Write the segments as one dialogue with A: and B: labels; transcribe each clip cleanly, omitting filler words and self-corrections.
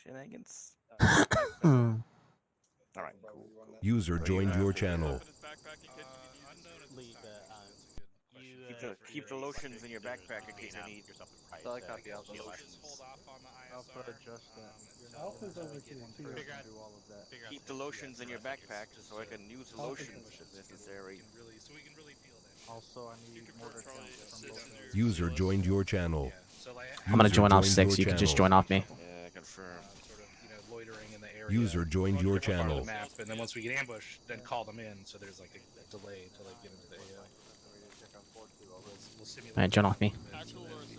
A: shenanigans?
B: Hmm.
A: Alright, cool.
C: User joined your channel.
A: Keep the lotions in your backpack in case I need
D: So I copy all those.
A: lotions.
D: Alpha adjust that.
E: Alpha's over here too.
D: Do all of that.
A: Keep the lotions in your backpack so I can use the lotions if necessary.
D: Also, I need mortar count from both of
C: User joined your channel.
B: I'm gonna
C: User
B: join off
C: joined
B: 6.
C: your
B: You can just
C: channel.
B: join off me.
A: Yeah, confirm.
F: Loitering in the area.
C: User joined your
F: Part of
C: channel.
F: the map, and then once we get ambushed, then call them in. So there's like a delay to like get into the AO. We'll simulate.
B: Alright, join off me.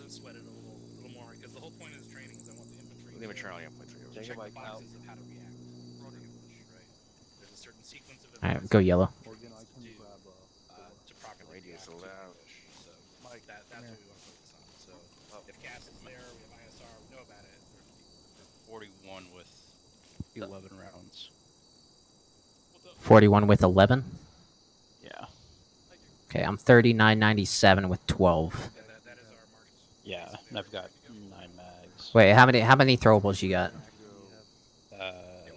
F: Sweat it a little more because the whole point of this training is I want the infantry.
A: Leave it Charlie on point 3.
D: Take
F: Check
D: a
F: the
D: bike out.
F: boxes of how to react. Right? There's a certain sequence of
B: Alright,
F: events
B: go yellow.
E: Morgan, I can
F: do
E: grab
F: to properly
A: Radio
F: react
A: so
F: to
A: loud.
F: ambush. So Mike, that's what we want to focus on. So if gas is there, we have ISR, we know about it.
G: 41 with 11 rounds.
B: 41 with 11.
G: Yeah.
B: Okay, I'm 39.97 with 12.
F: That is our mark.
G: Yeah, and I've got 9 mags.
B: Wait, how many throwables you got?
F: We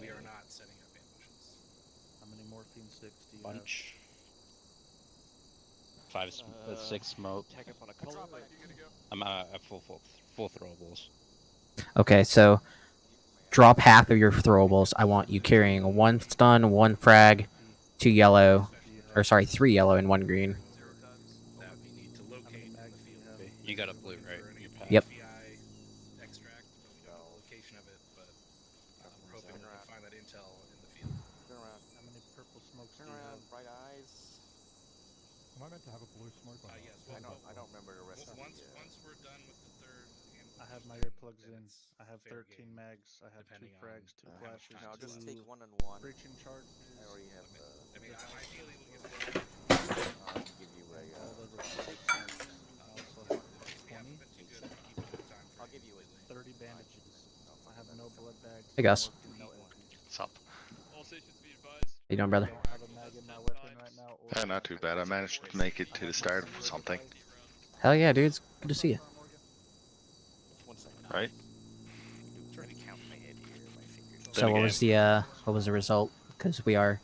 F: are not setting up ambushes.
D: How many morphine sticks do you
G: Bunch. 6 smoke. I'm at full throwables.
B: Okay, so drop half of your throwables. I want you carrying 1 stun, 1 frag, 2 yellow, or sorry, 3 yellow and 1 green.
F: That we need to locate in the field.
G: Okay, you got a blue, right? Your pack.
B: Yep.
F: FBI extract, but we don't know the location of it, but we're hoping we can find that intel in the field.
A: Turn around.
D: How many purple smokes
A: Turn
D: do you
A: around.
D: have?
A: Bright eyes.
E: Am I meant to have a blue smoke on?
F: Yes.
A: I don't remember the rest of
F: Once
A: the.
F: we're done with the third ambush,
D: I have my earplugs
F: then
D: in.
F: it's
D: I have
F: fair
D: 13
F: game,
D: mags. I have 2
F: depending on
D: frags, 2
F: how much
D: flashes,
F: time
A: I'll just
D: 2
A: take 1 and 1.
D: breaching charges.
A: I already have.
F: I mean, ideally we get
A: I can give you a.
D: All those are flashes. I also have 20,
A: I'll give you a.
D: 30 bandages. I have no blood bags.
B: Hey, Gus.
D: No MP.
H: What's up?
B: How you doing, brother?
D: I don't have a mag in my weapon right now.
H: Yeah, not too bad. I managed to make it to the start of something,
B: Hell yeah, dude. It's good to see you.
A: 1 second.
H: right?
A: Trying to count my head here. My fingers.
B: So what was the result? Because we are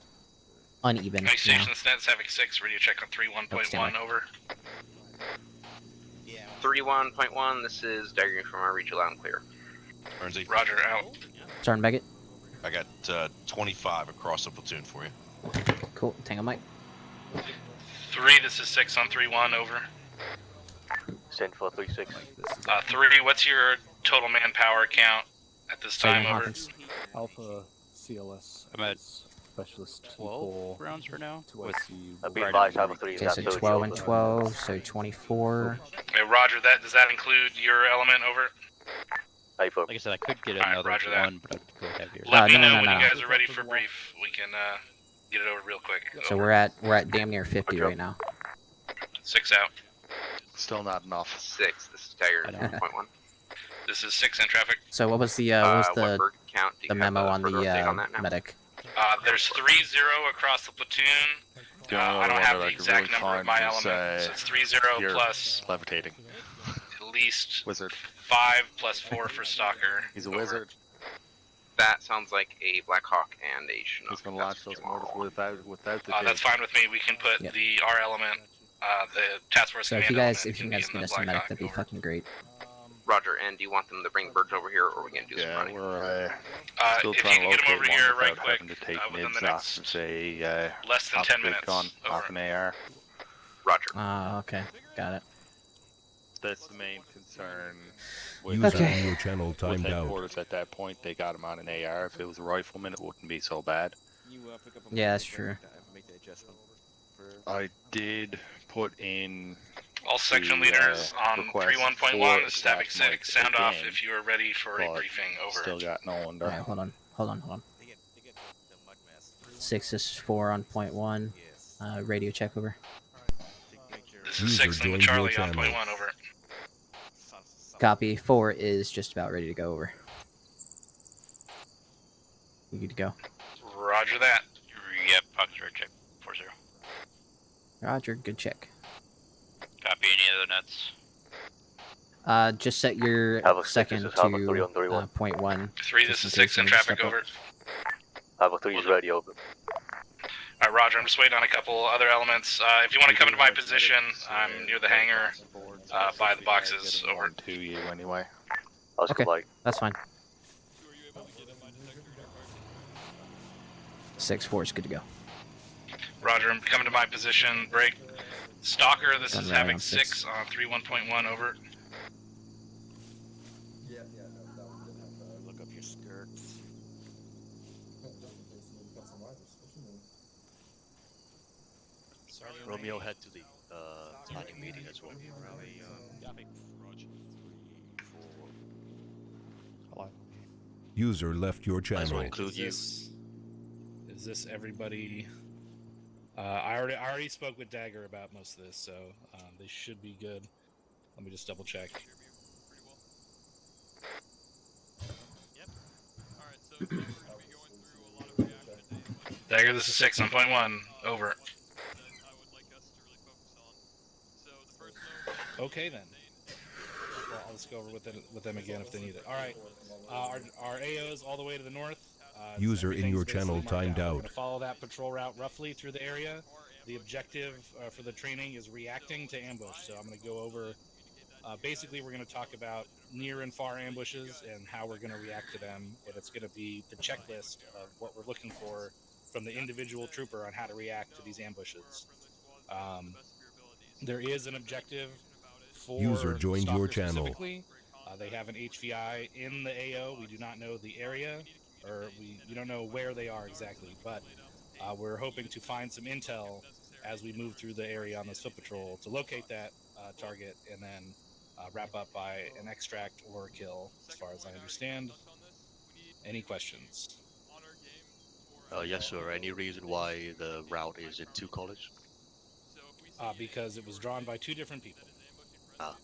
B: uneven now.
F: Station stats having 6. Radio check on 3.1.1 over.
I: 31.1. This is Dagger from our reach loud and clear.
J: Bernsey,
F: Roger out.
B: Sergeant Beckett.
J: I got 25 across the platoon for you.
B: Cool. Tango Mike.
F: 3. This is 6 on 3-1 over.
I: Send 436.
F: 3. What's your total manpower count at this time?
B: Sergeant
F: Over.
B: Hawkins.
E: Alpha CLS.
G: I'm at
E: Specialist
G: 12 rounds for now.
E: to
G: With
E: IC.
I: Be advised, Alpha 3 is
B: Okay, so 12 and 12, so 24.
F: Okay, Roger that. Does that include your element over?
G: like I said, I could get
F: Alright,
G: another
F: roger that.
G: one, but I'd go heavier.
F: Let me
B: no,
F: know
B: no,
F: when
B: no.
F: you guys are ready for brief. We can get it over real quick.
B: So
F: Over.
B: we're at damn near 50 right now.
F: 6 out.
H: Still not enough.
I: 6. This is Dagger
G: I know.
I: 1.1.
F: This is 6 in traffic.
B: So what was the
I: What bird count? Do you
B: the
I: have
B: memo
I: a
B: on
I: further update on that
B: the
I: now?
B: medic?
F: There's 3-0 across the platoon.
H: The only
F: I
H: other
F: don't
H: one
F: have
H: that
F: the
H: I could
F: exact
H: really
F: number of
H: find
F: my
H: was,
F: element. So it's 3-0
H: here,
F: plus
H: levitating.
F: at least
H: Wizard.
F: 5 plus 4 for Stalker.
H: He's a
F: Over.
H: wizard.
I: That sounds like a Black Hawk and a Chinook.
H: He's gonna launch those mortars without the
F: That's fine with me. We can put
B: Yep.
F: our element, the task force
B: So if
F: command
B: you
F: element
B: guys
F: can
B: get
F: be in
B: us
F: the
B: a medic,
F: Black
B: that'd be
F: Hawk.
B: fucking great.
I: Roger, and do you want them to bring birds over here, or are we going to do some
H: Yeah,
I: running?
H: we're
F: If
H: still
F: you
H: trying
F: can
H: to
F: get 'em over
H: locate
F: here
H: one
F: right
H: without
F: quick,
H: having to take
F: within
H: mids
F: the
H: off and
F: next
H: say,
F: less than
H: off
F: 10
H: a big
F: minutes.
H: gun,
F: Over.
H: off an AR.
I: Roger.
B: Okay, got it.
H: That's the main concern.
C: User
B: Okay.
C: in your channel timed out.
H: headquarters at that point, they got him on an AR. If it was a rifleman, it wouldn't be so bad.
A: You pick up a
B: Yeah, that's
A: mic,
B: true.
A: Make the adjustment.
H: I did put in
F: All section
H: the,
F: leaders on
H: request
F: 3-1.1
H: for
F: is stabbing
H: attack
F: 6.
H: mic
F: Sound off
H: again,
F: if you are ready for a
H: but
F: briefing. Over.
H: Still got no one
B: Alright,
H: there.
B: hold on.
A: They get the mud mask.
B: 6 is 4 on point 1.
A: Yes.
B: Radio check over.
F: This is
C: User
F: 6 Lima
C: joined your
F: Charlie on
C: channel.
F: point 1. Over.
B: Copy. 4 is just about ready to go over. You good to go?
F: Roger that.
G: Yep, Pockets Red check 40.
B: Roger, good check.
G: Copy any other nuts.
B: Just set your second to 0.1.
F: 3,
B: just
F: this is
B: in
F: 6
B: case
F: in
B: you need to
F: traffic,
B: step up.
F: over.
H: Alpha 3 is ready, over.
F: Alright, Roger, I'm just waiting on a couple other elements. If you want to come to my position, I'm near the hangar, by the boxes, over.
H: 1-2 you anyway.
B: Okay, that's fine. 6-4 is good to go.
F: Roger, I'm coming to my position, break. Stalker, this
B: Gun
F: is
B: rally
F: Havoc
B: on
F: 6 on 3-1.1, over.
A: Look up your skirts.
F: Sergeant
G: Romeo head to the planning meeting as well.
C: User left your
G: Might as well
C: channel.
G: include you.
F: Is this everybody? I already spoke with Dagger about most of this, so they should be good. Let me just double check. Dagger, this is 6 on point 1, over. Okay then. Well, I'll just go over with them again if they need it. All right. Our AOs all the way to the north.
C: User in your
F: everything's basically
C: channel
F: marked
C: timed
F: We're
C: out.
F: going to follow that patrol route roughly through the area. The objective for the training is reacting to ambush. So I'm going to go over. Basically, we're going to talk about near and far ambushes and how we're going to react to them. And it's going to be the checklist of what we're looking for from the individual trooper on how to react to these ambushes. There is an objective for
C: User joined your
F: Stalker
C: channel.
F: specifically. They have an HVI in the AO. We do not know the area, or we don't know where they are exactly, but we're hoping to find some intel as we move through the area on this foot patrol to locate that target and then wrap up by an extract or a kill, as far as I understand. Any questions?
G: Yes, sir. Any reason why the route is into college?
F: Because it was drawn by 2 different people.
G: Ah.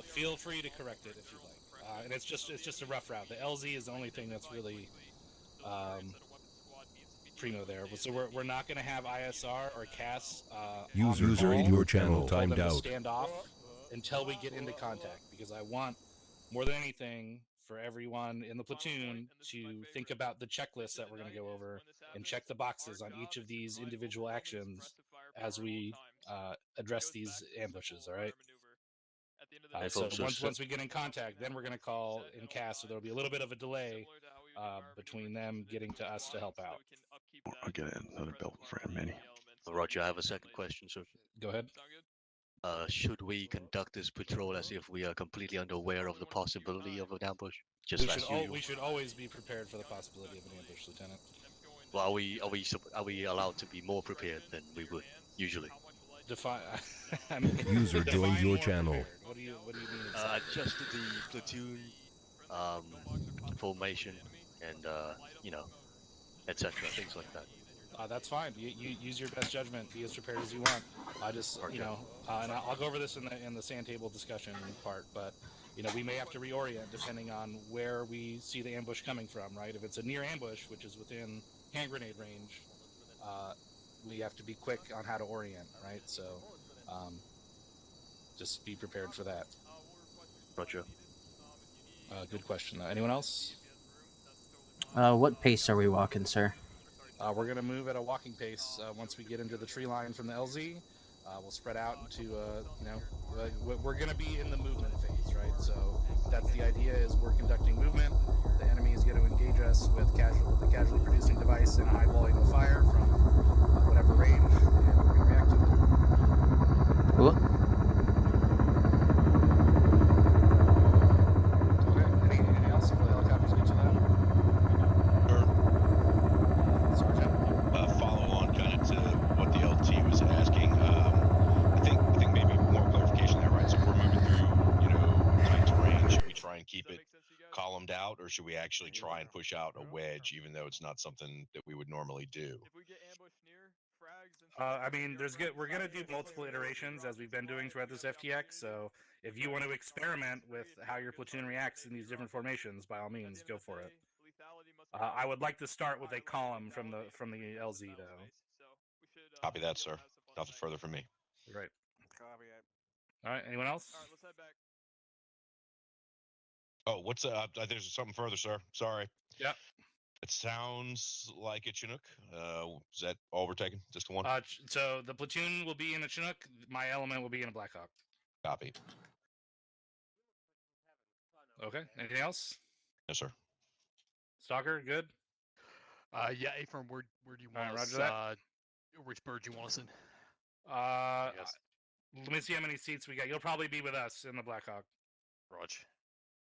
F: Feel free to correct it if you like. And it's just a rough route. The LZ is the only thing that's really primo there. So we're not going to have ISR or CAS.
C: User in your channel timed out.
F: Stand off until we get into contact, because I want more than anything for everyone in the platoon to think about the checklist that we're going to go over and check the boxes on each of these individual actions as we address these ambushes. All right. So once we get in contact, then we're going to call in CAS, so there'll be a little bit of a delay between them getting to us to help out.
H: I'll get another belt for a mini.
G: Roger, I have a second question, sir.
F: Go ahead.
G: Should we conduct this patrol as if we are completely unaware of the possibility of an ambush?
F: We should always be prepared for the possibility of an ambush, Lieutenant.
G: Well, are we allowed to be more prepared than we would usually?
C: User joined your channel.
F: What do you mean exactly?
G: Just the platoon formation and etc. Things like that.
F: That's fine. You use your best judgment. Be as prepared as you want. I just,
G: Okay.
F: and I'll go over this in the sand table discussion part, but we may have to reorient depending on where we see the ambush coming from, right? If it's a near ambush, which is within hand grenade range, we have to be quick on how to orient, right? So, just be prepared for that.
G: Roger.
F: Good question. Anyone else?
B: What pace are we walking, sir?
F: We're going to move at a walking pace once we get into the tree line from the LZ. We'll spread out into, we're going to be in the movement phase, right? So that's the idea, is we're conducting movement. The enemy is going to engage us with the casually producing device and high volume of fire from whatever range, and we're going to react to it.
B: Cool.
F: Okay, anything else before the helicopters get to that? Sergeant?
J: Follow on kind of to what the LT was asking. I think maybe more clarification there, right? So if we're moving through, tight terrain, should we try and keep it columned out, or should we actually try and push out a wedge, even though it's not something that we would normally do?
F: We're going to do multiple iterations as we've been doing throughout this FTX. So if you want to experiment with how your platoon reacts in these different formations, by all means, go for it. I would like to start with a column from the LZ, though.
J: Copy that, sir. Nothing further from me.
F: Right. All right. Anyone else?
J: Oh, what's there's something further, sir. Sorry.
F: Yep.
J: It sounds like a Chinook. Is that all we're taking? Just the one?
F: So the platoon will be in a Chinook. My element will be in a Blackhawk.
J: Copy.
F: Okay. Anything else?
J: Yes, sir.
F: Stalker, good.
K: Yeah, Affirm, where do you
F: All
K: want
F: right,
K: us?
F: roger that.
K: Which bird do you want us in?
F: Let me see how many seats we got. You'll probably be with us in the Blackhawk.
K: Roger.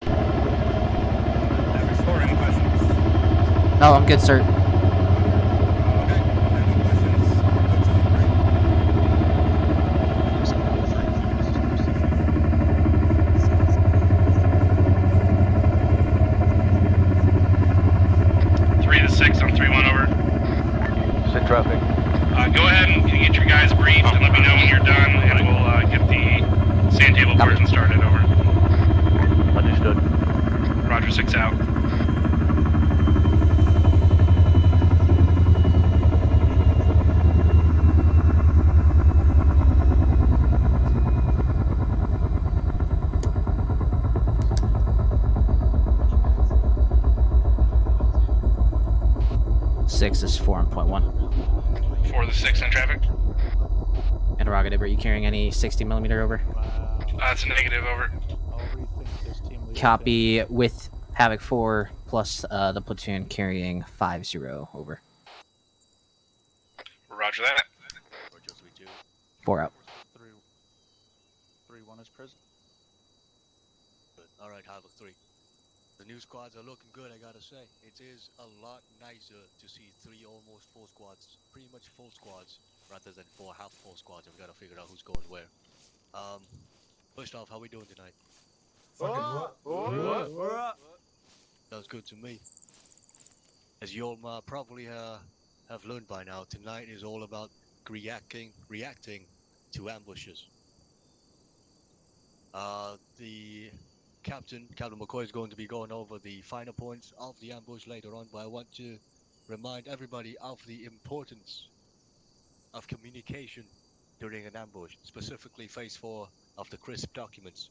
F: FX4, any questions?
B: No, I'm good, sir.
F: Okay. Any questions? Three to 6 on 3-1 over.
L: Sit traffic.
F: Go ahead and get your guys briefed and let me know when you're done, and we'll get the sand table portion started. Over.
L: Understood.
F: Roger, 6 out.
B: Six is 4.1.
F: 4 to 6 in traffic.
B: Interrogative, are you carrying any 60mm over?
F: That's a negative, over.
D: I'll rethink this team leader
B: Copy with Havoc 4 plus the platoon carrying 5-0 over.
F: Roger that.
G: Roger 3-2.
B: 4 out.
D: 3-1 is prison.
G: Good. All right, Havoc 3. The new squads are looking good, I gotta say. It is a lot nicer to see 3 almost full squads, pretty much full squads, rather than 4 half full squads. I've got to figure out who's going where. First off, how we doing tonight? Sounds good to me. As you all probably have learned by now, tonight is all about reacting to ambushes. The Captain McCoy is going to be going over the finer points of the ambush later on, but I want to remind everybody of the importance of communication during an ambush, specifically phase 4 of the CRISP documents.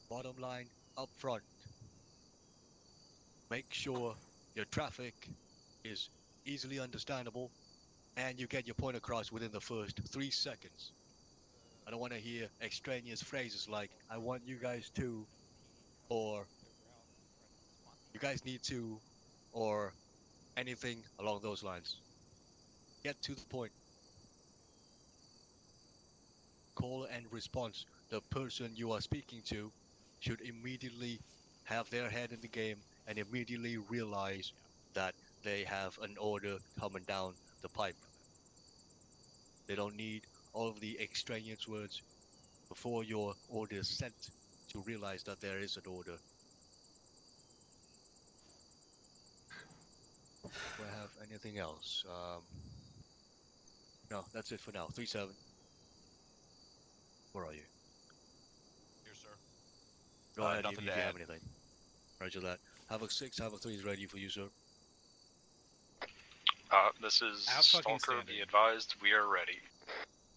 G: Bottom line, up front, make sure your traffic is easily understandable and you get your point across within the first 3 seconds. I don't want to hear extraneous phrases like, I want you guys to, or you guys need to, or anything along those lines. Get to the point. Call and response. The person you are speaking to should immediately have their head in the game and immediately realize that they have an order coming down the pipe. They don't need all of the extraneous words before your order is sent to realize that there is an order. Do I have anything else? No, that's it for now. 3-7. Where are you?
J: Here, sir.
G: Go ahead
J: nothing
G: if
J: to
G: you
J: add.
G: have anything. Roger that. Havoc 6, Havoc 3 is ready for you, sir.
L: This is
F: Out-fucking
L: Stalker.
F: standing.
L: Be advised, we are ready.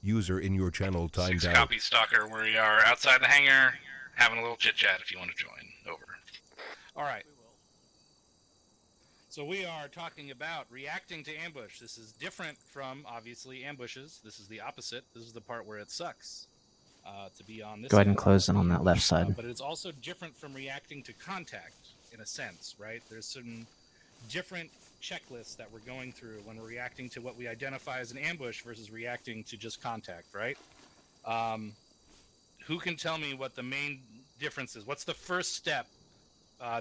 C: User in your channel timed
F: 6
C: out.
F: copy, Stalker. We are outside the hangar, having a little chit-chat if you want to join. Over. All right. So we are talking about reacting to ambush. This is different from, obviously, ambushes. This is the opposite. This is the part where it sucks to be on this
B: Go ahead and
F: side
B: close
F: of
B: in
F: the
B: on that left
F: ambush.
B: side.
F: But it's also different from reacting to contact, in a sense, right? There's some different checklists that we're going through when we're reacting to what we identify as an ambush versus reacting to just contact, right? Who can tell me what the main difference is? What's the first step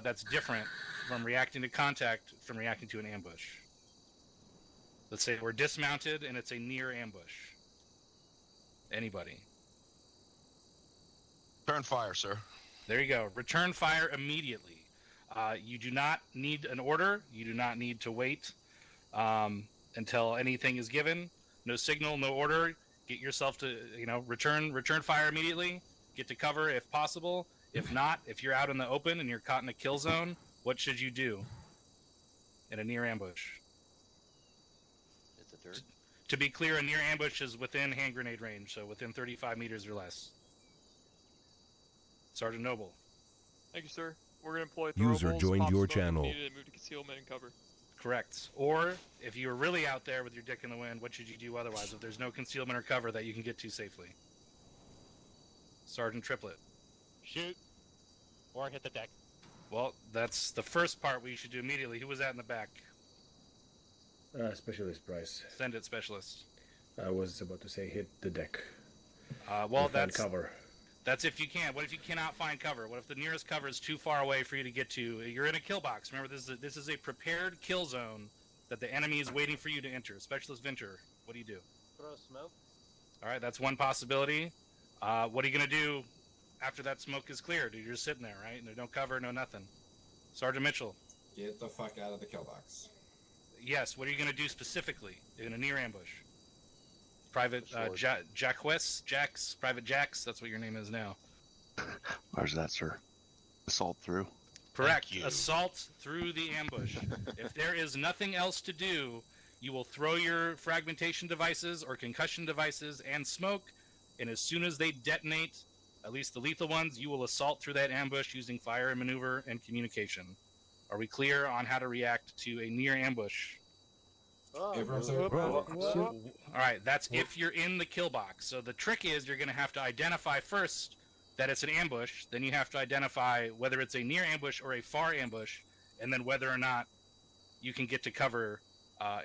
F: that's different from reacting to contact from reacting to an ambush? Let's say we're dismounted and it's a near ambush. Anybody?
J: Turn fire, sir.
F: There you go. Return fire immediately. You do not need an order. You do not need to wait until anything is given. No signal, no order. Get yourself to, return fire immediately. Get to cover if possible. If not, if you're out in the open and you're caught in a kill zone, what should you do in a near ambush?
G: It's a dirt.
F: To be clear, a near ambush is within hand grenade range, so within 35 meters or less. Sergeant Noble.
M: Thank you, sir. We're gonna employ
C: User
M: throwables,
C: joined
M: pop
C: your
M: smoke if
C: channel.
M: needed, and move to concealment and cover.
F: Correct. Or if you were really out there with your dick in the wind, what should you do otherwise if there's no concealment or cover that you can get to safely? Sergeant Triplet.
K: Shoot. Or hit the deck.
F: Well, that's the first part we should do immediately. Who was that in the back?
N: Specialist Bryce.
F: Send it, specialist.
N: I was about to say hit the deck.
F: Well,
N: Find
F: that's
N: cover.
F: That's if you can. What if you cannot find cover? What if the nearest cover is too far away for you to get to? You're in a kill box. Remember, this is a prepared kill zone that the enemy is waiting for you to enter. Specialist Venture, what do you do?
O: Throw smoke.
F: All right, that's one possibility. What are you going to do after that smoke is cleared? You're just sitting there, right? And there's no cover, no nothing. Sergeant Mitchell.
P: Get the fuck out of the kill box.
F: Yes, what are you going to do specifically in a near ambush? Private Jax, Private Jax, that's what your name is now.
H: Where's that, sir? Assault through?
F: Correct. Assault through the ambush. If there is nothing else to do, you will throw your fragmentation devices or concussion devices and smoke, and as soon as they detonate, at least the lethal ones, you will assault through that ambush using fire and maneuver and communication. Are we clear on how to react to a near ambush? All right, that's if you're in the kill box. So the trick is you're going to have to identify first that it's an ambush, then you have to identify whether it's a near ambush or a far ambush, and then whether or not you can get to cover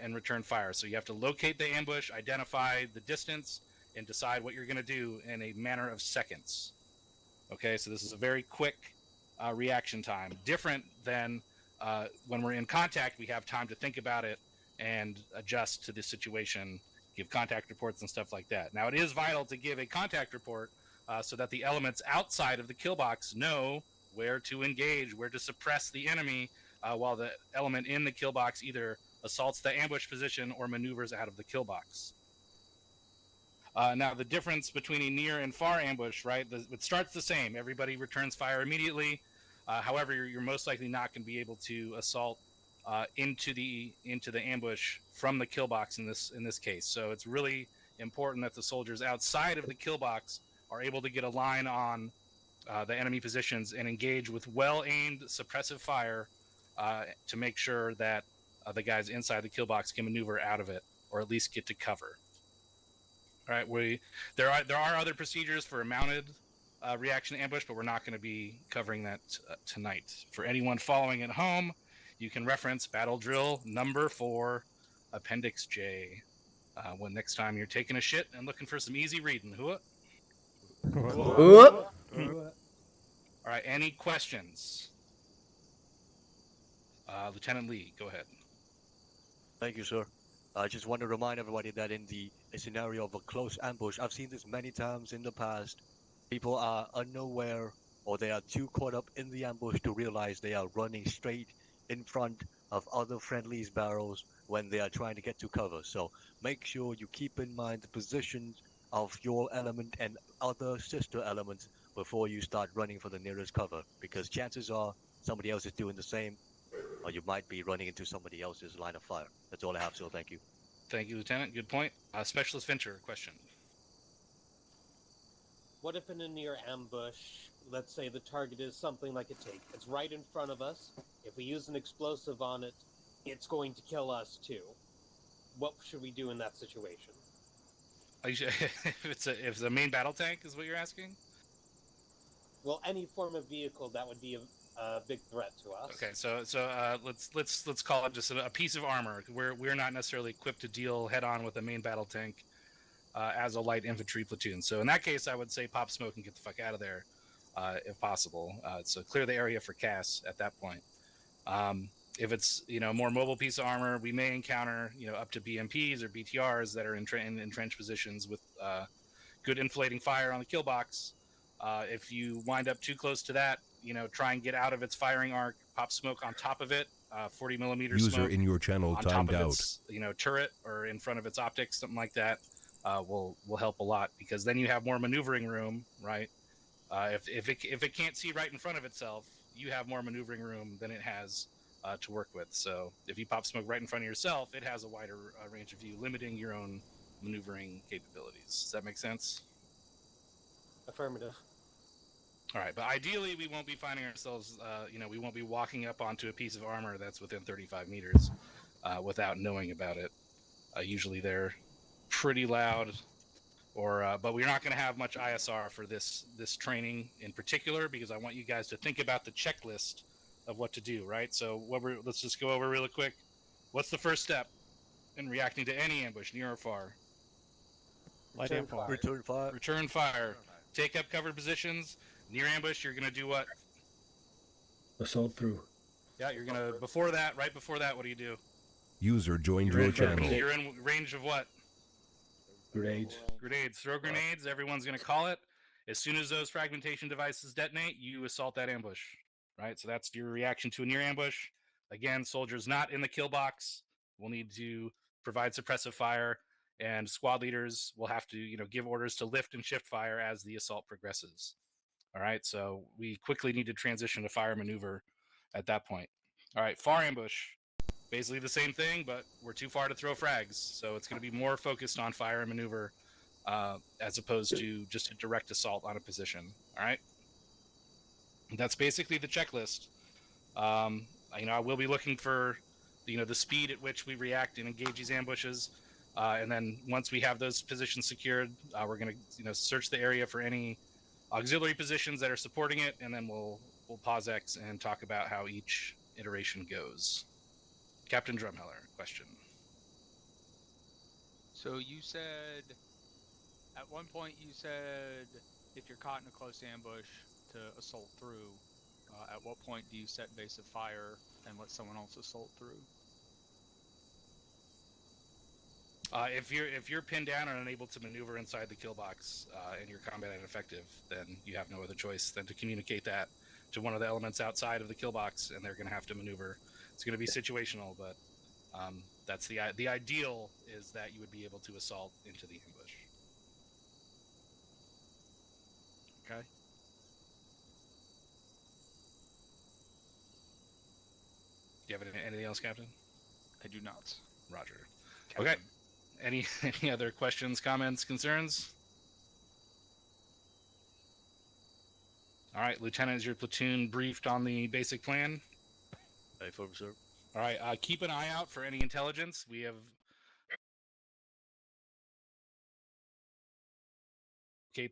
F: and return fire. So you have to locate the ambush, identify the distance, and decide what you're going to do in a matter of seconds. Okay, so this is a very quick reaction time. Different than when we're in contact, we have time to think about it and adjust to the situation, give contact reports and stuff like that. Now, it is vital to give a contact report so that the elements outside of the kill box know where to engage, where to suppress the enemy, while the element in the kill box either assaults the ambush position or maneuvers out of the kill box. Now, the difference between a near and far ambush, right? It starts the same. Everybody returns fire immediately. However, you're most likely not going to be able to assault into the ambush from the kill box in this case. So it's really important that the soldiers outside of the kill box are able to get a line on the enemy positions and engage with well-aimed suppressive fire to make sure that the guys inside the kill box can maneuver out of it or at least get to cover. All right, there are other procedures for a mounted reaction ambush, but we're not going to be covering that tonight. For anyone following at home, you can reference Battle Drill number 4, Appendix J, when next time you're taking a shit and looking for some easy reading. All right, any questions? Lieutenant Lee, go ahead.
G: Thank you, sir. I just want to remind everybody that in the scenario of a close ambush, I've seen this many times in the past. People are unaware or they are too caught up in the ambush to realize they are running straight in front of other friendlies' barrels when they are trying to get to cover. So make sure you keep in mind the positions of your element and other sister elements before you start running for the nearest cover, because chances are somebody else is doing the same, or you might be running into somebody else's line of fire. That's all I have, so thank you.
F: Thank you, Lieutenant. Good point. Specialist Venture, question.
O: What if in a near ambush, let's say the target is something like a tank? It's right in front of us. If we use an explosive on it, it's going to kill us too. What should we do in that situation?
F: If it's a main battle tank, is what you're asking?
O: Well, any form of vehicle that would be a big threat to us.
F: Okay, so let's call it just a piece of armor. We're not necessarily equipped to deal head on with a main battle tank as a light infantry platoon. So in that case, I would say pop smoke and get the fuck out of there if possible. So clear the area for Cass at that point. If it's more mobile piece of armor, we may encounter up to BMPs or BTRs that are in entrenched positions with good inflating fire on the kill box. If you wind up too close to that, try and get out of its firing arc, pop smoke on top of it, 40 millimeter
C: User
F: smoke
C: in your channel
F: on
C: timed
F: top of
C: out.
F: its turret or in front of its optics, something like that, will help a lot, because then you have more maneuvering room, right? If it can't see right in front of itself, you have more maneuvering room than it has to work with. So if you pop smoke right in front of yourself, it has a wider range of view, limiting your own maneuvering capabilities. Does that make sense?
O: Affirmative.
F: All right, but ideally we won't be finding ourselves, we won't be walking up onto a piece of armor that's within 35 meters without knowing about it. Usually they're pretty loud, but we're not going to have much ISR for this training in particular because I want you guys to think about the checklist of what to do. Right. So let's just go over really quick. What's the first step in reacting to any ambush, near or far?
G: Return fire.
F: Return fire. Take up covered positions. Near ambush, you're going to do what?
N: Assault through.
F: Yeah, you're going to, right before that, what do you do?
C: User joined your channel.
F: You're in range of what?
N: Grenades.
F: Grenades. Throw grenades. Everyone's going to call it. As soon as those fragmentation devices detonate, you assault that ambush. Right? So that's your reaction to a near ambush. Again, soldiers not in the kill box will need to provide suppressive fire, and squad leaders will have to, give orders to lift and shift fire as the assault progresses. All right, so we quickly need to transition to fire maneuver at that point. All right, far ambush. Basically the same thing, but we're too far to throw frags, so it's going to be more focused on fire and maneuver as opposed to just a direct assault on a position. All right, that's basically the checklist. I will be looking for, the speed at which we react and engage these ambushes, and then once we have those positions secured, we're going to, search the area for any auxiliary positions that are supporting it, and then we'll pause X and talk about how each iteration goes. Captain Drumheller, question.
Q: So you said, at one point you said if you're caught in a close ambush to assault through. At what point do you set base of fire and let someone else assault through?
F: If you're pinned down and unable to maneuver inside the kill box and your combat ineffective, then you have no other choice than to communicate that to one of the elements outside of the kill box, and they're going to have to maneuver. It's going to be situational, but that's the ideal is that you would be able to assault into the ambush. Okay. Do you have anything else, Captain?
Q: I do not.
F: Roger.
Q: Captain.
F: Okay. Any other questions, comments, concerns? All right, Lieutenant, is your platoon briefed on the basic plan?
G: Affirm, sir.
F: All right, keep an eye out for any intelligence. We have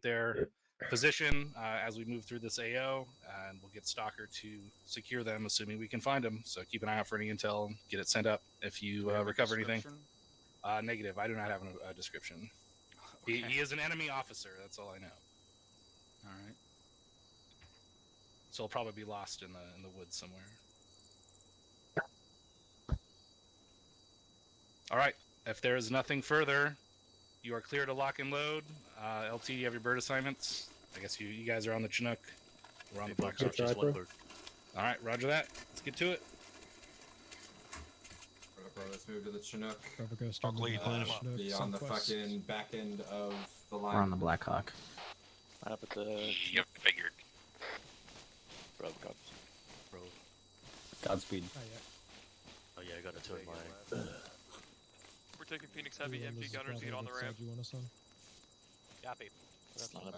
F: their position as we move through this AO, and we'll get Stalker to secure them, assuming we can find them. So keep an eye out for any intel. Get it sent up if you recover anything. Negative. I do not have a description. Okay. He is an enemy officer. That's all I know.
Q: All right.
F: So he'll probably be lost in the woods somewhere. All right. If there is nothing further, you are clear to lock and load. LT, you have your bird assignments. I guess you guys are on the Chinook. We're on the Black Hawk. All right, roger that. Let's get to it.
P: Let's move to the Chinook.
E: Beyond
P: the fucking back end of the line.
B: We're on the Black Hawk.
H: Up at the...
I: Yep, figured.
H: Bro.
E: Godspeed.
G: Oh yeah, I gotta turn my...
M: We're taking Phoenix Heavy, MP gunners, get on the ramp.
K: Copy.
D: Just grab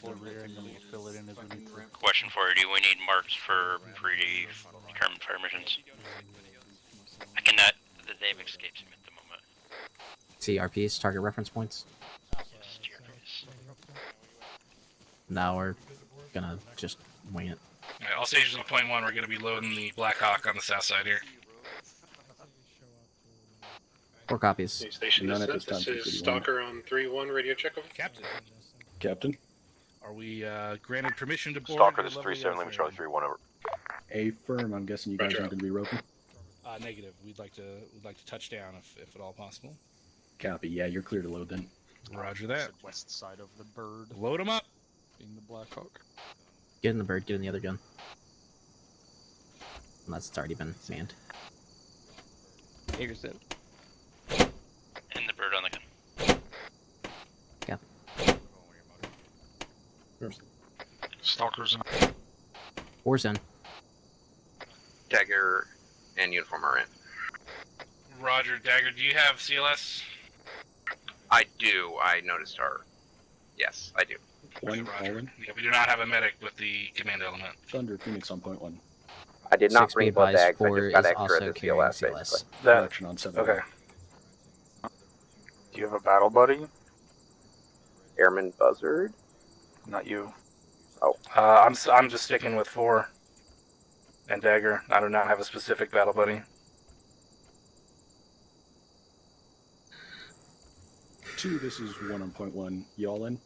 D: the rear and then we'll fill it in as we need to.
I: Question for you, do we need marks for predetermined fire missions? I cannot, the name escapes me at the moment.
B: CRPs, target reference points. Now we're gonna just wing it.
F: All right, all stations on point one, we're going to be loading the Black Hawk on the south side here.
B: 4 copies.
R: Station this is Stalker on 3-1, radio check over.
F: Captain, are we granted permission to board?
L: Stalker, this is 3-7, Lima Charlie 3-1 over.
N: Affirm, I'm guessing you guys aren't going to be roping?
F: Negative. We'd like to touch down if at all possible.
N: Copy, yeah, you're clear to load then.
F: Roger that.
D: West side of the bird.
F: Load them up.
D: Being the Black Hawk.
B: Get in the bird, get in the other gun. Unless it's already been manned.
K: Hager's in.
I: And the bird on the gun.
B: Yeah.
D: Stalker's in.
B: War's in.
I: Dagger and uniform are in.
F: Roger, Dagger, do you have CLS?
I: I do. I noticed our... Yes, I do.
N: One, all in.
F: Yeah, we do not have a medic with the command element.
N: Thunder, Phoenix on point 1.
L: I did not
B: 6
L: bring
B: be
L: blood
B: advised,
L: bags. I
B: 4
L: just got
B: is
L: extra
B: also
L: at this
B: carrying
L: CLS, basically.
B: CLS.
N: Correction on 7.
F: Okay.
H: Do you have a battle buddy?
L: Airman Buzzard?
H: Not you.
L: Oh.
F: I'm just sticking with 4 and Dagger. I do not have a specific battle buddy.
N: 2, this is 1 on point 1. Y'all in?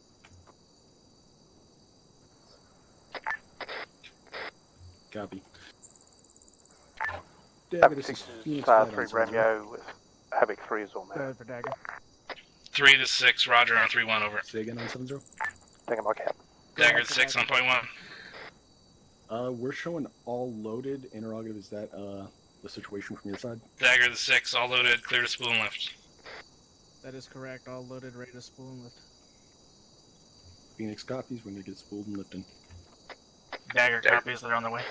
N: Copy. Dagger, this is Phoenix flight on
H: 3
N: 7-0.
H: Romeo with Havoc 3 is on there.
D: For Dagger.
F: 3 to 6, Roger on 3-1 over.
N: Say again on 7-0.
H: Taking my cap.
F: Dagger 6 on point 1.
N: We're showing all loaded. Interrogative, is that the situation from your side?
F: Dagger the 6, all loaded, clear to spool and lift.
D: That is correct. All loaded, ready to spool and lift.
N: Phoenix copies when they get spooled and lifted.
F: Dagger copies, they're on their way.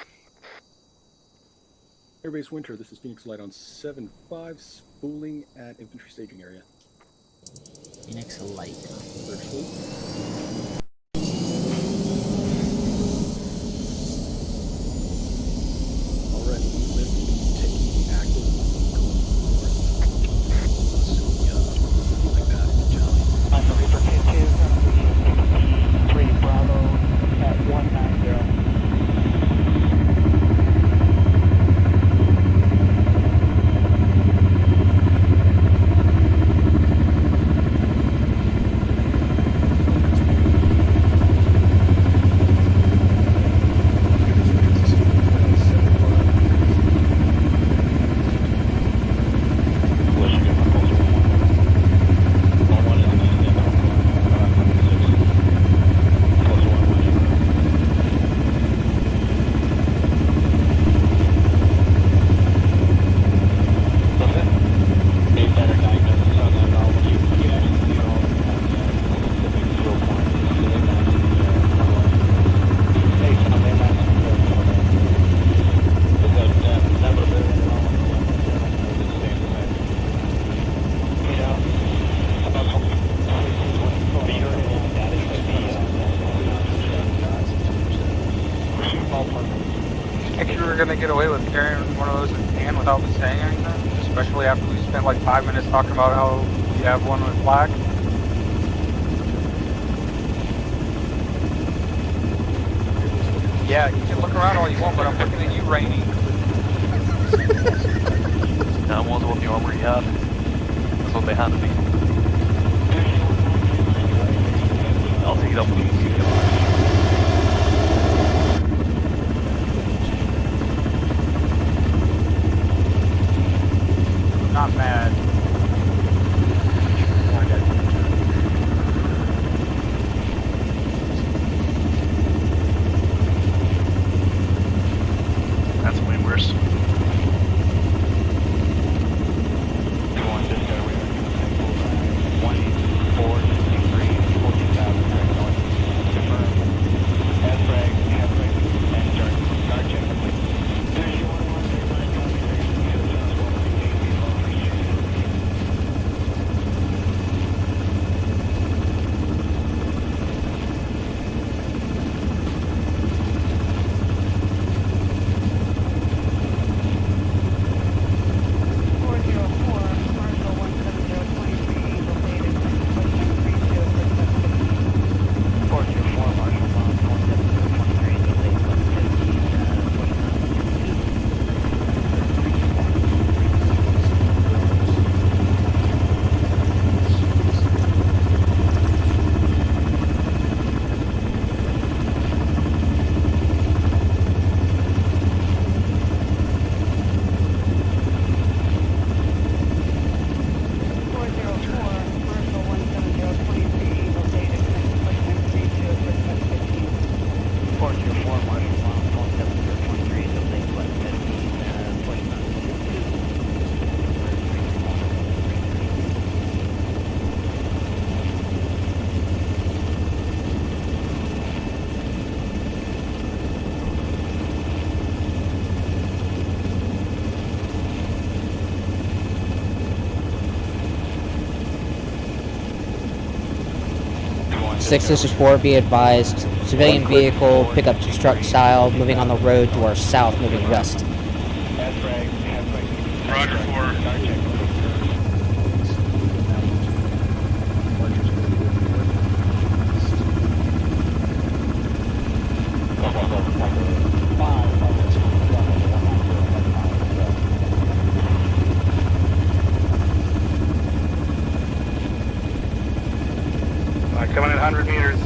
N: Airbase Winter, this is Phoenix Light on 7-5, spooling at infantry staging area.
B: Phoenix Light.
N: Clear to spool. Alright, lift taking active, going north. Like that, Charlie.
D: Alpha Reaper K2, 3 Bravo at 190.
S: Think you were gonna get away with carrying one of those in hand without saying anything? Especially after we spent like 5 minutes talking about how you have one with black? Yeah, you can look around all you want, but I'm looking at you, Rainy.
I: That was what the armory had. That's what they had to be. I'll take it up with you.
S: Not mad.
I: That's way worse.
B: 3-6, this is 4, be advised. Civilian vehicle, pickup truck style, moving on the road to our south, moving west.
F: Roger 4.
S: Coming at 100 meters.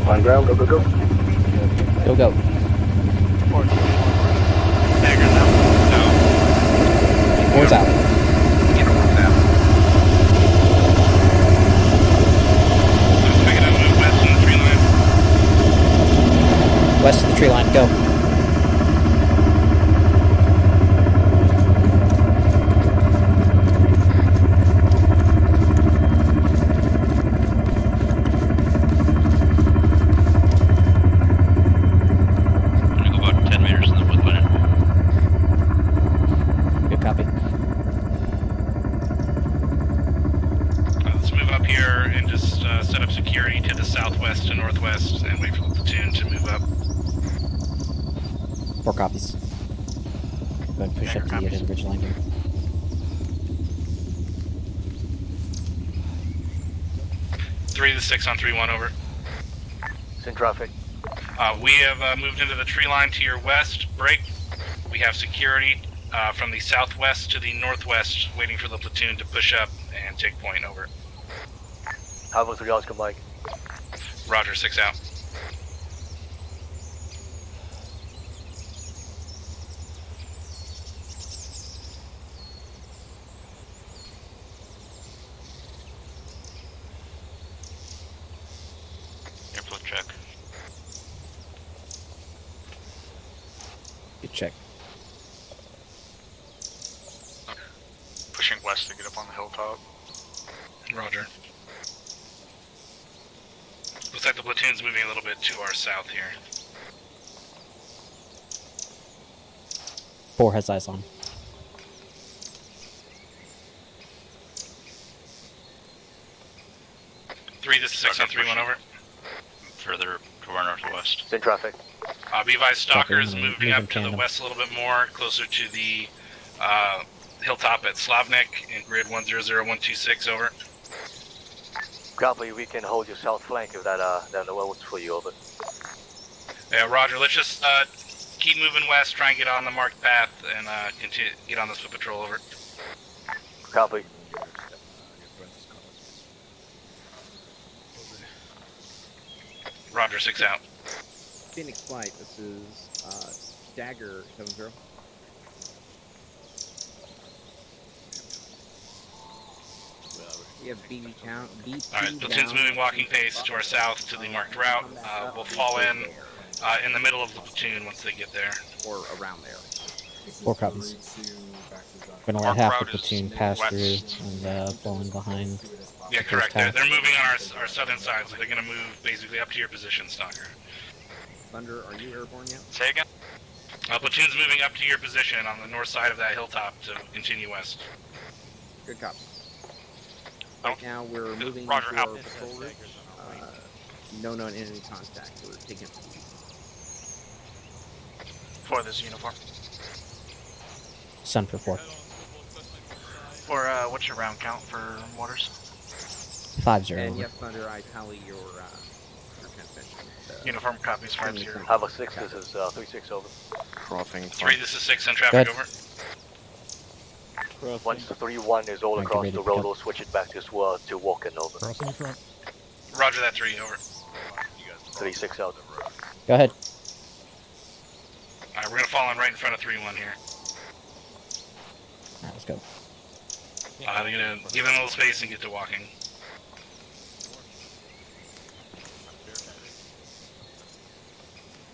L: On ground, go, go, go.
B: Go, go. Four's out. West of the tree line, go.
I: I'm gonna go about 10 meters in the woodland.
B: Good copy.
F: Let's move up here and just set up security to the southwest and northwest and wait for the platoon to move up.
B: 4 copies. Go ahead and push up to the edge of the ridge line here.
F: Three to 6 on 3-1, over.
G: It's in traffic.
F: We have moved into the tree line to your west. Break. We have security from the southwest to the northwest, waiting for the platoon to push up and take point, over.
G: How about 3 Oscar Mike?
F: Roger, 6 out.
I: Airflow check.
B: Good check.
S: Pushing west to get up on the hilltop.
F: Roger. Looks like the platoon's moving a little bit to our south here.
B: 4 has eyes on.
F: Three, this is 6 on 3-1, over.
I: Further to our northwest.
G: It's in traffic.
F: Be advised, Stalker is
B: Copy,
F: moving up to the west a little bit more, closer to the hilltop at Slavnik in grid 100126, over.
G: Copy, we can hold your south flank if that works for you, over.
F: Yeah, Roger, let's just keep moving west, try and get on the marked path, and continue get on this foot patrol, over.
G: Copy.
F: Roger, 6 out.
T: Phoenix Flight, this is Dagger 70. We have BB count.
F: Alright, platoon's moving walking pace to our south to the marked route. We'll fall in the middle of the platoon once they get there.
T: Or around there.
B: 4 copies. Gonna let half the platoon pass through and fall in behind.
F: Yeah, correct. They're moving on our southern side, so they're gonna move basically up to your position, Stalker.
T: Thunder, are you airborne yet?
I: Say again?
F: Platoon's moving up to your position on the north side of that hilltop to continue west.
T: Good copy. Right now we're moving
I: Roger,
T: into
I: out.
T: our patrol route. No known enemy contact. We're taking it.
S: For this uniform.
B: Sun for 4.
S: For what's your round count for mortars?
B: 5-0.
T: And
B: over.
T: yes, Thunder, I tally your transmission.
S: Uniform copies 5-0.
G: Have a 6, this is 3-6, over.
A: Crossing.
F: 3, this is 6 on traffic, over.
G: Once 3-1 is all
B: Alright,
G: across
B: get
G: the
B: ready to
G: road,
B: pick
G: we'll switch it back to walking, over.
E: Crossing in front.
F: Roger that, 3, over.
G: 3-6 out.
B: Go ahead.
F: Alright, we're gonna fall in right in front of 3-1 here.
B: Alright, let's go.
F: They're gonna give them a little space and get to walking.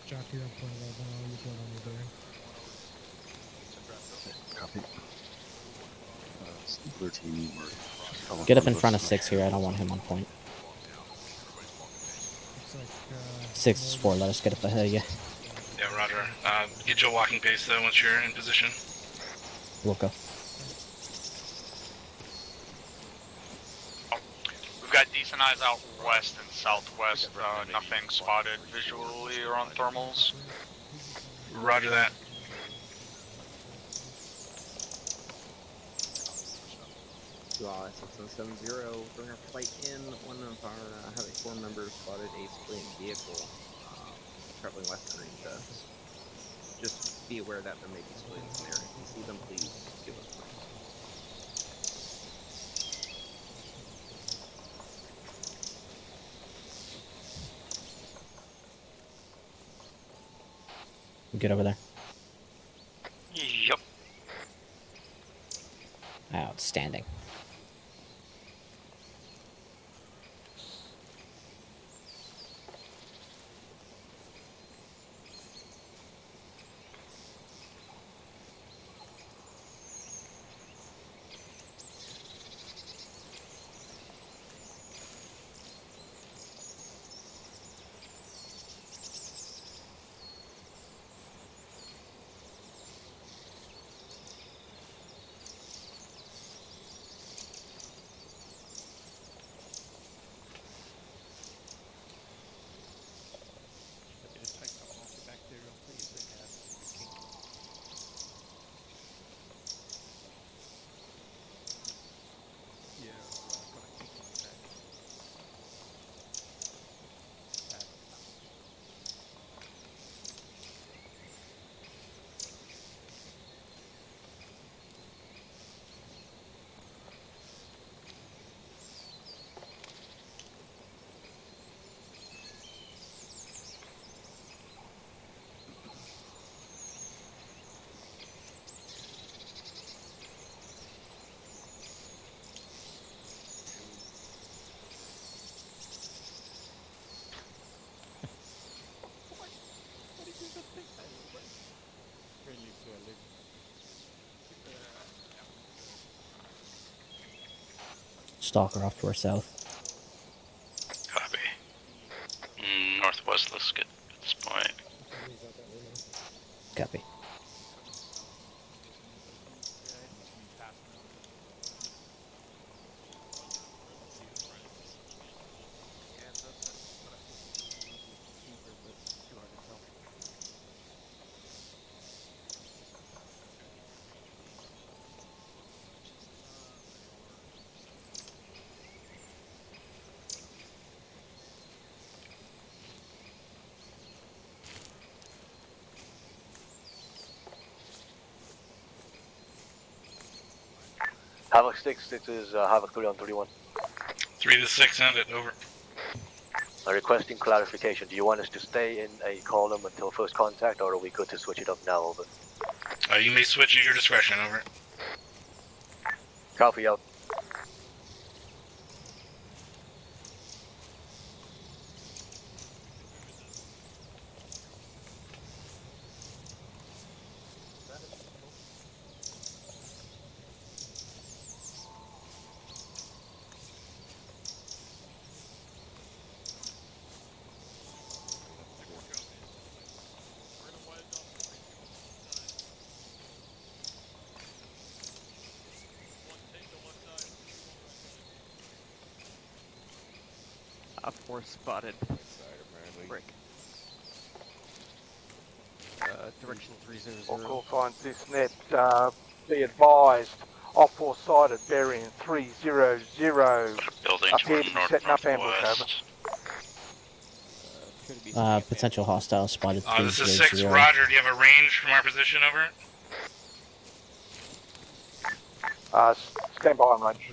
E: Jock, you're on point right now. You're going on your bearing.
N: Copy.
H: Other team need Mark.
B: Get up in front of 6 here. I don't want him on point.
E: Looks like
B: 6 is 4. Let us get up ahead of you.
F: Yeah, roger. Get you a walking pace though once you're in position.
B: We'll go.
S: We've got decent eyes out west and southwest. Nothing spotted visually or on thermals.
F: Roger that.
T: $6170, during our flight in, one of our Heavy 4 members spotted a civilian vehicle traveling west underneath us. Just be aware that there may be civilians in there. If you see them, please give us a call.
B: Get over there.
S: Yep.
B: Outstanding. Stalker off to our south.
I: Copy. Northwest looks good at this point.
B: Copy.
G: Havoc 6, this is Havoc 3 on 31.
F: 3 to 6, end it, over.
G: Requesting clarification. Do you want us to stay in a column until first contact, or are we good to switch it up now? Over.
F: You may switch at your discretion, over.
G: Copy out.
T: Up 4 spotted. Break. Direction 300.
U: Local finds this net. Be advised. Off 4 sided bearing 300.
I: Building
U: Appear
I: to
U: to be setting up ambush, over.
B: Potential hostile spotted.
F: This is 6, roger. Do you have a range from our position, over?
U: Stand by on range.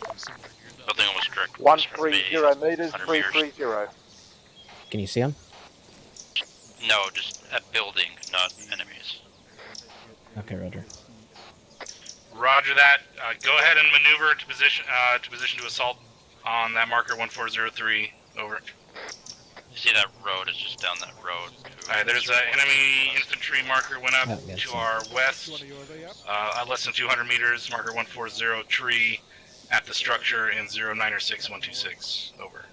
I: Building almost direct.
U: 130 meters, 330.
B: Can you see him?
I: No, just a building, not enemies.
B: Okay, roger.
F: Roger that. Go ahead and maneuver to position to assault on that marker 1403. Over.
I: You see that road is just down that road.
F: Alright, there's an enemy infantry marker went up to our west. At less than 200 meters, marker 140 tree. at the structure in 0906-126. Over.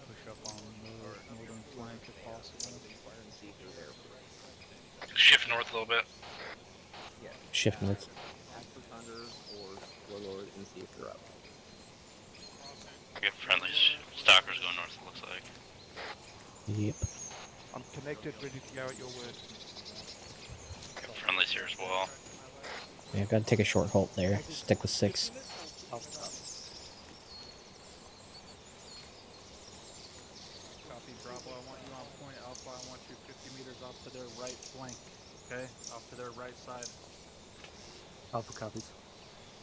D: Push up on the northern flank if possible.
F: Shift north a little bit.
T: Yeah.
B: Shift north.
T: Ask for thunder or slow and see if you're up.
I: We got friendlies. Stalkers going north, it looks like.
B: Yep.
D: I'm connected, ready to go at your word.
I: Got friendlies here as well.
B: Yeah, gotta take a short halt there. Stick with 6.
D: Copy, Bravo, I want you on point. Alpha, I want you 50 meters off to their right flank. Okay? Off to their right side.
N: Alpha copies.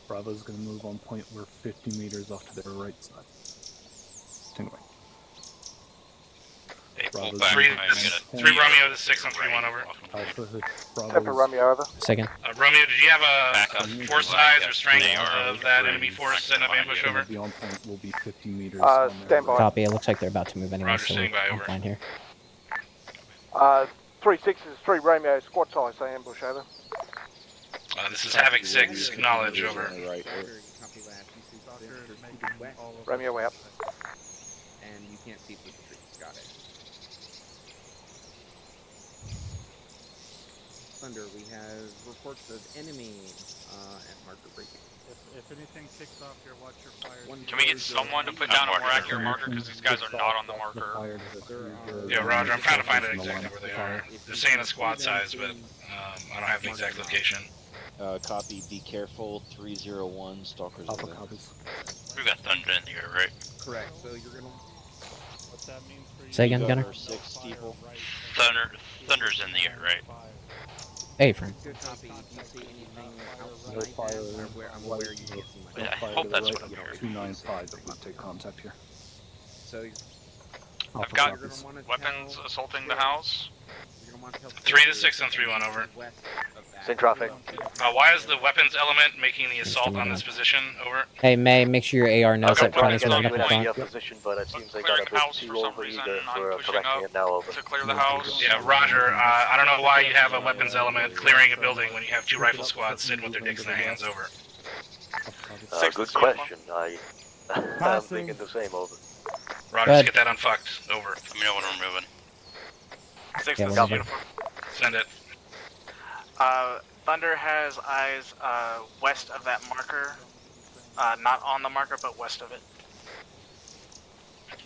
N: Bravo's going to move on point. We're 50 meters off to their right side. Stand by.
I: Hey, pull
N: Bravo's
I: back.
F: Three Romeo to 6 on 3-1 over.
N: Alpha,
U: Temper Romeo over.
B: Second.
F: Romeo, did you have a force size or strength of that enemy force setting up ambush over?
N: Be on point. We'll be 50 meters.
U: Stand by.
B: Copy. It looks like they're about to move anyway,
F: Roger,
B: so
F: standing by,
B: I'm
F: over.
B: fine here.
U: 3 6s, 3 Romeo, squad size, say ambush over.
F: This is Havoc 6, acknowledge, over.
U: Romeo, way up.
T: And you can't see through the trees. Got it. Thunder, we have reports of enemy at marker breaking.
D: If anything kicks off here, watch your fire.
K: Can we get someone to put down a more accurate marker, because these guys are not on the marker?
F: Yeah, Roger, I'm trying to find out exactly where they are. They're saying the squad size, but I don't have the exact location.
J: Copy, be careful, 301, Stalkers
N: Alpha
J: over.
N: copies.
I: We got thunder in the air, right?
T: Correct, so you're gonna...
D: What's that mean for you?
B: Say again, Gunner.
J: 6 steeple.
I: Thunder's in the air, right?
B: Hey, friend.
T: Good copy. Do you see anything outside that? I'm aware you can't see my...
I: I hope that's what I'm hearing.
N: 295 that would take contact here.
T: So...
K: I've got weapons assaulting the house.
F: 3 to 6 on 3-1, over.
U: Send traffic.
F: Why is the weapons element making the assault on this position, over?
B: Hey, May, make sure your AR knows that friendly's moving up in front.
U: Position, but it seems they
K: Clearing
U: got
K: the
U: a
K: house
U: bit
K: for
U: too
K: some
U: over
K: reason.
U: eager
K: I'm
U: for
K: pushing
U: correcting
K: up
U: it now over.
K: to clear the house.
F: Yeah, Roger. I don't know why you have a weapons element clearing a building when you have 2 rifle squads sitting with their dicks in their hands, over.
U: Good question. I'm thinking the same, over.
F: Roger, let's get that unfucked, over.
I: Let me know when we're moving.
K: 6
B: Yeah,
K: is
B: whatever.
K: uniform.
F: Send it.
K: Thunder has eyes west of that marker. Not on the marker, but west of it.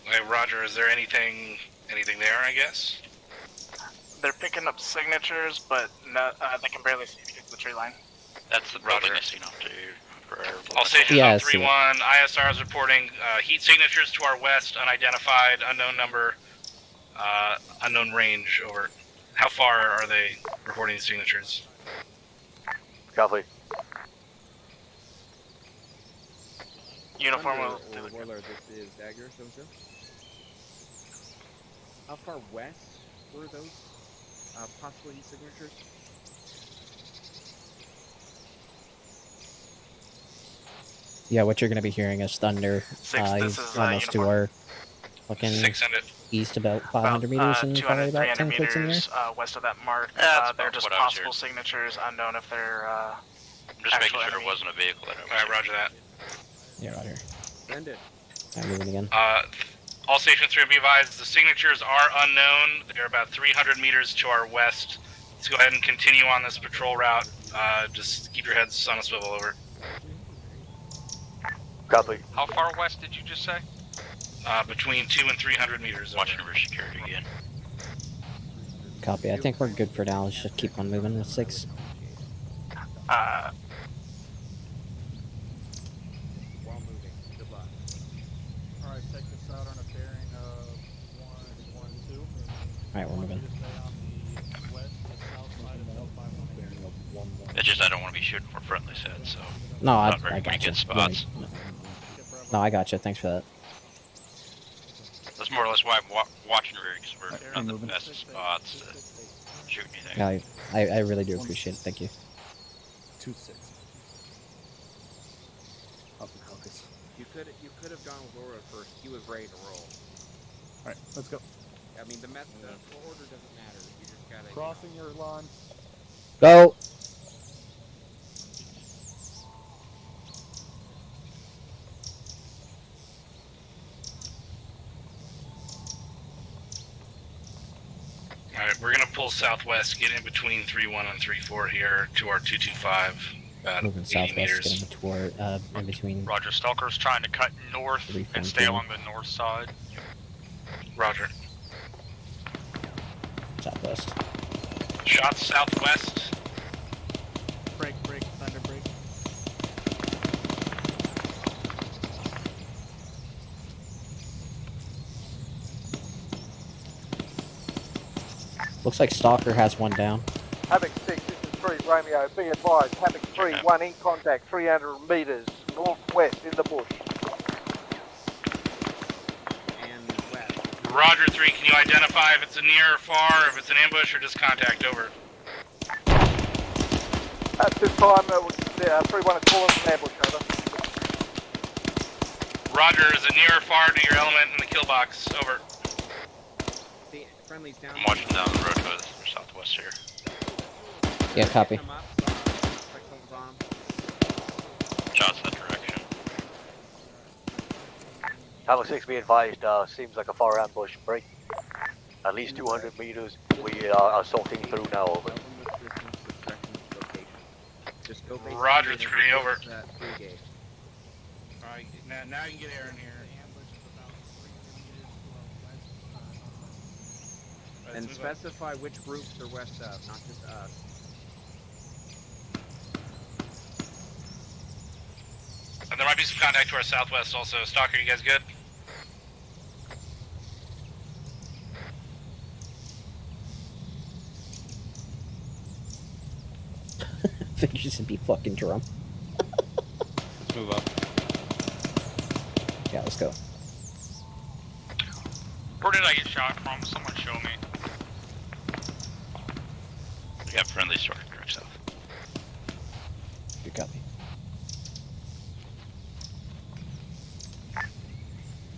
F: Hey, Roger, is there anything there, I guess?
K: They're picking up signatures, but no, they can barely see because of the tree line.
I: That's the building I seen up to
F: All stations
B: Yeah, I
F: on
B: see
F: 3-1. ISR is reporting heat signatures to our west, unidentified, unknown number, unknown range, over. How far are they reporting these signatures?
U: Copy.
K: Uniform
T: Thunder
K: will
T: or Warlord, this is Dagger, so. How far west were those possible heat signatures?
B: Yeah, what you're gonna be hearing is thunder. He's almost to our fucking
F: 6 send it.
B: east about 500 meters and
K: 200,
B: probably about 10
K: 300
B: clicks in the air.
K: meters west of that mark.
I: That's
K: They're
I: about
K: just
I: what I was
K: possible signatures, unknown if they're
I: I'm just making
K: actual
I: sure
K: enemy.
I: it wasn't a vehicle that over.
F: Alright, Roger that.
B: Yeah, right here.
T: Send it.
B: I'm moving again.
F: All stations 3 be advised, the signatures are unknown. They're about 300 meters to our west. Let's go ahead and continue on this patrol route. Just keep your heads on a swivel, over.
U: Copy.
K: How far west did you just say?
F: Between 200 and 300 meters.
I: Watching over security again.
B: Copy. I think we're good for now. Let's just keep on moving with 6.
K: Uh,
T: While moving. Good luck.
D: Alright, take us out on a bearing of 112.
B: Alright, we're moving.
I: It's just I don't want to be shooting for friendly set, so.
B: No,
I: not very
B: I got you.
I: good spots.
B: No, I got you. Thanks for that.
I: That's more or less why I'm watching rear, because we're not the best spots to shoot anything.
B: Yeah, I really do appreciate it. Thank you.
N: 2-6. Alpha copies.
T: You could have gone with Laura first. He was ready to roll.
N: Alright, let's go.
T: I mean, the order doesn't matter. You just gotta...
D: Crossing your line.
B: Go!
F: we're gonna pull southwest, get in between 3-1 and 3-4 here to our 225. About
B: Moving
F: 80
B: southwest,
F: meters.
B: getting toward in between.
Q: Roger, Stalker's trying to cut north and stay
B: 3-4.
Q: along the north side.
F: Roger.
B: Southwest.
F: Shots southwest.
D: Break, thunder break.
B: Looks like Stalker has one down.
U: Havoc 6, this is 3 Romeo. Be advised, Havoc 3, 1 in contact, 300 metres northwest in the bush.
T: And west.
F: Roger 3, can you identify if it's a near or far, if it's an ambush, or just contact over?
U: At this time, 3-1 is calling an ambush, over.
F: Roger, is it near or far to your element in the kill box? Over.
T: See, friendly's down.
I: I'm watching down the road to the southwest here.
B: Yeah, copy.
I: Shots that direction.
G: Havoc 6, be advised, seems like a far ambush break. At least 200 meters, we are assaulting through now, over.
T: Just go
F: Roger 3, over. Alright, now you can get Aaron here.
T: And specify which groups are west of, not just us.
F: And there might be some contact to our southwest also. Stalker, you guys good?
B: Figures would be fucking drum.
H: Let's move up.
B: Yeah, let's go.
Q: Where did I get shot from? Someone show me.
I: We got friendly store direct south.
B: Good copy.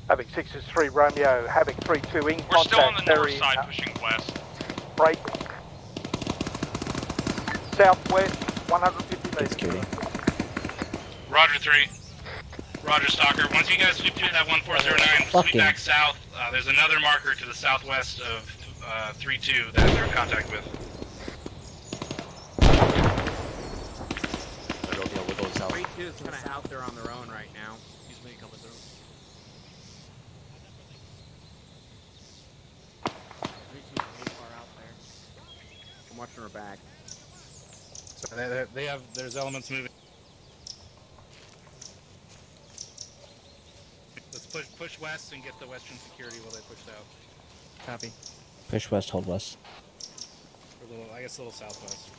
U: Havoc 6 is 3 Romeo. Havoc 3-2 in
Q: We're
U: contact.
Q: still on the north
U: Ferry,
Q: side, pushing west.
U: break. Southwest, 150 metres.
B: Security.
F: Roger 3. Roger Stalker. Once you guys sweep through that 1409, sweep back south. There's another marker to the southwest of 3-2 that they're in contact with.
G: I don't know what those out.
T: 3-2 is kind of out there on their own right now.
A: Excuse me, coming through.
T: 3-2 is way far out there. I'm watching her back.
F: So they have, there's elements moving. Let's push west and get the western security while they push south.
B: Copy. Push west, hold west.
F: Or I guess a little southwest.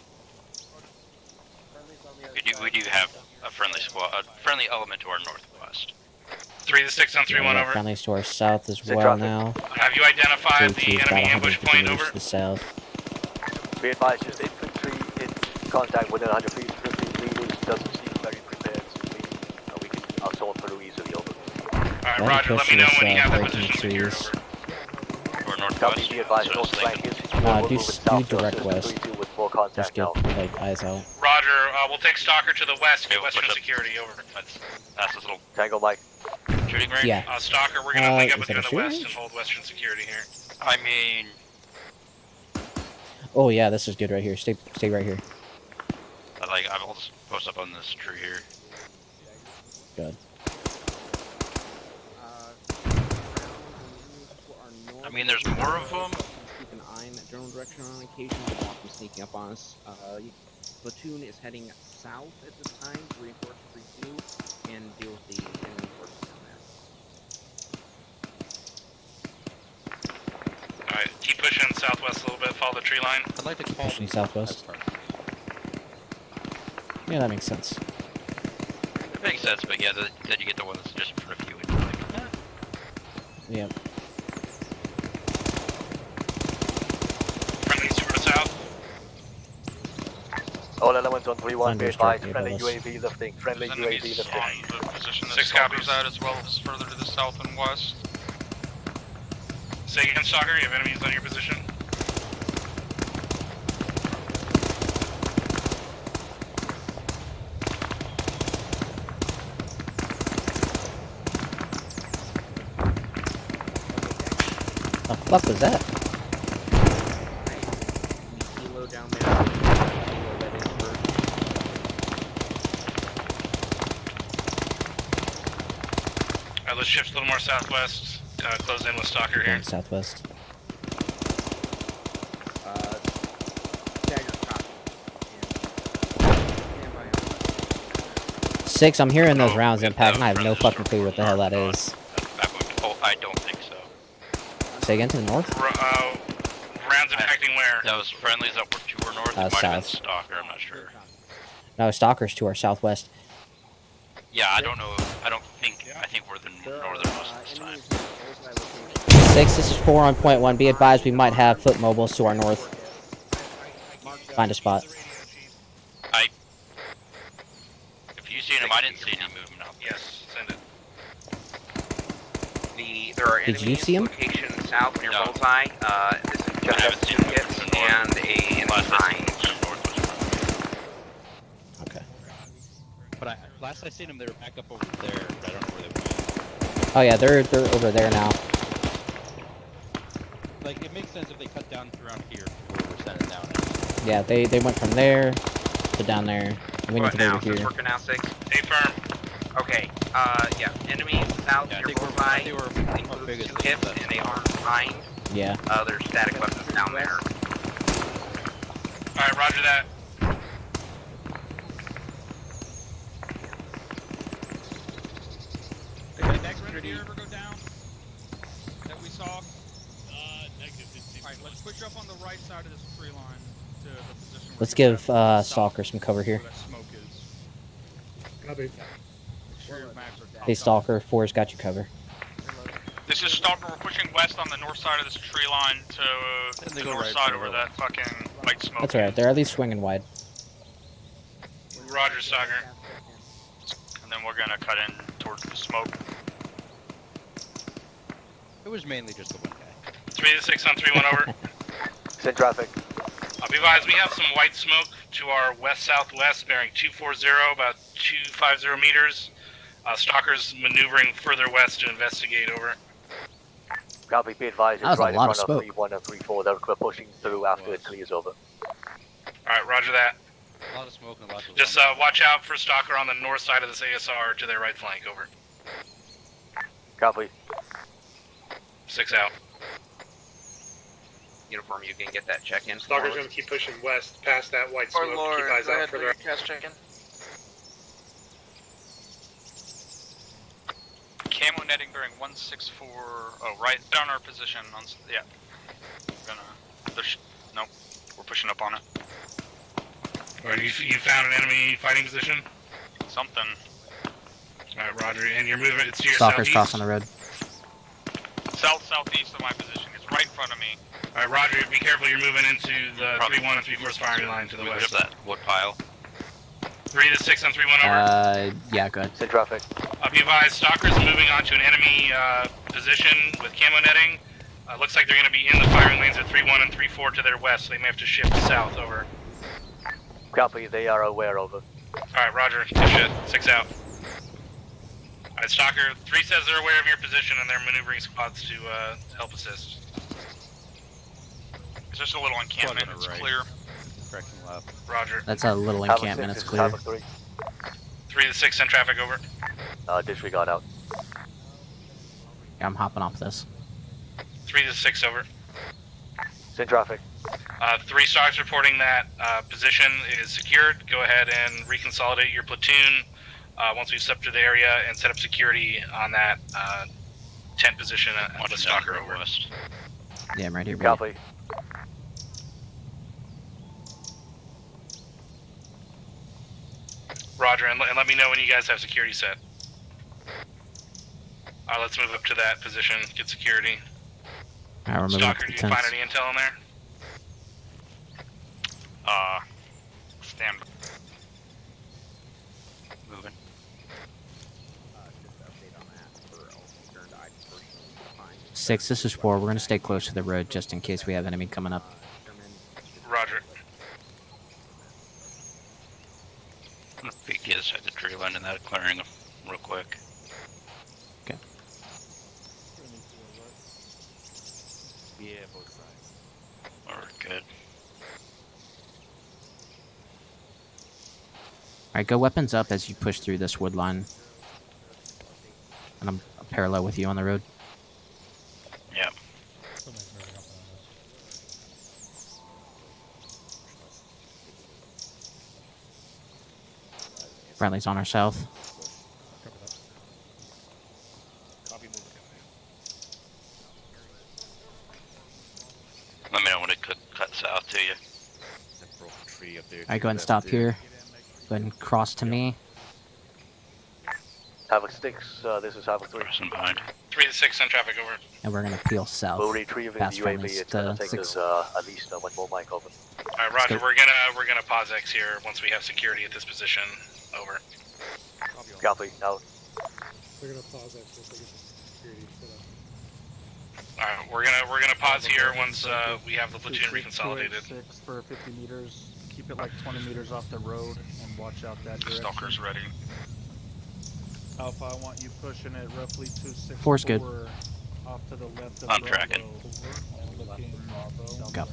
I: We do have a friendly squad, a friendly element to our northwest.
F: 3-6 on 3-1, over.
B: Friendlies to our south as well now.
F: Have you identified the
B: 3-2's
F: enemy
B: about
F: ambush
B: 150
F: point,
B: meters
F: over?
B: to the south.
G: Be advised, just infantry in contact within 150 meters doesn't seem very prepared to me. We can assault through easily, over.
F: Alright, Roger, let me know when you have that position secured,
B: trees.
F: over.
I: Or northwest.
G: Be advised, north flank is
B: Do direct west.
G: with more contact
B: Just get,
G: now.
B: like, eyes out.
F: Roger, we'll take Stalker to the west, get
I: Okay, we'll
F: western
I: push up.
F: security, over.
I: That's this little
G: Tango Mike.
I: shooting range.
B: Yeah.
F: Stalker, we're gonna link up
B: is
F: with
B: that
F: you
B: a
F: in the
B: shooting
F: west
B: range?
F: and hold western security here.
I: I mean,
B: Oh yeah, this is good right here. Stay right here.
I: I'll just post up on this tree here.
B: Good.
I: I mean, there's more of them.
T: Keep an eye in that general direction on occasion. We don't want them sneaking up on us. Platoon is heading south at this time to reinforce 3-2 and deal with the enemy forces down there.
F: Alright, keep pushing southwest a little bit, follow the tree line.
H: I'd like to call
B: Pushing southwest. Yeah, that makes sense.
I: It makes sense, but yeah, then you get the one that's just in front of you. And you're like,
B: Yeah.
F: Friendlies to the south.
G: All elements on 3-1, be
B: Thunder's
G: advised,
B: directly
G: friendly
B: above us.
G: UAV lifting, friendly
Q: There's
G: UAV
Q: enemies
G: lifting.
Q: on the position that
F: 6
Q: Stalker's
F: copies.
Q: at, as well as further to the south and west.
F: Say again, Stalker, you have enemies on your position?
B: The fuck was that?
T: down there. Where that is first.
F: Alright, let's shift a little more southwest. Close in with Stalker here.
B: Going southwest.
T: Dagger copy. Stand by on
B: 6, I'm hearing those rounds impact, and I have no fucking clue what the hell that is.
I: Oh, I don't think so.
B: Say again, to the north?
F: Rounds impacting where?
I: That was friendlies that were to our north. It might have been
B: South.
I: Stalker, I'm not sure.
B: No, Stalker's to our southwest.
I: Yeah, I don't know. I think we're the northernmost this time.
B: 6, this is 4 on point 1. Be advised we might have foot mobiles to our north. Find a spot.
I: If you seen him, I didn't see any movement out there.
F: Yes, send it.
L: There are
B: Did you
L: enemies
B: see 'em?
L: location south near
I: No.
L: Bullseye. This is just
I: I haven't seen him
L: hits
I: from the north.
L: and a sign.
B: Okay.
J: But last I seen them, they were back up over there, but I don't know where they went.
B: Oh yeah, they're over there now.
J: Like, it makes sense if they cut down around here, where we're sending down.
B: Yeah, they went from there to down there. And we need
L: What
B: to go
L: now?
B: over
L: Since
B: here.
L: working now 6.
F: Stay firm.
L: Okay. Yeah. Enemies south
J: Yeah, I
L: near
J: think
L: Bullseye.
J: they were
L: Includes
J: big as
L: 2 hits and a armed sign.
B: Yeah.
L: There's static weapons down there.
F: Alright, roger that.
Q: Did that grenadier ever go down? That we saw?
M: Negative.
Q: Alright, let's push up on the right side of this tree line to the position where
B: Let's
Q: you
B: give
Q: have
B: Stalker some cover here.
Q: where that smoke is.
D: Copy.
Q: Make sure your mags are
B: Hey
Q: topped
B: Stalker, 4's got you cover.
S: This is Stalker. We're pushing west on the north side of this tree line to the north side over that fucking white smoke.
B: That's alright, they're at least swinging wide.
F: Roger, Stalker.
S: And then we're gonna cut in towards the smoke.
J: It was mainly just the one guy.
F: 3 to 6 on 3-1 over.
G: Send traffic.
F: I'll be advised, we have some white smoke to our west-southwest, bearing 240, about 250 meters. Stalker's maneuvering further west to investigate, over.
G: Copy, be advised,
B: That was
G: it's
B: a
G: right in
B: lot of
G: front of
B: smoke.
G: 3-1 and 3-4. They're pushing through after it clears over.
F: Alright, roger that.
J: A lot of smoke and lots of...
F: Just watch out for Stalker on the north side of this ASR to their right flank, over.
G: Copy.
F: 6 out.
L: Uniform, you can get that check-in.
R: Stalker's gonna keep pushing west past that white smoke. Keep eyes out for the
K: cast check-in.
S: Camo netting bearing 164. Oh, right down our position. On yeah. We're gonna. Nope. We're pushing up on it.
F: Alright, you found an enemy fighting position?
S: Something.
F: Alright, roger. And you're moving, it's to your
B: Stalker's
F: southeast?
B: crossing the road.
S: Southeast of my position. It's right in front of me.
F: Alright, roger. Be careful, you're moving into the 3-1 and 3-4's firing line to the
I: Where's
F: west.
I: that wood pile?
F: 3 to 6 on 3-1 over.
B: Yeah, good.
G: Send traffic.
F: Be advised, Stalker's moving on to an enemy position with camo netting. Looks like they're going to be in the firing lanes at 3-1 and 3-4 to their west, so they may have to shift south, over.
G: Copy, they are aware, over.
F: Alright, roger. Good shit. 6 out. Alright, Stalker, 3 says they're aware of your position and they're maneuvering squads to help assist.
S: It's just a little encampment. It's clear.
J: Correction left.
F: Roger.
B: That's a little encampment, it's clear.
G: 3.
F: 3 to 6, send traffic, over.
G: Disregard out.
B: Yeah, I'm hopping off this.
F: 3 to 6, over.
G: Send traffic.
F: 3 stars reporting that position is secured. Go ahead and reconsolidate your platoon once we've stepped to the area and set up security on that tent position on the Stalker, over.
I: West.
B: Yeah, I'm right here.
G: Copy.
F: Roger, and let me know when you guys have security set. Let's move up to that position, get security.
B: Alright, we're moving up
F: Stalker,
B: to
F: do
B: the
F: you find
B: tents.
F: any intel in there?
S: Stand.
I: Moving.
T: Just to update on that for all concerned, I personally find
B: 6, this is 4. We're going to stay close to the road just in case we have enemy coming up.
F: Roger.
I: I'm gonna peek the other side of the tree line and that clearing real quick.
B: Okay.
J: Yeah, both sides.
I: Alright, good.
B: Alright, go weapons up as you push through this wood line. And I'm parallel with you on the road.
I: Yep.
E: Somebody's moving up on us.
B: Friendly's on our south.
E: Cover that.
A: Copy moving.
I: Let me know when it cut south to you.
A: Tree up there.
B: Alright, go ahead and stop here. Go ahead and cross to me.
G: Havoc 6, this is Havoc 3.
I: Crossing behind.
F: 3 to 6 on traffic over.
B: And we're gonna peel south.
G: We'll retrieve the
B: past
G: UAV.
B: friendlies
G: It's gonna
B: to
G: take
B: 6.
G: us at least one more mic open.
F: Alright, Roger. We're gonna pause X here once we have security at this position. Over.
G: Copy. Out.
E: We're gonna pause that so we get the security set up.
F: Alright, we're gonna pause here once we have the platoon reconsolidated.
D: 6 for 50 meters. Keep it like 20 meters off the road and watch out that direction.
I: Stalker's ready.
D: Alpha, I want you pushing it roughly 264
B: Four's good.
D: off to the left of
I: I'm
D: Bravo.
I: tracking.
D: And looking southwest.
B: Copy.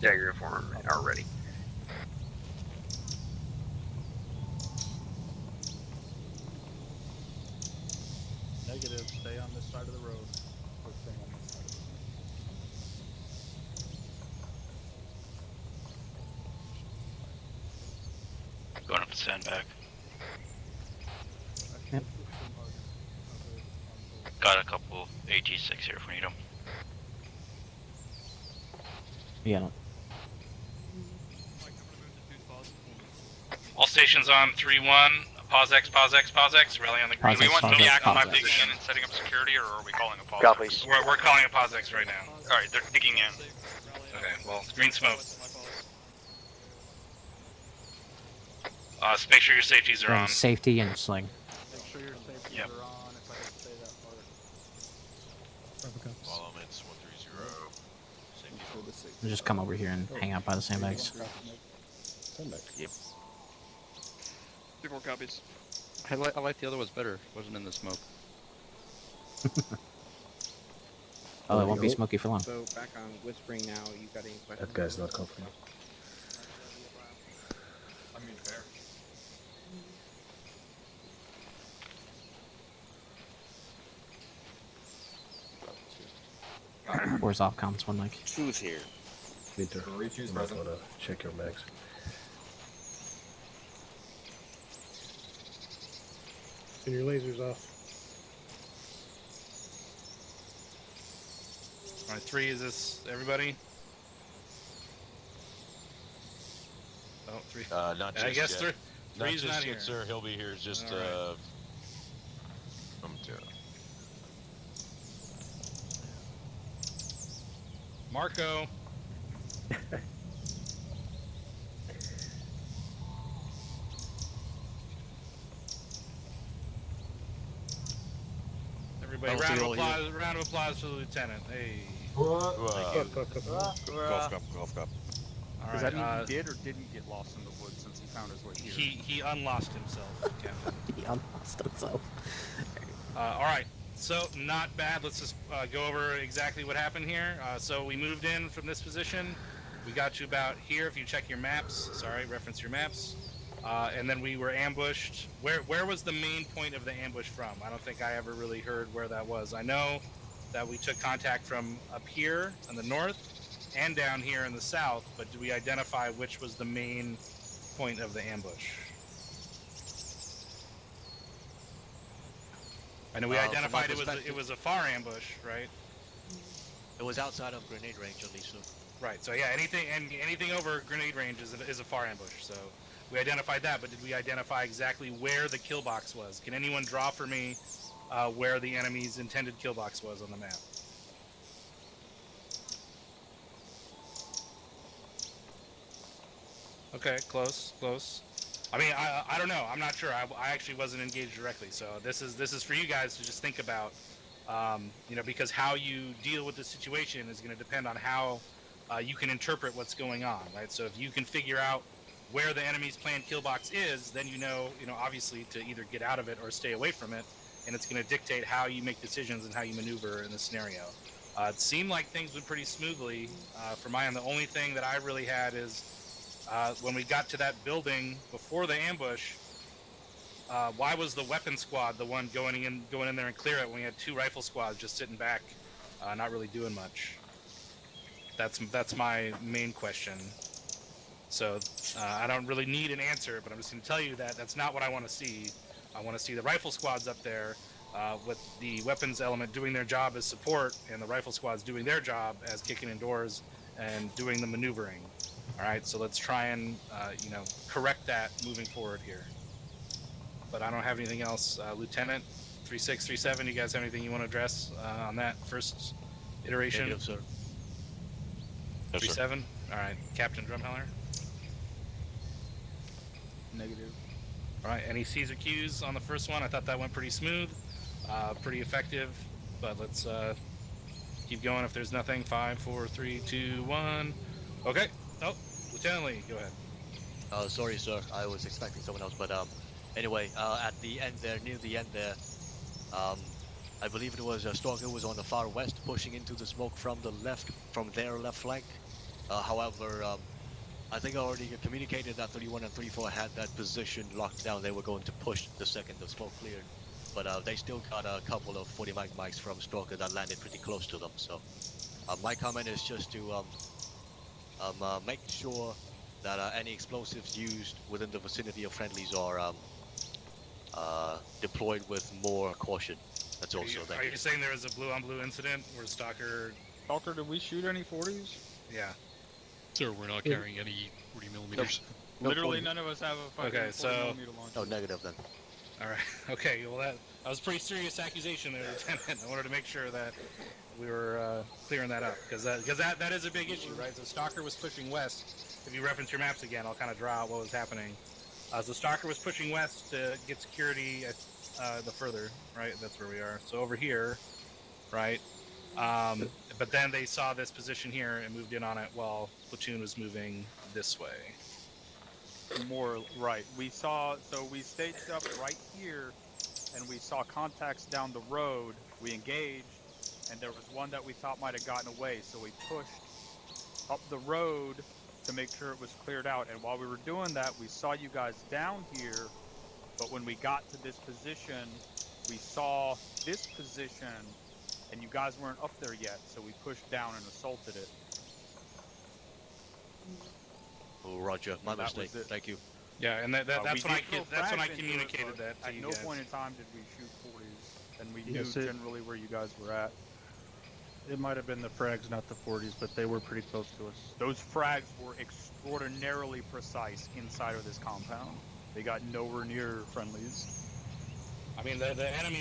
L: Yeah, your uniform are ready.
D: Negative. Stay on this side of the road. Or stay on this side of the road.
I: Going up the sandbag.
B: Yep.
I: Got a couple AT6 here if we need them.
B: Yeah. No.
F: All stations on 3-1. Pause X, pause X, pause X. Rally on the green.
B: Pause X, pause X, pause X.
M: Digging in and setting up security, or are we calling a pause?
G: Copy.
F: We're calling a pause X right now.
M: Alright, they're digging in.
F: Okay, well, green smoke. Make sure your safeties are on.
B: Safety and sling.
D: Make sure your safeties
F: Yep.
D: are on if I can say that part.
H: Follow Mints 130. Safety
B: We'll just come over here and hang out by the sandbags.
H: Yep.
M: 2 more copies.
J: I like the other ones better. Wasn't in the smoke.
B: Oh, it won't be smoky for long.
T: So back on Whispering now, you got any questions?
N: That guy's not comfortable.
P: I mean, fair.
B: Where's off comms one mic?
A: Two's here.
N: Winter,
P: Reach use
N: you might
P: present.
N: wanna check your max.
E: Turn your lasers off.
F: Alright, 3, is this everybody? Oh, 3.
H: Not just
F: I guess
H: yet.
F: 3.
H: Not
F: 3's
H: just
F: not
H: yet,
F: here.
H: sir. He'll be here. Just
F: Alright. Marco. Everybody, round of applause for the lieutenant. Hey.
A: Golf cup.
F: All
D: Does
F: right.
D: that mean he did or didn't get lost in the woods since he found his way here?
F: He unlost himself, Captain.
B: He unlost himself.
F: All right. So not bad. Let's just go over exactly what happened here. So we moved in from this position. We got to about here. If you check your maps, sorry, reference your maps. And then we were ambushed. Where was the main point of the ambush from? I don't think I ever really heard where that was. I know that we took contact from up here in the north and down here in the south, but do we identify which was the main point of the ambush? I know we identified it was a far ambush, right?
G: It was outside of grenade range, at least. So.
F: Right. So yeah, anything over grenade range is a far ambush. So we identified that, but did we identify exactly where the kill box was? Can anyone draw for me where the enemy's intended kill box was on the map? Okay, close. I mean, I don't know. I'm not sure. I actually wasn't engaged directly. So this is for you guys to just think about. Because how you deal with the situation is going to depend on how you can interpret what's going on, right? So if you can figure out where the enemy's planned kill box is, then you know, obviously to either get out of it or stay away from it, and it's going to dictate how you make decisions and how you maneuver in this scenario. It seemed like things went pretty smoothly. For my end, the only thing that I really had is when we got to that building before the ambush, why was the weapon squad the one going in there and clear it when we had 2 rifle squads just sitting back, not really doing much? That's my main question. So I don't really need an answer, but I'm just going to tell you that that's not what I want to see. I want to see the rifle squads up there with the weapons element doing their job as support, and the rifle squads doing their job as kicking in doors and doing the maneuvering. All right, so let's try and correct that moving forward here. But I don't have anything else. Lieutenant 3637, you guys have anything you want to address on that first iteration?
G: Negative, sir.
F: 37. All right, Captain Drumheller.
Q: Negative.
F: All right, any C's or Q's on the first one? I thought that went pretty smooth, pretty effective. But let's keep going if there's nothing. 5, 4, 3, 2, 1. Okay. Oh, Lieutenant Lee, go ahead.
G: Sorry, sir. I was expecting someone else, but anyway, at the end there, near the end there, I believe it was Stalker was on the far west, pushing into the smoke from the left, from their left flank. However, I think I already communicated that 31 and 34 had that position locked down. They were going to push the second the smoke cleared, but they still got a couple of 40 mics from Stalker that landed pretty close to them. So my comment is just to make sure that any explosives used within the vicinity of friendlies are deployed with more caution. That's also.
F: Are you saying there was a blue-on-blue incident where Stalker?
Q: Stalker, did we shoot any 40s?
F: Yeah.
O: Sir, we're not carrying any 40 millimeters.
Q: Literally, none of us have a fucking 40mm launcher.
G: Oh, negative then.
F: All right. Okay. Well, that was a pretty serious accusation there, Lieutenant. I wanted to make sure that we were clearing that up because that is a big issue, right? So Stalker was pushing west. If you reference your maps again, I'll kind of draw out what was happening. So Stalker was pushing west to get security at the further, right? That's where we are. So over here, right? But then they saw this position here and moved in on it while platoon was moving this way.
Q: More right. We staged up right here, and we saw contacts down the road. We engaged, and there was one that we thought might have gotten away, so we pushed up the road to make sure it was cleared out. And while we were doing that, we saw you guys down here, but when we got to this position, we saw this position, and you guys weren't up there yet, so we pushed down and assaulted it.
G: Oh, Roger. My mistake. Thank you.
F: Yeah, and that's when I communicated that to
Q: at
F: you
Q: no
F: guys.
Q: point in time did we shoot 40s, and we
D: Yes,
Q: knew generally where you guys were at.
D: It might have been the frags, not the 40s, but they were pretty close to us.
Q: Those frags were extraordinarily precise inside of this compound. They got nowhere near friendlies.
F: I mean, the enemy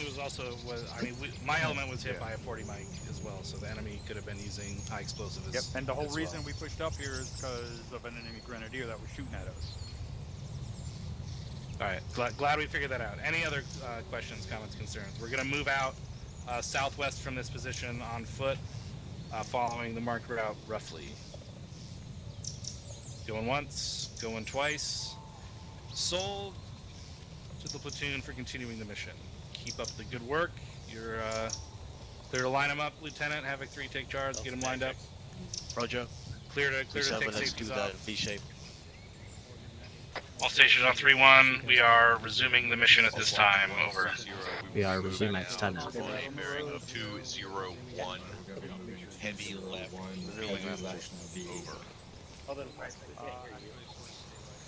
F: my element was hit by a 40 mic as well, so the enemy could have been using high explosives.
Q: Yep, and the whole
F: as
Q: reason
F: well.
Q: we pushed up here is because of an enemy grenadier that was shooting at us.
F: All right, glad we figured that out. Any other questions, comments, concerns? We're going to move out southwest from this position on foot, following the marked route roughly. Going once, going twice. Sold to the platoon for continuing the mission. Keep up the good work. You're clear to line them up, Lieutenant. Havoc 3, take charge. Get them lined up.
G: Roger.
F: Clear to take
G: let's
F: safeties
G: do
F: off.
G: that V-shape.
I: All stations on 3-1, we are resuming the mission at this time. Over.
B: We are resuming at 10 now.
O: Bearing of 201. Heavy left. Over.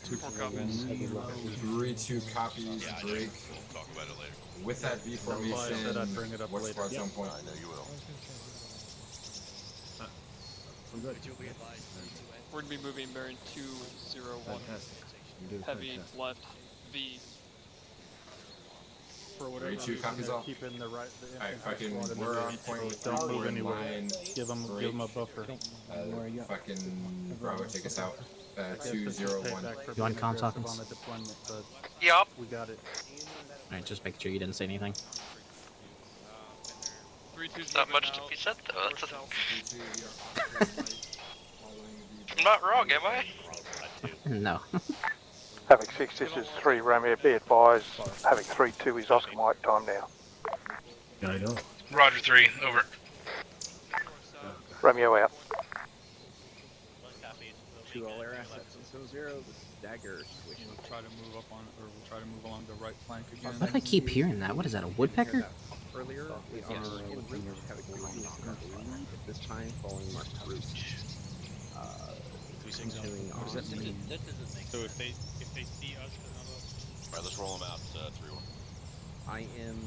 P: 3-2 copies.
O: Yeah,
P: Break.
O: we'll talk about it later.
P: With that V formation,
D: I said I'd bring it up
P: what's
D: later.
P: squad's on point?
O: I know you will.
M: We're going to be moving bearing 201. Heavy left V.
D: For whatever
P: 3-2
D: reason,
P: copies
D: they're
P: off.
D: keeping the right.
P: Alright, fucking,
D: squad in
P: we're
D: the
P: on
D: game,
P: point with
D: so don't move
P: 3-4
D: anywhere.
P: line.
D: Give them a buffer.
P: Fucking Bravo, take us out.
D: I guess this is
P: 201.
D: payback for
B: You want
D: being
B: comm
D: aggressive
B: tokens?
D: on the deployment, but
I: Yup.
D: we got it.
B: Alright, just make sure you didn't say anything.
M: 3-2's
I: Not
M: moving
I: much to
M: out
I: be said though.
M: north
I: That's I'm not wrong, am I?
B: No.
U: Havoc 6, this is 3 Romeo, be advised. Havoc 3-2 is Oscar Mike time now.
O: Yeah, I know.
I: Roger 3, over.
U: Romeo out.
T: to all air assets in Zone 0. This is Dagger switching.
Q: We'll try to move up on, or we'll try to move along the right flank again.
B: Why do I keep hearing that? What is that, a woodpecker?
T: Earlier, we are en route to have a lead at this time following Mark route. Continuing on.
J: So if they see us but not us.
O: Alright, let's roll them out, 3-1.
T: I am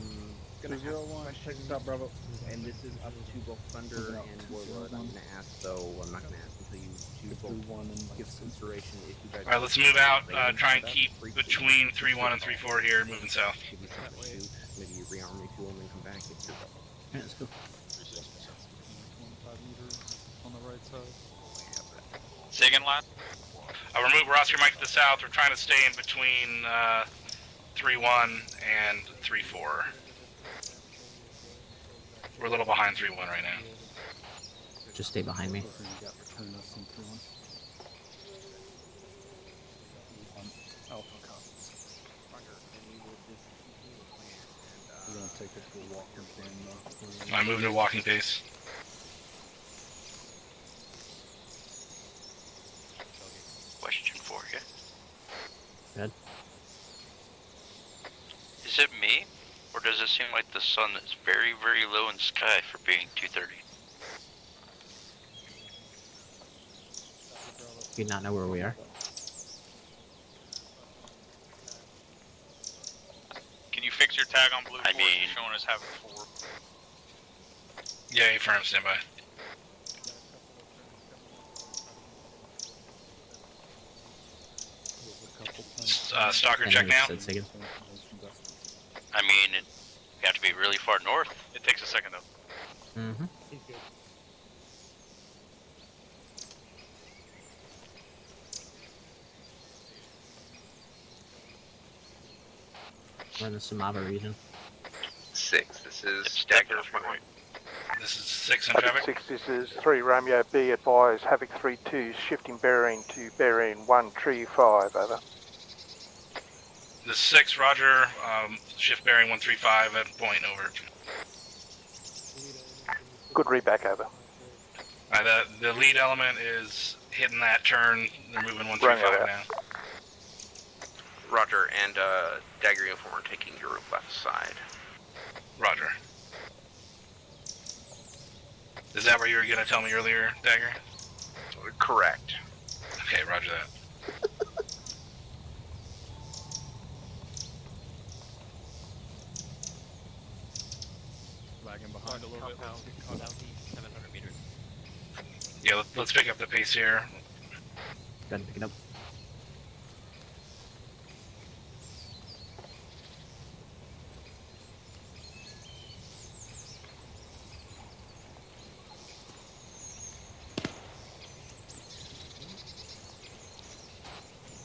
T: gonna ask a question,
E: Stop, Bravo.
T: and this is up to both Thunder and Warlord. I'm gonna ask, though. I'm not gonna ask until you two both give consideration if you guys.
F: Alright, let's move out. Try and keep between 3-1 and 3-4 here, moving south.
T: Give you something to shoot. Maybe you rearm, refuel, and then come back if you're double.
B: Yeah, let's go.
Q: 25 meters on the right side.
I: Say again, last.
F: Remove Ross, your mic to the south. We're trying to stay in between 3-1 and 3-4. We're a little behind 3-1 right now.
B: Just stay behind me.
N: Alpha copies. We're gonna take it to a walking game.
F: I move to walking pace.
I: Question for you.
B: Good.
I: Is it me, or does it seem like the sun is very, very low in the sky for being 2:30?
B: Do you not know where we are?
J: Can you fix your tag on blue?
I: I mean,
J: showing us having 4.
F: Yeah, affirm, stand by. Stalker check now.
I: I mean, you have to be really far north.
J: It takes a second though.
B: Mm-hmm. We're in the Samava region.
L: 6, this is Dagger from point.
F: This is 6 in
U: Havoc
F: traffic.
U: 6, this is 3 Romeo B, advise Havoc 3-2, shifting bearing to bearing 135, over.
F: This is 6, roger. Shift bearing 135 at point, over.
U: Good readback, over.
F: The lead element is hitting that turn. They're moving 135 now.
L: Roger, and Dagger uniform are taking your left side.
F: Roger. Is that what you were going to tell me earlier, Dagger?
L: Correct.
F: Okay, roger that.
Q: Lagging behind a little bit. Let's get caught out.
I: 700 meters.
F: Yeah, let's pick up the pace here.
B: Go ahead and pick it up.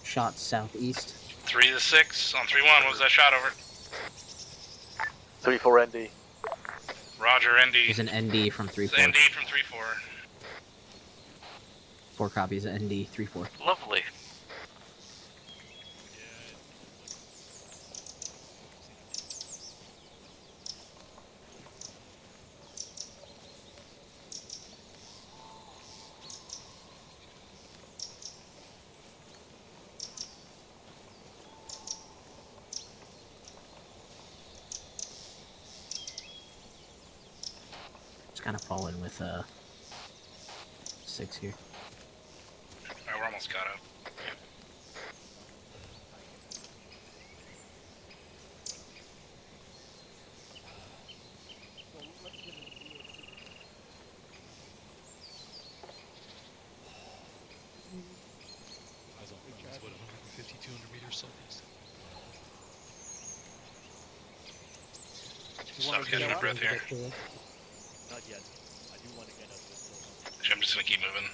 B: Shot southeast.
F: 3 to 6 on 3-1. What was that shot over?
U: 3-4 ND.
F: Roger, ND.
B: There's an ND from 3-4.
F: ND from 3-4.
B: 4 copies, ND 3-4.
I: Lovely.
B: Kind of falling with 6 here.
F: Alright, we're almost caught up.
O: Eyes on what, 150, 200 meters southeast.
F: Stop catching my breath here.
G: Not yet. I do want to get up this.
F: Actually, I'm just gonna keep moving.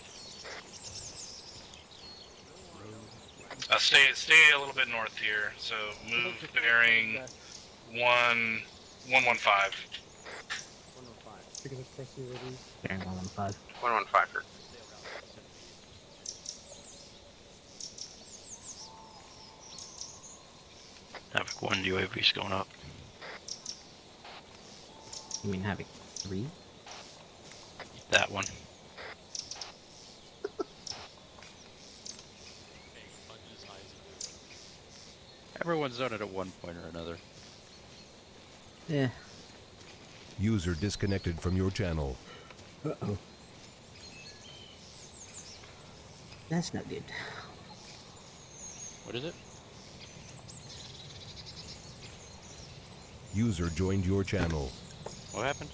F: Stay a little bit north here. So move bearing 115.
T: 115.
B: Bearing 115.
L: 115.
I: Havoc 1 UAV's going up.
B: You mean Havoc 3?
I: That one.
J: Everyone's done it at one point or another.
B: Yeah.
C: User disconnected from your channel.
B: Uh-oh. That's not good.
J: What is it?
C: User joined your channel.
J: What happened?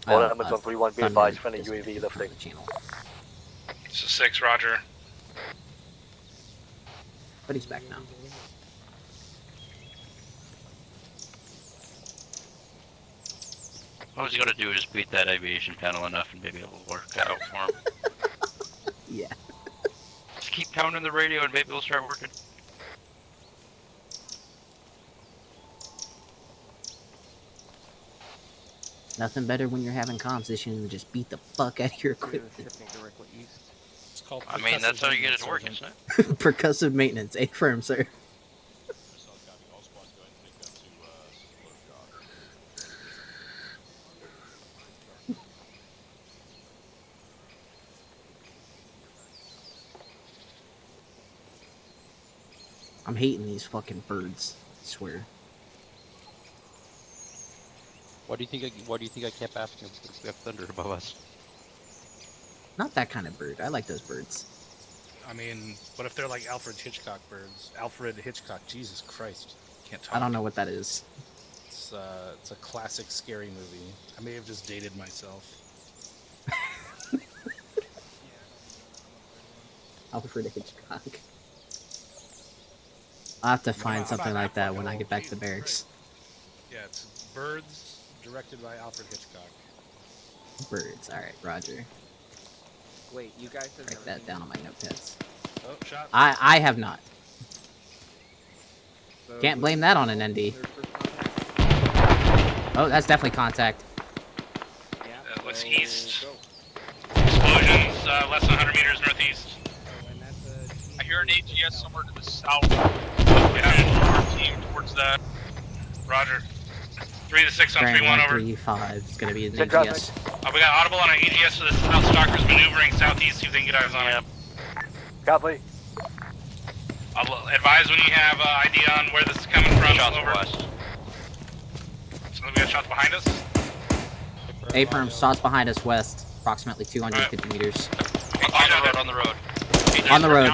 G: All elements on 3-1, be advised, friendly UAV lifting.
F: This is 6, roger.
B: But he's back now.
I: All he's got to do is beat that aviation panel enough and maybe it'll work out for him.
B: Yeah.
I: Just keep pounding the radio and maybe it'll start working.
B: Nothing better when you're having comms issues than just beat the fuck out of your equipment.
F: It's called
I: I mean, that's how you get it to work, isn't it?
B: Percussive maintenance. Affirm, sir. I'm hating these fucking birds. I swear.
J: Why do you think I kept asking if we have thunder above us?
B: Not that kind of bird. I like those birds.
F: I mean, what if they're like Alfred Hitchcock birds? Alfred Hitchcock, Jesus Christ. Can't talk.
B: I don't know what that is.
F: It's a classic scary movie. I may have just dated myself.
B: Alfred Hitchcock. I'll have to find something like that when I get back to barracks.
F: Yeah, it's Birds, directed by Alfred Hitchcock.
B: Birds. Alright, roger.
T: Wait, you guys have
B: Write that down on my notepads.
F: Oh, shot.
B: I have not.
T: So
B: Can't blame that on an ND. Oh, that's definitely contact.
F: Looks east. Explosions, less than 100 meters northeast.
Q: I hear an AGS somewhere to the south. Yeah, our team towards that.
F: Roger. 3 to 6 on
B: Bearing
F: 3-1 over.
B: 135 is going to be an
F: Check
B: AGS.
F: We got audible on an AGS to the south. Stalker's maneuvering southeast. See if they can get eyes on it.
G: Copy.
F: I'll advise when you have ID on where this is coming from.
I: Shots
F: over.
I: west.
F: So we got shots behind us.
B: Affirm, shots behind us west, approximately 250 meters.
I: On the road.
B: On the road.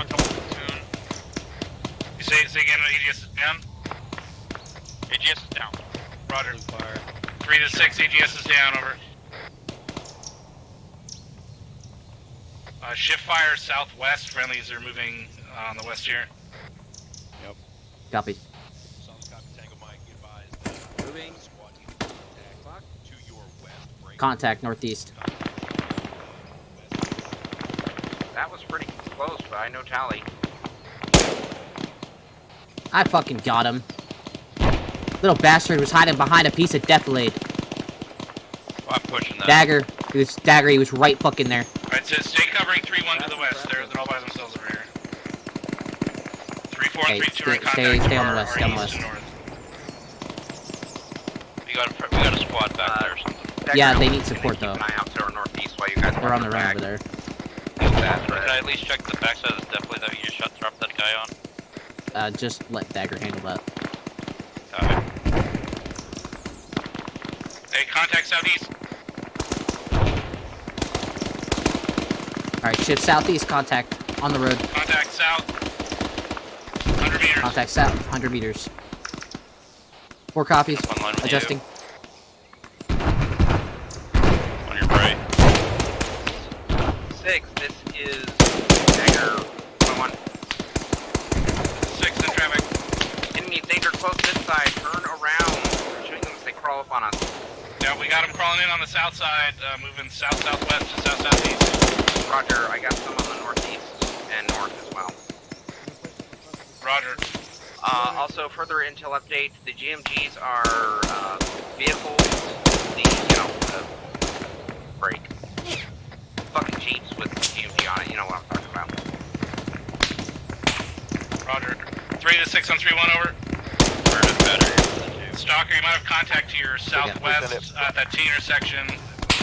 F: You say again, AGS is down?
Q: AGS is down.
F: Roger. 3 to 6, AGS is down, over. Shift fire southwest, friendlies are moving on the west here.
J: Yep.
B: Copy.
T: Moving.
B: Contact northeast.
L: That was pretty close, but I know tally.
B: I fucking got him. Little bastard was hiding behind a piece of defilade.
I: I'm pushing that.
B: Dagger. He was right fucking there.
F: Alright, so stay covering 3-1 to the west. They're all by themselves over here. 3-4 and 3-2 are in contact.
B: Stay on the west. Stay on the west.
I: We got a squad back there or something.
B: Yeah, they need support though.
L: Keep an eye out to our northeast while you guys
B: They're on the run over there.
I: Can I at least check the backside of this definitely that you just dropped that guy on?
B: Just let Dagger handle that.
F: Hey, contact southeast.
B: Alright, shift southeast, contact. On the road.
F: Contact south. 100 meters.
B: Contact south, 100 meters. 4 copies. Adjusting.
I: On your right.
L: 6, this is Dagger 1-1.
F: 6 in traffic.
L: Enemy danger close this side, turn around. We're shooting them as they crawl up on us.
F: Yeah, we got them crawling in on the south side, moving south-southwest to south-southeast.
L: Roger, I got some on the northeast and north as well.
F: Roger.
L: Also, further intel update, the GMGs are vehicles, the brake. Fucking Jeeps with GMG on it, you know what I'm talking about.
F: Roger. 3 to 6 on 3-1 over. Stalker, you might have contact to your southwest at that T intersection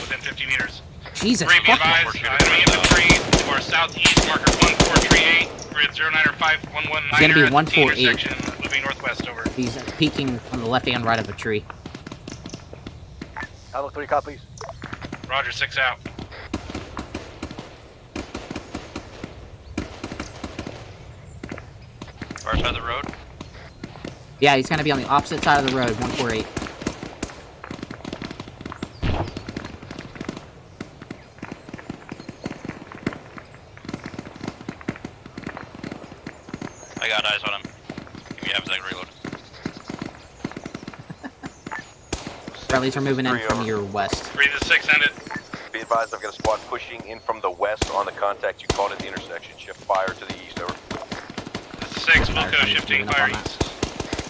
F: within 50 meters.
B: Jesus,
F: 3, be
B: fuck
F: advised, enemy infantry to our southeast, marker 1438. We're at 09 or 511
B: He's gonna be
F: at the
B: 148.
F: intersection, moving northwest over.
B: He's peeking on the left and right of a tree.
U: Alpha 3 copies.
F: Roger, 6 out.
I: Far side of the road?
B: Yeah, he's gonna be on the opposite side of the road, 148.
I: I got eyes on him. Give me a second reload.
B: Friendlies are moving in from your west.
F: 3 to 6 ended.
R: Be advised, I've got a squad pushing in from the west on the contact you called at the intersection. Shift fire to the east, over.
F: This is 6, Wilco shifting fire east.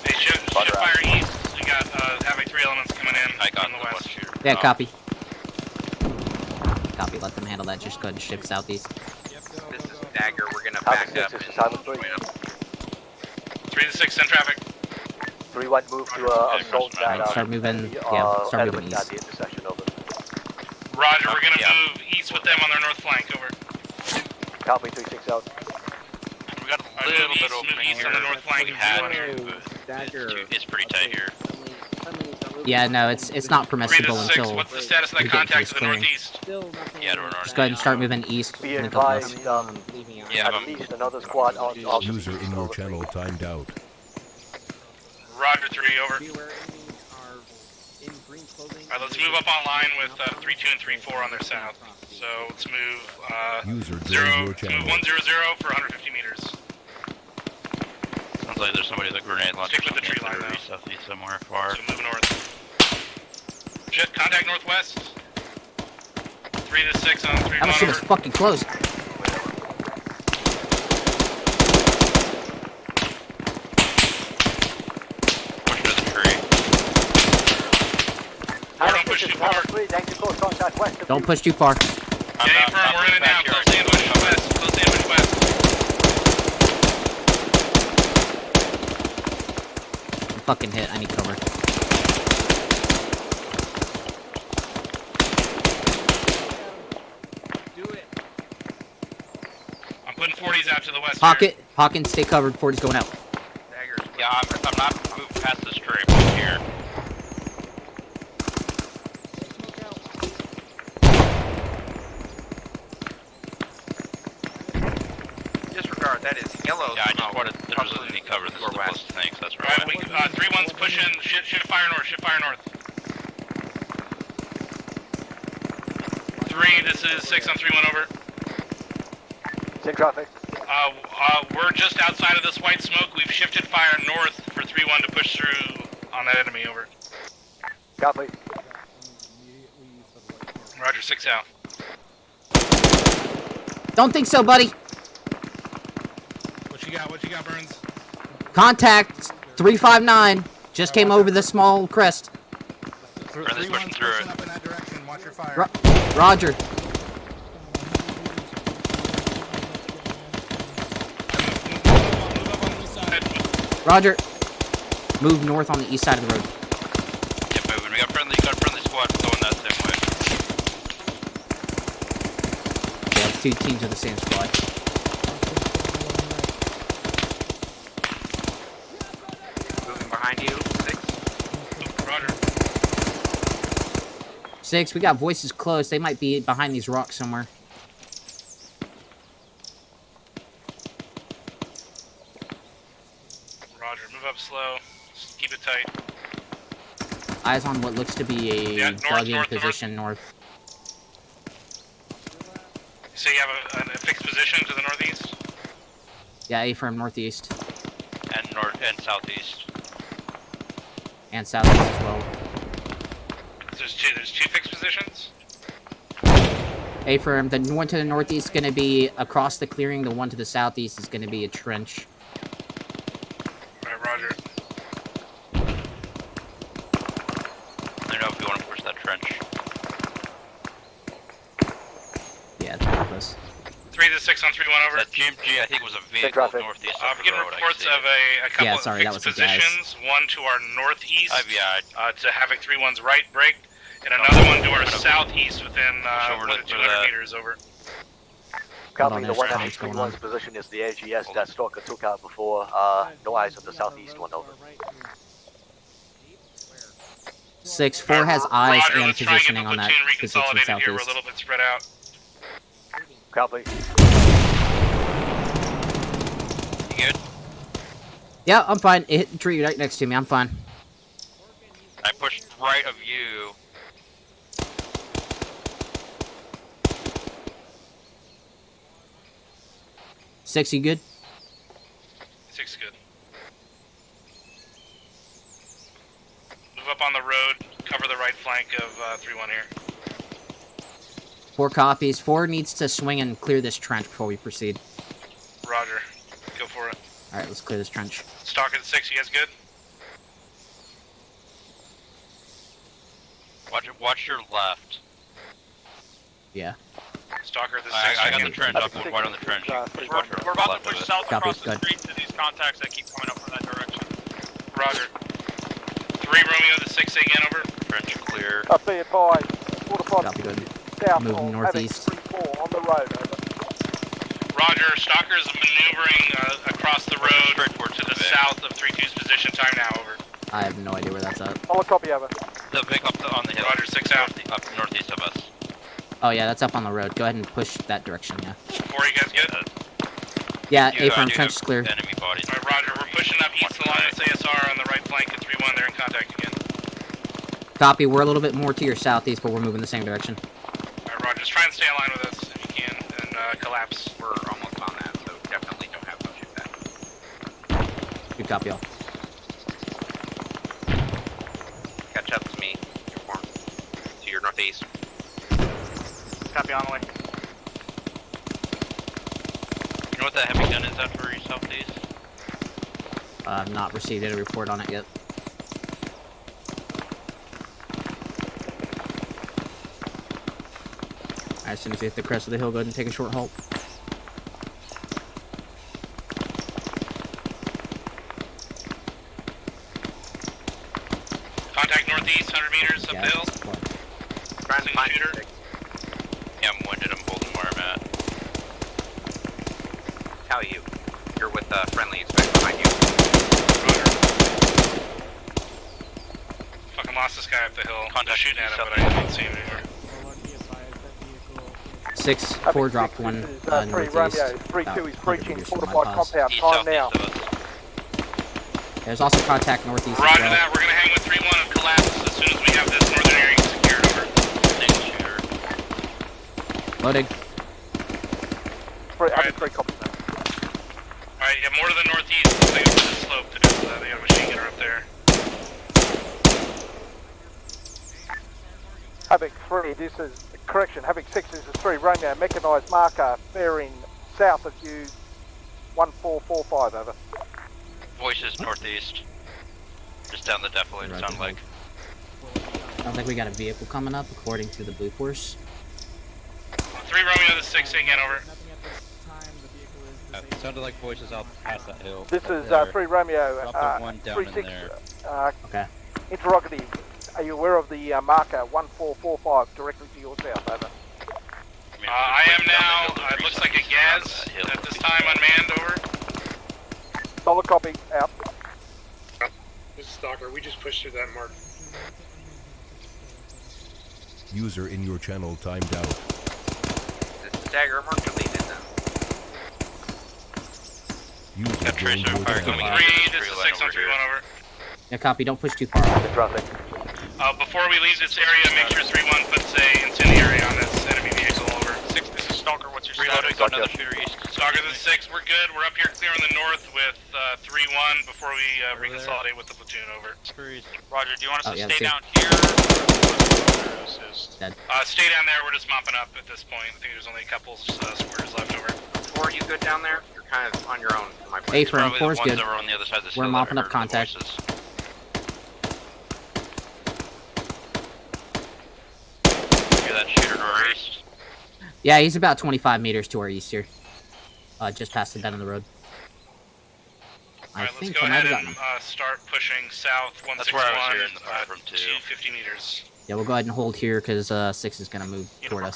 F: Hey, shift fire east. We got having 3 elements coming in on the west.
B: Yeah, copy. Copy, let them handle that. Just go ahead and shift southeast.
L: This is Dagger. We're gonna back up.
U: This is Silent 3.
F: 3 to 6 in traffic.
U: 3-1 move to assault that.
B: Start moving, yeah, start moving
U: at
B: east.
U: the intersection, over.
F: Roger, we're gonna move east with them on their north flank, over.
U: Copy 3-6 out.
I: We got a little bit open
F: east
I: here.
F: on the north flank.
I: It's pretty tight here.
B: Yeah, no, it's not permissible
F: 3 to 6,
B: until
F: what's the status of
B: we
F: that
B: get
F: contact
B: to
F: to the
B: clearing.
F: northeast?
I: Yeah, to our north.
B: Just go ahead and start moving east.
U: Be
B: link up with us.
U: advised, at least another squad on
C: User in your channel timed out.
F: Roger, 3, over. Alright, let's move up online with 3-2 and 3-4 on their south. So let's move
C: User joined
F: 0,
C: your
F: let's move
C: channel.
F: 100 for 150 meters.
I: Sounds like there's somebody with a grenade launcher.
F: Stick with the tree line though.
I: Southeast somewhere far.
F: So move north. Jet, contact northwest. 3 to 6 on 3
B: That shit is fucking close.
F: Don't push too far.
B: Don't push too far.
F: Get firm, we're in it now. Close ambush west. Close ambush west.
B: I'm fucking hit. I need cover.
F: I'm putting 40s out to the west.
B: Pocket, Hawkins, stay covered. 40's going out.
I: Yeah, I'm not moving past this tree. I'm here.
L: Disregard, that is yellow.
I: Yeah, I just wanted there doesn't any cover. This is the closest thing, so that's right.
F: Alright, we 3-1's pushing. Shift fire north. Shift fire north. 3, this is 6 on 3-1 over.
U: 6 traffic.
F: We're just outside of this white smoke. We've shifted fire north for 3-1 to push through on that enemy, over.
U: Copy.
F: Roger, 6 out.
B: Don't think so, buddy.
F: What you got, Burns?
B: Contact 359. Just came over the small crest.
I: Friendly's pushing through it.
F: Up in that direction. Watch your fire.
B: Roger. Roger. Move north on the east side of the road.
I: Keep moving. We got friendly squad going that same way.
B: Yeah, it's 2 teams of the same squad.
L: Moving behind you. 6.
F: Roger.
B: 6, we got voices close. They might be behind these rocks somewhere.
F: Roger, move up slow. Just keep it tight.
B: Eyes on what looks to be a dug-in position north.
F: So you have a fixed position to the northeast?
B: Yeah, A firm northeast.
I: And north and southeast.
B: And southeast as well.
F: There's two fixed positions?
B: A firm, the one to the northeast is going to be across the clearing. The one to the southeast is going to be a trench.
F: Alright, Roger.
I: I don't know if we want to push that trench.
B: Yeah, it's north of us.
F: 3 to 6 on 3-1 over.
I: That GMG, I think, was a vehicle northeast of
F: I'm
I: the
F: getting
I: road.
F: reports of a couple
B: Yeah,
F: of
B: sorry, that
F: fixed
B: was the guys.
F: positions. One to our northeast,
I: yeah,
F: to Havoc 3-1's right break, and another one to our southeast within 200 meters over.
B: Copy,
G: the one at 3-1's position is the AGS that Stalker took out before. No eyes on the southeast one, over.
B: 6-4 has eyes
F: Roger,
B: and
F: let's try and get the
B: positioning on that
F: platoon
B: position
F: reconsolidated here. We're a
B: southeast.
F: little bit spread out.
G: Copy.
I: You good?
B: Yeah, I'm fine. It hit the tree right next to me. I'm fine.
I: I pushed right of you.
B: Six, you good?
F: 6 good. Move up on the road, cover the right flank of 3-1 here.
B: 4 copies. 4 needs to swing and clear this trench before we proceed.
F: Roger. Go for it.
B: Alright, let's clear this trench.
F: Stalker the 6, you guys good?
I: Watch your left.
B: Yeah.
F: Stalker the 6.
I: I got the trench. I'll put right on the trench.
M: We're about to push south
B: Copy,
M: across the
B: good.
M: street to these contacts that keep coming up from that direction.
F: Roger. 3 Romeo the 6 again, over.
I: Trench clear.
U: Be advised, fortified
B: Copy, good.
U: south
B: Moving
U: of
B: northeast.
U: 3-4 on the road, over.
F: Roger. Stalker's maneuvering across the road to the south of 3-2's position. Time now, over.
B: I have no idea where that's at.
U: I'll copy, over.
I: The Vic up on the hill.
F: Roger, 6 out.
I: Up northeast of us.
B: Oh, yeah, that's up on the road. Go ahead and push that direction, yeah.
F: 4, you guys good?
B: Yeah,
I: You
B: A-firm,
I: do
B: trench
I: have
B: is clear.
I: Enemy bodies.
F: Alright, Roger. We're pushing up east along this ASR on the right flank at 3-1. They're in contact again.
B: Copy, we're a little bit more to your southeast, but we're moving the same direction.
F: Alright, Roger. Just try and stay in line with us if you can, and collapse.
L: We're almost on that, so definitely don't have much of that.
B: Good copy, all.
L: Catch up to me. Your form. To your northeast.
M: Copy on the way.
I: You know what that heavy gun is at for your southeast?
B: I've not received any report on it yet. Alright, as soon as we hit the crest of the hill, go ahead and take a short halt.
F: Contact northeast, 100 meters up
B: Yeah,
F: the hill.
B: that's fine.
L: Trying to find
F: Shooter.
I: Yeah, I'm winded. I'm holding where I'm at.
L: How you? You're with friendly inspect behind you.
F: Fucking lost this guy up the hill.
I: Contact
F: Shooting at him,
I: south.
F: but I didn't see him anymore.
B: 6-4 dropped one
U: This is 3
B: northeast.
U: Romeo, 3-2
B: about
U: is
B: 100
U: breaching
B: meters from my
U: fortified
B: post.
U: compound.
I: East,
U: Time now.
I: southeast of us.
B: There's also contact northeast
F: Roger
B: as well.
F: that. We're gonna hang with 3-1 and collapse as soon as we have this northern area secured, over.
I: Single shooter.
B: Loading.
U: Having 3 copies now.
F: Alright, yeah, more to the northeast. Looks like it's the slope to do that. They got a machine gunner up there.
U: Havoc 3, this is, correction, Havoc 6, this is 3 Romeo, mechanised marker, bearing south of you, 1445, over.
I: Voices northeast. Just down the defilade, it sounded like.
B: Sounds like we got a vehicle coming up, according to the Blue Force.
F: 3 Romeo the 6 again, over.
J: It sounded like voices out past that hill.
U: This is
J: There.
U: 3 Romeo,
J: Drop the one down
U: 3
J: in
U: 6,
J: there.
B: Okay.
U: interrogative. Are you aware of the marker 1445 directly to your south, over?
F: I am now. It looks like a Gaz at this time, unmanned, over.
U: Solid copy, out.
E: This is Stalker. We just pushed through that mark.
C: User in your channel timed out.
L: This is Dagger, mark deleted then.
C: User joined your
F: Alright,
C: channel.
F: 3, this is 6 on 3-1, over.
B: Yeah, copy. Don't push too far.
F: Before we leave this area, make sure 3-1 puts a incendiary on this enemy vehicle, over.
M: 6, this is Stalker. What's your
I: Reloading,
M: status?
I: got another shooter east.
F: Stalker the 6, we're good. We're up here clear in the north with 3-1 before we reconsolidate with the platoon, over.
M: Roger, do you want us
B: Oh,
M: to
B: yeah,
M: stay
B: see.
M: down here? Or assist?
B: Dead.
F: Stay down there. We're just mopping up at this point. I think there's only a couple squares left, over.
L: Or are you good down there? You're kind of on your own from my point.
B: A-firm,
I: Probably the
B: 4's
I: ones
B: good.
I: that were on the other side of this
B: We're
I: hill that
B: mopping
I: I
B: up
I: heard the
B: contact.
I: voices. Hear that shooter northeast?
B: Yeah, he's about 25 meters to our east here. Just past the bend of the road. I
F: Alright, let's
B: think
F: go
B: I might
F: ahead
B: have
F: and
B: gotten him.
F: start pushing south 161.
I: That's where I was hearing the fire from, too.
F: 250 meters.
B: Yeah, we'll go ahead and hold here because 6 is going to move toward us.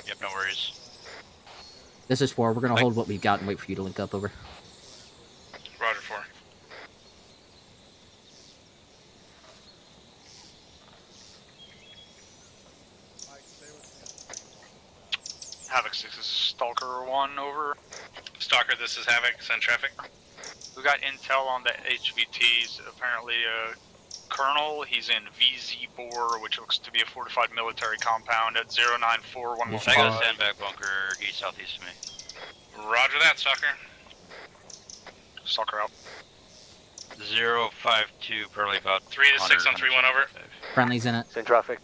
I: Yep, no worries.
B: This is 4. We're gonna hold what we've got and wait for you to link up. Over.
F: Roger 4.
S: Havoc 6 is Stalker 1 over.
F: Stalker, this is Havoc. Send traffic.
S: We got intel on the HVTs. Apparently, Colonel, he's in VZ Bore, which looks to be a fortified military compound at 094115.
I: I got a sandbag bunker east southeast of me.
F: Roger that, Stalker.
S: Stalker out.
I: 052, probably about
F: 3 to 6 on 3-1 over.
B: Friendly's in it.
U: Send traffic.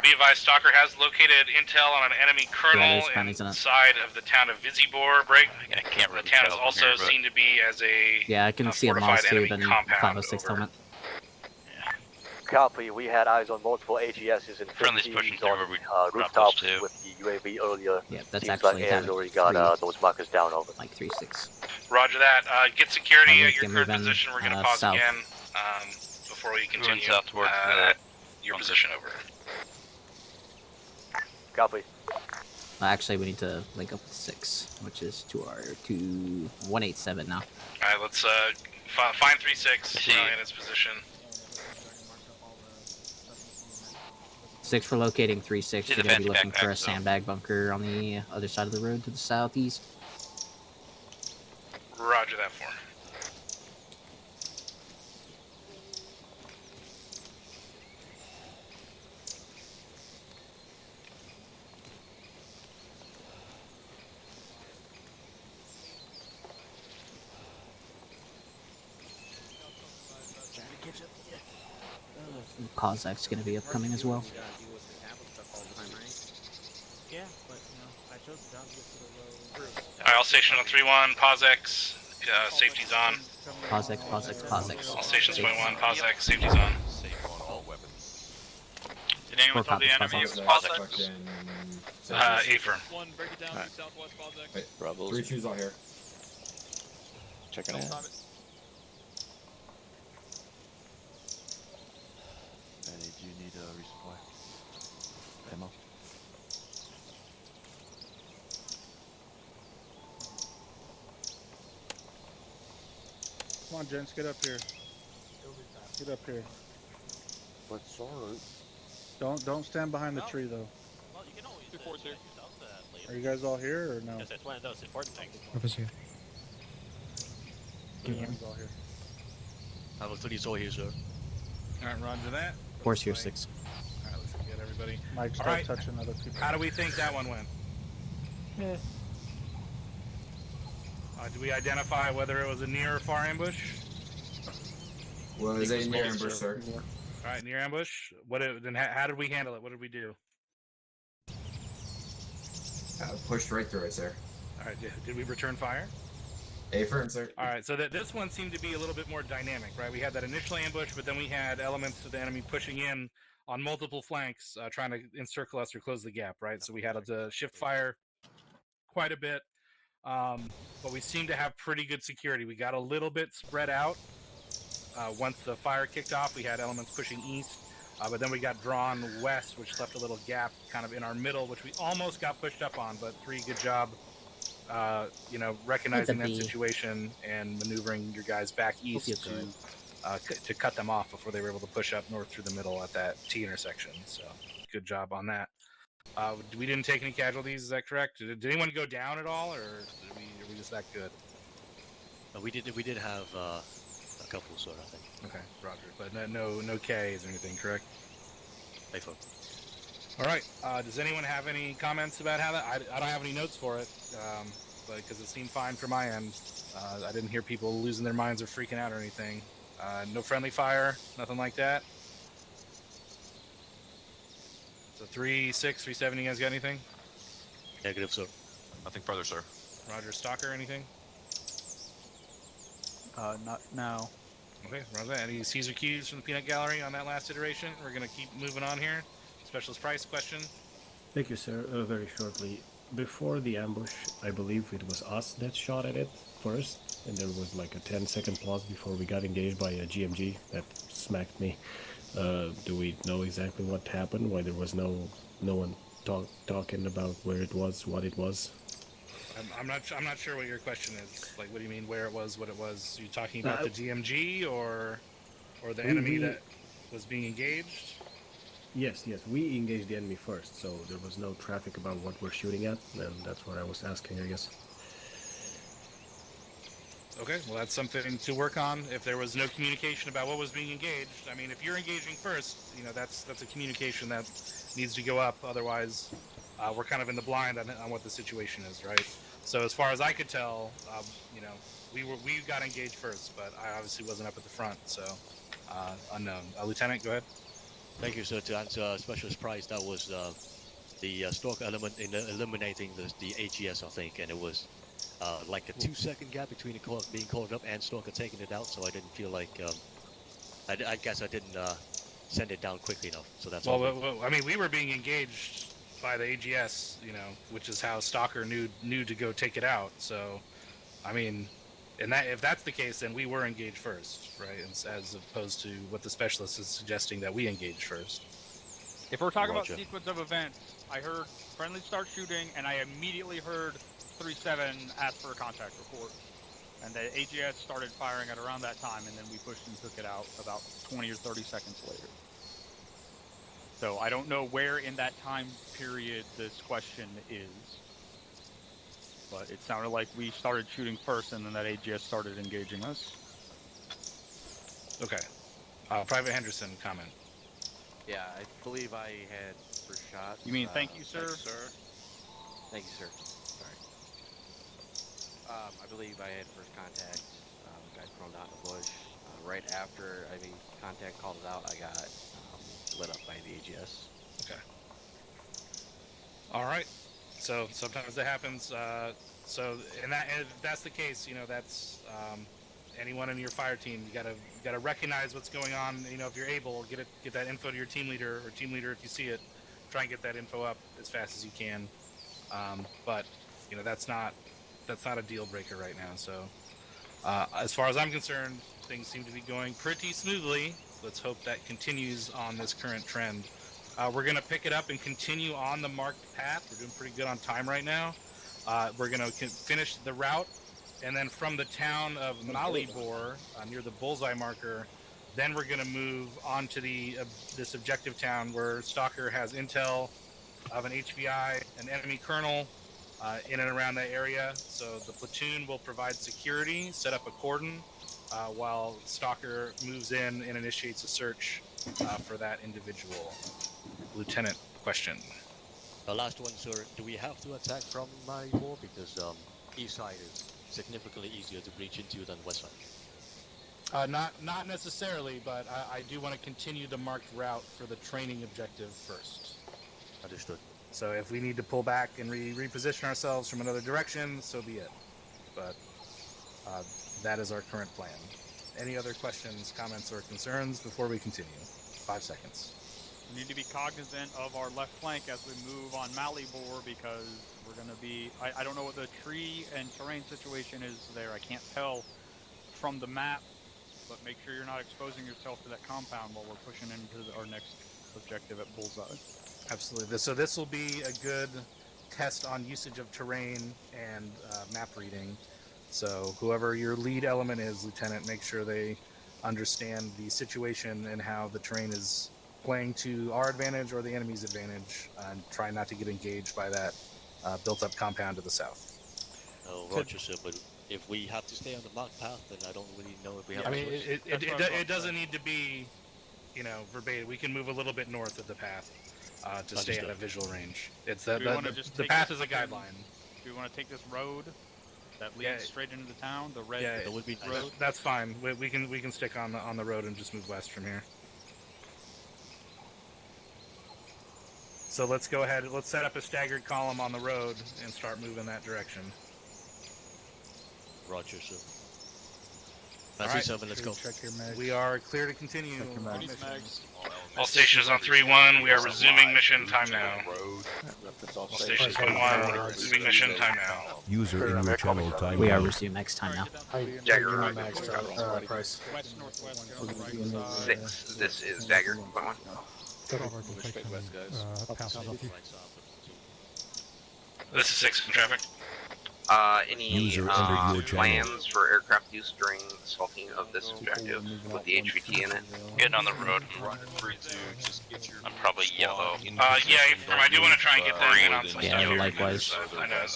F: Be advised, Stalker has located intel on an enemy colonel
B: there's friendlies in it.
F: inside of the town of Vizibor. Break.
I: I can't really
F: The town is
I: tell from
F: also
I: here, but-
F: seen to be as a
B: Yeah, I can see a
F: fortified
B: Moss too,
F: enemy
B: then
F: compound.
B: 506 helmet.
G: Copy. We had eyes on multiple AGSs and
I: Friendly's pushing
G: 50s
I: through
G: on
I: where we
G: rooftops
I: dropped those two.
G: with the UAV earlier.
B: Yeah, that's
G: Seems
B: actually
G: like Air's
B: Havoc
G: already got
B: 3.
G: those markers down over.
B: Like 3-6.
F: Roger that. Get security at your
B: Can
F: current
B: move in,
F: position. We're going to pause
B: south.
F: again before we continue
I: south towards
F: your position over.
G: Copy.
B: Actually, we need to link up with 6, which is 187 now.
F: All right, let's find 3-6 in its position.
B: 6 for locating 3-6.
I: See
B: You're
I: the
B: gonna be
I: fancy
B: looking for a
I: backpacks, though.
B: sandbag bunker on the other side of the road to the southeast.
F: Roger that for.
B: Kozak's gonna be upcoming as well.
K: Yeah, but I chose the job to get to the low.
F: Alright, all station on 3-1, POSX, safety's on.
B: POSX.
F: All stations 21, POSX, safety's on.
S: Did anyone tell the enemy it was POSX?
F: A-firm.
M: One, break it down to southwest POSX.
P: Wait,
J: Bravo's.
P: 3 2's all here.
J: Checking it out.
K: Benny, do you need a resupply? Ammo?
D: Come on, gents, get up here. Get up here.
K: What's alright?
D: Don't stand behind the tree though.
K: Well, you can always
M: Before, sir.
D: Are you guys all here or no?
K: Because that's one of those important things.
E: Officer.
D: Everyone's all here.
G: Havoc 3 is all here, sir.
F: Alright, roger that.
B: Force here 6.
F: Alright, let's get everybody.
D: Mike, start
F: Alright.
D: touching other people.
F: How do we think that one went?
D: Yeah.
F: Do we identify whether it was a near or far ambush?
P: Was a near ambush, sir.
F: Alright, near ambush. Then how did we handle it? What did we do?
P: Pushed right through it, sir.
F: Alright, did we return fire?
P: A-firm, sir.
F: Alright, so this one seemed to be a little bit more dynamic, right? We had that initial ambush, but then we had elements of the enemy pushing in on multiple flanks, trying to encircle us or close the gap, right? So we had to shift fire quite a bit, but we seemed to have pretty good security. We got a little bit spread out. Once the fire kicked off, we had elements pushing east, but then we got drawn west, which left a little gap kind of in our middle, which we almost got pushed up on, but 3, good job. Recognizing that situation and maneuvering your guys back east to cut them off before they were able to push up north through the middle at that T intersection. So good job on that. We didn't take any casualties, is that correct? Did anyone go down at all, or are we just that good?
G: We did have a couple, sir, I think.
F: Okay, roger. But no Ks or anything, correct?
G: A-firm.
F: All right. Does anyone have any comments about how that? I don't have any notes for it, but because it seemed fine from my end. I didn't hear people losing their minds or freaking out or anything. No friendly fire, nothing like that. So 3-6, 3-7. You guys got anything?
G: Negative, sir.
H: Nothing further, sir.
F: Roger. Stalker, anything?
D: Not now.
F: Okay, roger. Any Caesar cues from the peanut gallery on that last iteration? We're gonna keep moving on here. Specialist price question.
V: Thank you, sir. Very shortly. Before the ambush, I believe it was us that shot at it first, and there was like a 10-second pause before we got engaged by a GMG that smacked me. Do we know exactly what happened? Why there was no one talking about where it was, what it was?
F: I'm not sure what your question is. Like, what do you mean? Where it was? What it was? Are you talking about the GMG or the enemy that was being engaged?
V: Yes, we engaged the enemy first, so there was no traffic about what we're shooting at, and that's what I was asking, I guess.
F: Okay, well, that's something to work on. If there was no communication about what was being engaged, I mean, if you're engaging first, you know, that's a communication that needs to go up. Otherwise, we're kind of in the blind on what the situation is, right? So as far as I could tell, you know, we got engaged first, but I obviously wasn't up at the front, so unknown. Lieutenant, go ahead.
G: Thank you, sir. To answer Specialist Price, that was the stalker element in eliminating the AGS, I think, and it was like a 2-second gap between it being called up and stalker taking it out, so I didn't feel like I guess I didn't send it down quickly enough. So that's all.
F: Well, I mean, we were being engaged by the AGS, you know, which is how Stalker knew to go take it out. So, I mean, and that if that's the case, then we were engaged first, right? As opposed to what the specialist is suggesting that we engage first.
Q: If we're talking about sequence of events, I heard friendly start shooting, and I immediately heard 3-7 ask for a contact report. And the AGS started firing at around that time, and then we pushed and took it out about 20 or 30 seconds later. So I don't know where in that time period this question is, but it sounded like we started shooting first, and then that AGS started engaging us.
F: Okay. Private Henderson, comment.
K: Yeah, I believe I had first shot.
Q: You mean thank you, sir?
K: Thanks, sir. Thank you, sir. Sorry. I believe I had first contact. Guy thrown out in the bush. Right after I made contact, called it out, I got lit up by the AGS.
F: Okay. All right. So sometimes that happens. So and if that's the case, you know, that's anyone in your fire team. You gotta recognize what's going on. You know, if you're able, get that info to your team leader or team leader if you see it. Try and get that info up as fast as you can. But you know, that's not a deal breaker right now. So as far as I'm concerned, things seem to be going pretty smoothly. Let's hope that continues on this current trend. We're going to pick it up and continue on the marked path. We're doing pretty good on time right now. We're going to finish the route, and then from the town of Malibor, near the bullseye marker, then we're going to move on to this objective town where Stalker has intel of an HVI, an enemy colonel, in and around that area. So the platoon will provide security, set up a cordon, while Stalker moves in and initiates a search for that individual. Lieutenant, question.
G: The last one, sir. Do we have to attack from Maribor? Because east side is significantly easier to breach into than west side.
F: Not necessarily, but I do want to continue the marked route for the training objective first.
G: Understood.
F: So if we need to pull back and reposition ourselves from another direction, so be it. But that is our current plan. Any other questions, comments, or concerns before we continue? 5 seconds.
Q: We need to be cognizant of our left flank as we move on Malibor because we're going to be... I don't know what the tree and terrain situation is there. I can't tell from the map, but make sure you're not exposing yourself to that compound while we're pushing into our next objective at Bullseye.
F: Absolutely. So this will be a good test on usage of terrain and map reading. So whoever your lead element is, Lieutenant, make sure they understand the situation and how the terrain is playing to our advantage or the enemy's advantage, and try not to get engaged by that built-up compound to the south.
G: Oh, Roger, sir, but if we have to stay on the marked path, then I don't really know if we have.
F: I mean, it doesn't need to be, you know, verbatim. We can move a little bit north of the path to stay at a visual range. It's the path is a guideline.
Q: Do we want to take this road that leads straight into the town? The red road.
F: That's fine. We can stick on the road and just move west from here. So let's go ahead. Let's set up a staggered column on the road and start moving that direction.
G: Roger, sir.
F: All right.
G: 7, let's go.
F: We are clear to continue.
I: All stations on 3-1, we are resuming mission time now. All stations on 1, we're resuming mission time now.
C: User in your channel time.
B: We are resuming next time now.
L: Dagger.
E: Price.
L: Six. This is Dagger.
E: West, guys.
I: This is 6 in traffic.
L: Any
C: User entered your channel.
L: plans for aircraft use during assaulting of this objective with the HVT in it?
H: Getting on the road. I'm probably yellow.
I: Yeah, I do want to try and get that in on some
B: Yeah,
I: stuff.
B: likewise.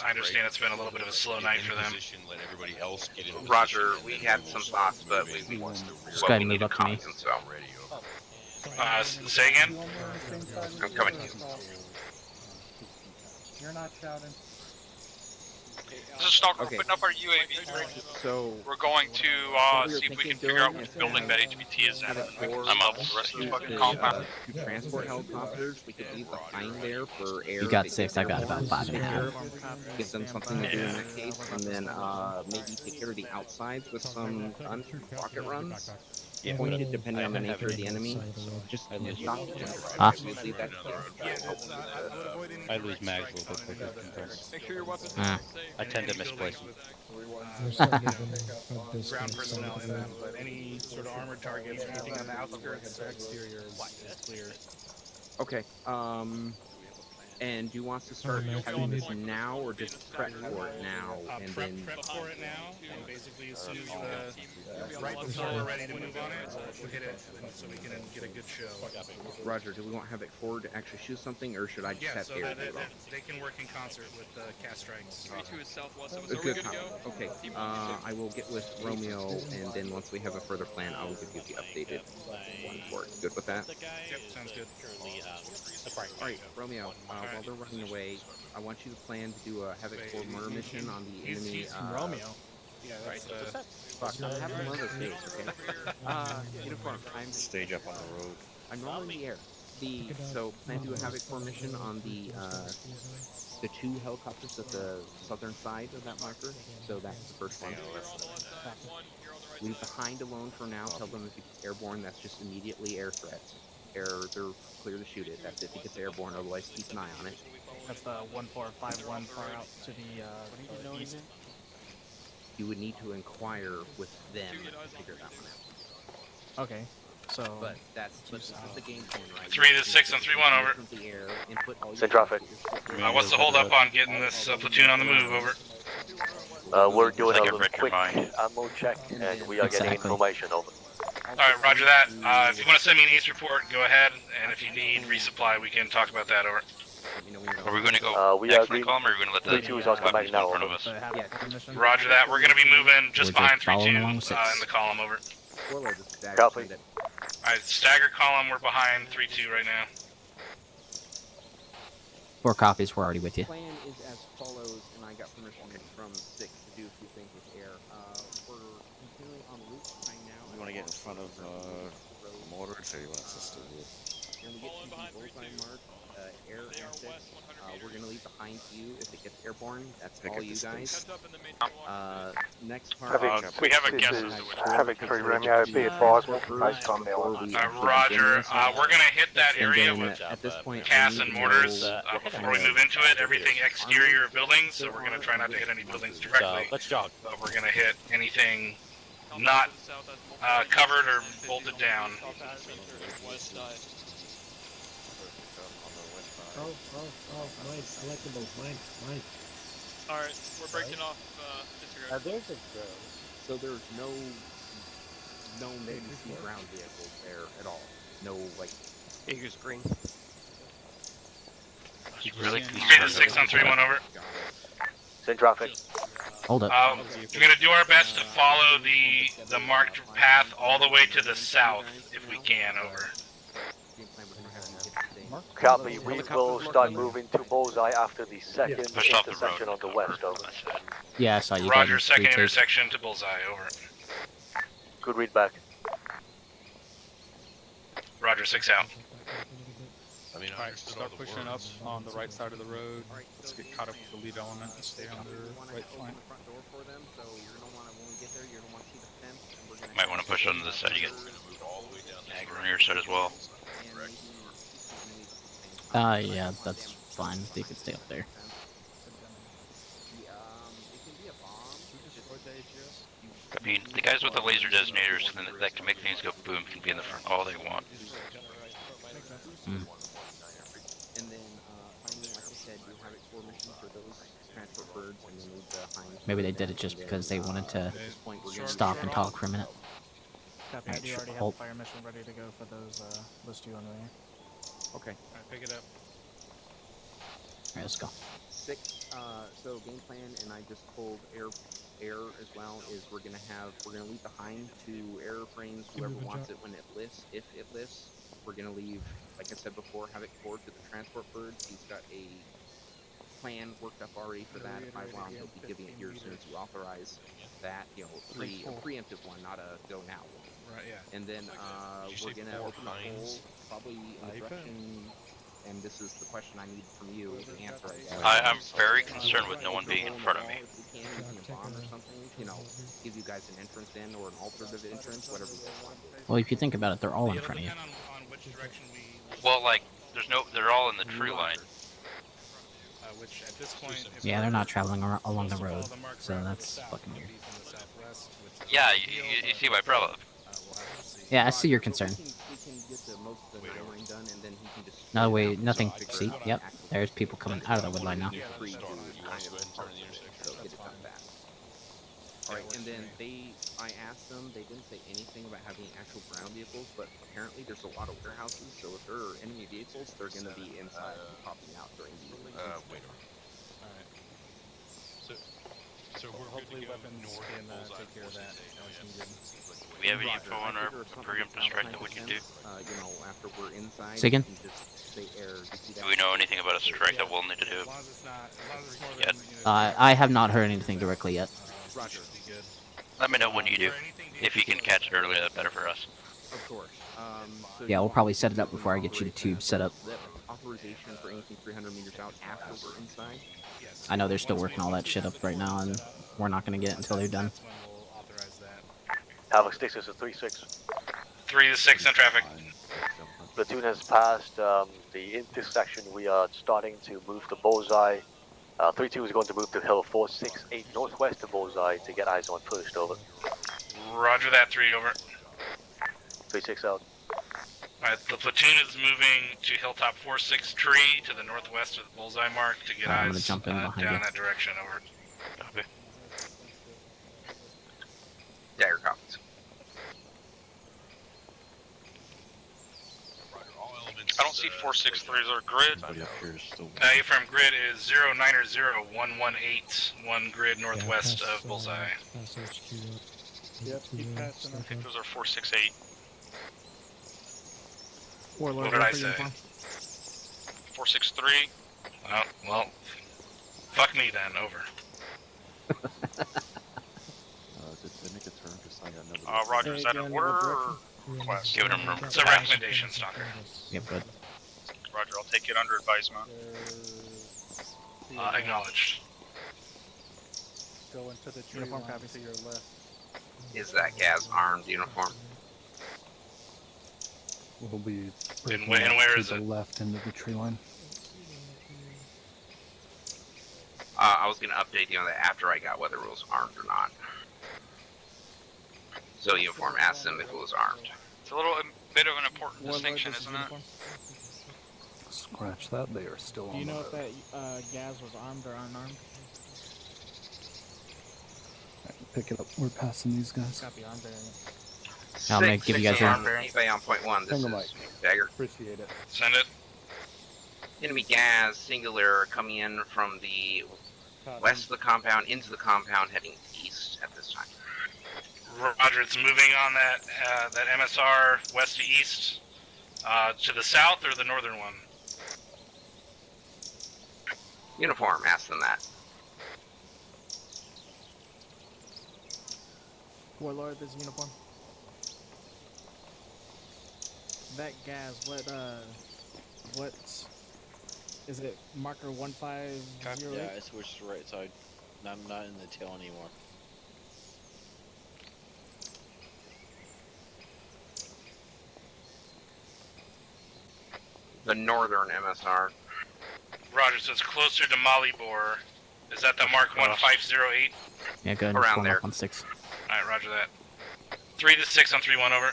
I: I understand it's been a little bit of a slow night for them.
O: Let everybody else get in
L: Roger, we had some thoughts, but we
B: Just go
L: well,
B: ahead
L: we
B: and
L: need
B: move
L: a
B: up to me.
L: comment, so
I: Say again?
L: I'm coming to you.
D: You're not shouting.
M: This is Stalker,
T: Okay.
M: we're putting up our UAV.
T: So
M: We're going to
T: what we were
M: see if we can
T: thinking
M: figure out
T: doing
M: which
T: is,
M: building that HVT is in.
T: have it for
M: I'm up. The rest of the fucking
T: the,
M: compound.
T: 2 transport helicopters. We could leave behind there for air.
B: You got
T: that
B: 6.
T: gets
B: I got
T: airborne,
B: about 5 and a half.
T: Give them something to do in that case, and then maybe take care of the outsides with some rocket runs.
J: Yeah,
T: Pointed depending
J: I
T: on the
J: have
T: nature of
J: it
T: the enemy. Just
J: I lose
T: stop
B: Huh?
T: leave that
J: I lose mags a little bit quicker.
M: Make sure your weapons
B: Ah.
J: I tend to misplace them.
I: Ground personnel in them, but any sort of armored targets or anything on the outskirts or exterior is clear.
T: Okay. And do you want us to start having this now, or just prep for it now, and then?
I: Prep for it now, and basically as soon as right before we're ready to move on it, we'll hit it so we can get a good show.
T: Roger, do we want to have it forward to actually shoot something, or should I just
I: Yeah,
T: have
I: so
T: air?
I: they can work in concert with cast strikes.
M: 3-2 is southwest of us.
T: A
M: Are we
T: good
M: good to
T: copy.
M: go?
T: Okay. I will get with Romeo, and then once we have a further plan, I will give you the updated one for it. Good with that?
I: Yep, sounds good.
T: All right, Romeo. While they're running away, I want you to plan to do a Havoc 4 murder mission on the enemy.
I: He's Romeo. Yeah,
T: Right.
I: that's
T: Fuck, I'm having one of those days. Okay. Uniform. I'm
J: Stage up on the road.
T: I'm normally in the air. So plan to do a Havoc 4 mission on the 2 helicopters at the southern side of that marker. So that's the first one. Leave behind alone for now. Tell them if it's airborne, that's just immediately air threats. They're clear to shoot it. That's if it gets airborne. Otherwise, keep an eye on it.
D: That's the 1451 far out to the east.
T: You would need to inquire with them to figure that one out.
D: Okay, so.
T: But this is the game plan, right?
I: 3 to 6 and 3-1 over.
R: Send traffic.
I: What's the hold up on getting this platoon on the move? Over.
R: We're doing
H: Like
R: a
H: I've read your
R: quick
H: mind.
R: ammo check, and we are getting information over.
I: Alright, roger that. If you want to send me an ACE report, go ahead. And if you need resupply, we can talk about that. Over.
H: Are we going to go
R: we
H: next
R: are
H: in the column, or are we going to let the
R: 3-2 is on
H: weapons
R: command
H: go
R: now.
H: in front of us?
I: Roger that. We're going to be moving just
B: We're
I: behind
B: just following
I: 3-2
B: along
I: in
B: 6.
I: the column. Over.
R: Copy.
I: Alright, stagger column. We're behind 3-2 right now.
B: 4 copies. We're already with you.
T: The plan is as follows, and I got permission from 6 to do a few things with air. We're continuing on the route time now.
J: You want to get in front of Mortar, so you want us to do it?
T: And we get to the bullseye mark, air assets. We're going to leave behind you if it gets airborne. That's all you guys. Next part.
I: We have a guest.
U: Havoc 3 Romeo, be advised, we'll base on now.
I: Roger. We're going to hit that area
T: then,
I: with
T: at this point,
I: CAS
T: I
I: and
T: need to
I: mortars
T: know
I: before we move into it. Everything exterior of buildings, so we're going to try not to hit any buildings directly.
J: Let's jog.
I: But we're going to hit anything not covered or bolted down.
V: Oh, mine, collectible, mine.
M: Alright, we're breaking off disregard.
T: There's a so there's no Navy Sea ground vehicles there at all. No, like,
K: Eagles green.
H: Really?
I: 3 to 6 on 3-1 over.
R: Send traffic.
B: Hold up.
I: We're going to do our best to follow the marked path all the way to the south, if we can. Over.
R: Copy. We will start moving to bullseye after the second
H: Push off the
R: intersection
H: road.
R: on the west. Over.
B: Yeah, I saw you.
I: Roger,
B: guys.
I: second
B: 3-2.
I: intersection to bullseye. Over.
R: Good read back.
I: Roger, 6 out.
Q: Alright, start pushing up on the right side of the road. Let's get caught up with the lead element and stay on their right flank.
H: Might want to push on this side. You get Agger on your side as well.
B: Yeah, that's fine. They can stay up there.
H: I mean, the guys with the laser detonators that can make things go boom can be in the front all they want.
T: And then finally, like I said you have a core mission for those transport birds, and then leave the Heinz.
B: Maybe they did it just because they wanted to
T: At this point, we're gonna
B: stop and talk for a minute.
A: Copy.
B: Alright,
A: Do you already have
B: hold.
A: the fire mission ready to go for those those two on the way?
T: Okay.
F: Alright, pick it up.
B: Alright, let's go.
T: So game plan, and I just told air as well, is we're gonna leave the Hind to airframes, whoever wants it when it lists, if it lists. We're gonna leave, like I said before, Havoc forward to the transport birds. He's got a plan worked up already for that. If I want, he'll be giving it here as soon as you authorize that, you know, a preemptive one, not a go now one.
F: Right, yeah.
T: And then we're gonna open the hole probably in the direction, and this is the question I need from you to answer.
H: I'm very concerned with no one being in front of me.
T: If we can, using a bomb or something, you know, give you guys an entrance in or an alternative entrance, whatever you guys want.
B: Well, if you think about it, they're all in front of you.
F: On which direction we...
H: Well, like, they're all in the tree line.
F: Which at this point...
B: Yeah, they're not traveling along the road, so that's fucking weird.
H: Yeah, you see my problem.
B: Yeah, I see your concern. No, wait, nothing. See, yep, there's people coming out of the wood line now.
T: Alright, and then I asked them, they didn't say anything about having actual ground vehicles, but apparently there's a lot of warehouses, so if there are enemy vehicles, they're going to be inside and popping out during the
F: wait. Alright. So we're hopefully weapons can take care of that.
H: Do we have any info on our preemptive strike that we can do?
T: You know, after we're inside,
B: say again?
H: Do we know anything about a strike that we'll need to do? Yet?
B: I have not heard anything directly yet.
H: Let me know when you do. If you can catch it earlier, that's better for us.
T: Of course.
B: Yeah, we'll probably set it up before I get you the tube set up.
T: Authorization for anything 300 meters out after we're inside.
B: I know they're still working all that shit up right now, and we're not going to get it until they're done.
N: Havoc 6 is a 3-6.
I: 3 to 6 in traffic.
N: Platoon has passed the intersection. We are starting to move to Bullseye. 3-2 is going to move to Hill 468 northwest of Bullseye to get eyes on first, over.
I: Roger that, 3 over.
N: 3-6 out.
I: Alright, the platoon is moving to Hilltop 46 tree to the northwest of the bullseye mark to get
B: I'm gonna
I: eyes
B: jump in
I: down
B: behind you.
I: that direction, over.
H: Copy.
L: Dagger copies.
I: I don't see 463s or grid. From grid is 090118, 1 grid northwest of bullseye.
E: Yep, keep passing.
I: I think those are 468.
A: Warlord,
I: What did I
A: for
I: say?
A: uniform.
I: 463? Oh, well, fuck me then, over.
W: Did they make a turn? Because I got another.
I: Roger, is that an order or request? Give it a It's a recommendation, Stalker.
B: Yep, good.
I: Roger, I'll take it under advisement. Acknowledged.
D: Go into the tree
A: Uniform
D: line
A: copy.
D: to your left.
L: Is that Gaz armed uniform?
D: We'll be
I: And where is
D: to the
I: it?
D: left into the tree line.
L: I was going to update you on that after I got whether it was armed or not. So uniform asked them if it was armed.
I: It's a little bit of an important distinction, isn't it?
D: Scratch that, they are still
A: Do
D: on
A: you
D: the
A: know
D: road.
A: if that Gaz was armed or unarmed?
D: Pick it up. We're passing these guys.
A: Copy, armed variant.
B: I'm gonna give you guys your...
L: Anybody on point 1, this
D: Send the
L: is
D: mic.
L: Dagger.
D: Appreciate it.
I: Send it.
L: Enemy Gaz, singular, coming in from the west of the compound into the compound, heading east at this time.
I: Roger, it's moving on that that MSR west to east, to the south or the northern one?
L: Uniform asked them that.
A: Warlord, this uniform. That Gaz, what is it? Marker 1508?
J: Yeah, I switched to right side. I'm not in the tail anymore.
L: The northern MSR.
I: Roger, so it's closer to Malibor. Is that the Mark 1508?
B: Yeah, good.
L: Around there.
B: On 6.
I: Alright, roger that. 3 to 6 on 3-1, over.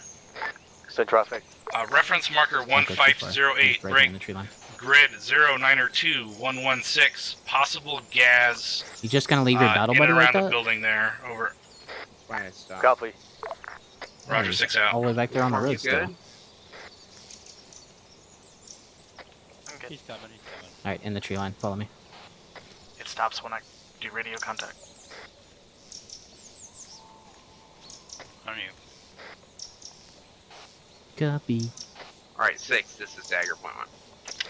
N: Send traffic.
I: Reference marker
B: Don't go too far.
I: 1508,
B: He's right
I: break.
B: in the tree line.
I: grid 0902-116. Possible gas.
B: You just gonna leave your battle
I: in
B: buddy
I: and around
B: like
I: the
B: that?
I: building there. Over.
K: That's why I stopped.
N: Copy.
I: Roger,
B: Nice.
I: 6 out.
B: All the way back there on the
L: You
B: road still.
L: good?
J: He's coming, he's coming.
B: Alright, in the tree line. Follow me.
I: It stops when I do radio contact. On you.
B: Copy.
L: Alright, 6, this is Dagger Point 1.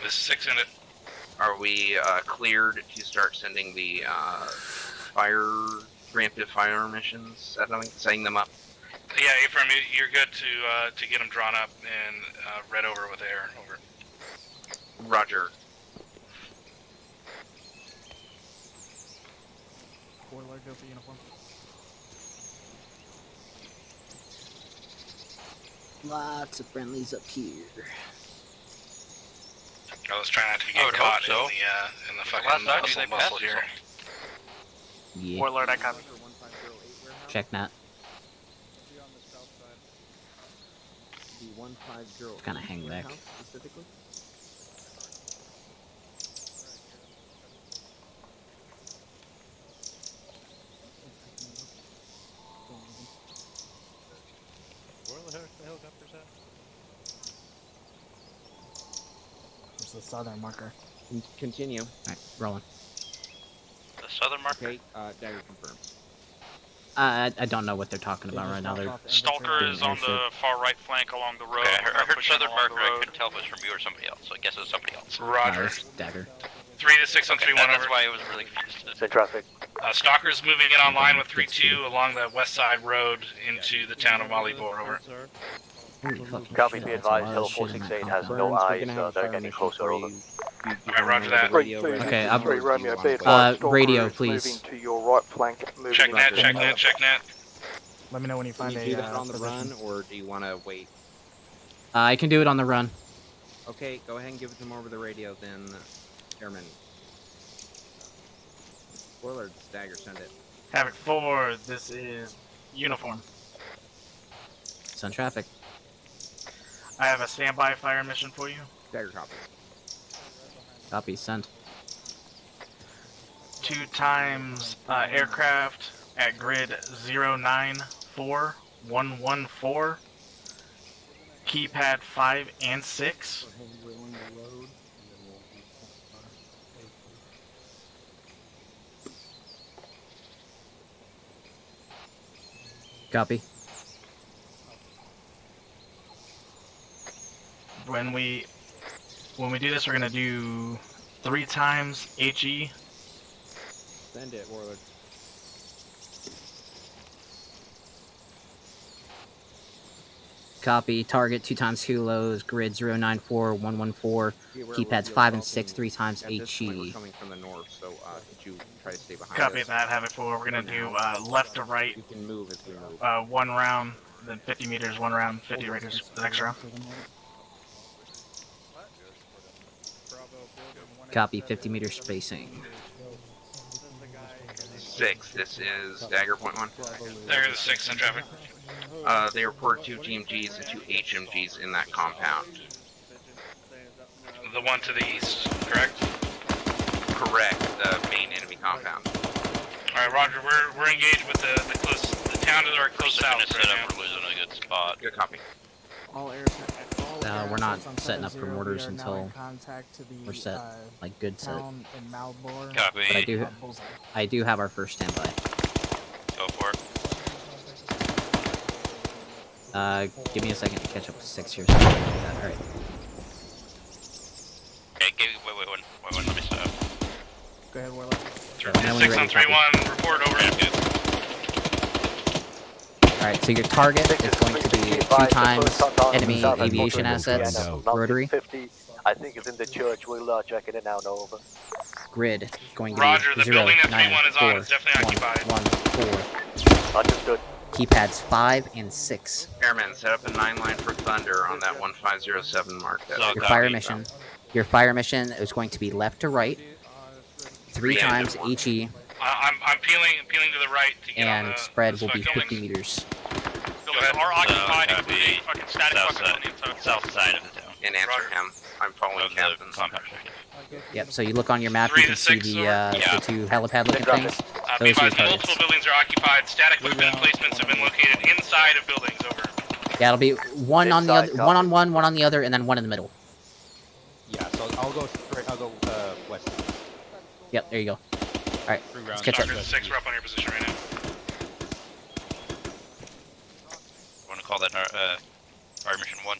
I: This is 6 in it.
L: Are we cleared to start sending the preemptive fire missions, setting them up?
I: Yeah, Ephraim, you're good to get them drawn up and read over with air. Over.
L: Roger.
A: Boiler, go for uniform.
B: Lots of friendlies up here.
I: I was trying not to get caught in the fucking muscle here.
B: Yeah.
I: Warlord, I copy.
B: Check that.
T: The 150
B: Kinda hang back.
T: warehouse specifically.
D: Where the helicopter's at?
A: There's the southern marker.
T: Continue.
B: Alright, rolling.
H: The southern marker?
T: Okay, Dagger confirms.
B: I don't know what they're talking about right now. They're
I: Stalker is on the far right flank along the road.
H: Okay, I heard southern marker. I couldn't tell if it was from you or somebody else, so I guess it was somebody else.
I: Roger.
B: Dagger.
I: 3 to 6 on 3-1 over.
H: That's why I was really confused.
N: Send traffic.
I: Stalker's moving in online with 3-2 along the west side road into the town of Malibor. Over.
N: Copy, be advised, Hill 468 has no eyes, they're getting closer, over.
I: Alright, roger that.
B: Okay, I'm
U: Romeo, be advised, Stalker
B: radio,
U: is
B: please.
U: moving to your right flank. Moving
I: Check net,
U: into-
I: check net, check net.
A: Let me know when you
K: Can
A: find
K: you
A: a
K: do that on the
A: position.
K: run, or do you want to wait?
B: I can do it on the run.
K: Okay, go ahead and give it to him over the radio, then, Airman. Warlord, Dagger, send it.
A: Havoc 4, this is uniform.
B: Send traffic.
A: I have a standby fire mission for you.
K: Dagger copy.
B: Copy, send.
A: 2 times aircraft at grid 094114. Keypad 5 and 6.
B: Copy.
A: When we do this, we're gonna do 3 times HE.
K: Send it, Warlord.
B: Copy. Target 2 times kilos. Grid 094114. Keypads 5 and 6 3 times
K: At this point, we're
B: HE.
K: coming from the north, so could you try to stay behind
A: Copy
K: us?
A: that, Havoc 4. We're gonna do left to right.
K: You can move as we move.
A: 1 round, then 50 meters, 1 round, 50 meters the next round.
B: Copy. 50 meter spacing.
L: 6, this is Dagger Point 1.
I: Dagger 6 in traffic.
L: They report 2 GMGs and 2 HMGs in that compound.
I: The one to the east, correct?
L: Correct, the main enemy compound.
I: Alright, Roger, we're engaged with the town to our close south right now.
H: We're losing a good spot.
L: Good copy.
A: All air.
B: We're not setting up for mortars
A: we are now
B: until
A: in contact to the,
B: we're set, like good set.
A: town in Malbor.
H: Copy.
B: But
A: Bullseye.
B: I do have our first standby.
H: Go for it.
B: Give me a second to catch up with 6 here. Alright.
H: Okay, wait, let me stop.
A: Go ahead, Warlock.
I: 6 on 3-1, report over.
B: Alright, so your target is going to be 2 times enemy aviation assets, rotary.
N: 50, I think it's in the church. We'll check it now. No, over.
B: Grid going to
I: Roger,
B: be
I: the
B: 0,
I: building that
B: 9,
I: 3-1 is on is
B: 4,
I: definitely
B: 1,
I: occupied.
B: 1, 4.
N: Understood.
B: Keypads 5 and 6.
L: Airmen, set up a 9 line for Thunder on that 1507 mark.
B: Your fire mission is going to be left to right, 3 times HE,
I: I'm peeling to the right to get on
B: and
I: the
B: spread will be
I: buildings.
B: 50 meters.
I: Are occupied,
H: Copy.
I: fucking static
H: South
I: fucking
H: side.
I: on the inside.
H: South side of the town.
L: and answer him. I'm following captains.
B: Yep. So you look on your map, you can see the two helipad-looking things.
I: Be
B: Those are your
I: advised,
B: targets.
I: multiple buildings are occupied. Static weapon emplacements have been located inside of buildings. Over.
B: Yeah, it'll be one on the other, one on one, one on the other, and then one in the middle.
J: Yeah, so I'll go straight. I'll go west.
B: Yep, there you go. All right, let's catch up.
I: Stalker 6, we're up on your position right now.
H: Want to call that fire mission 1?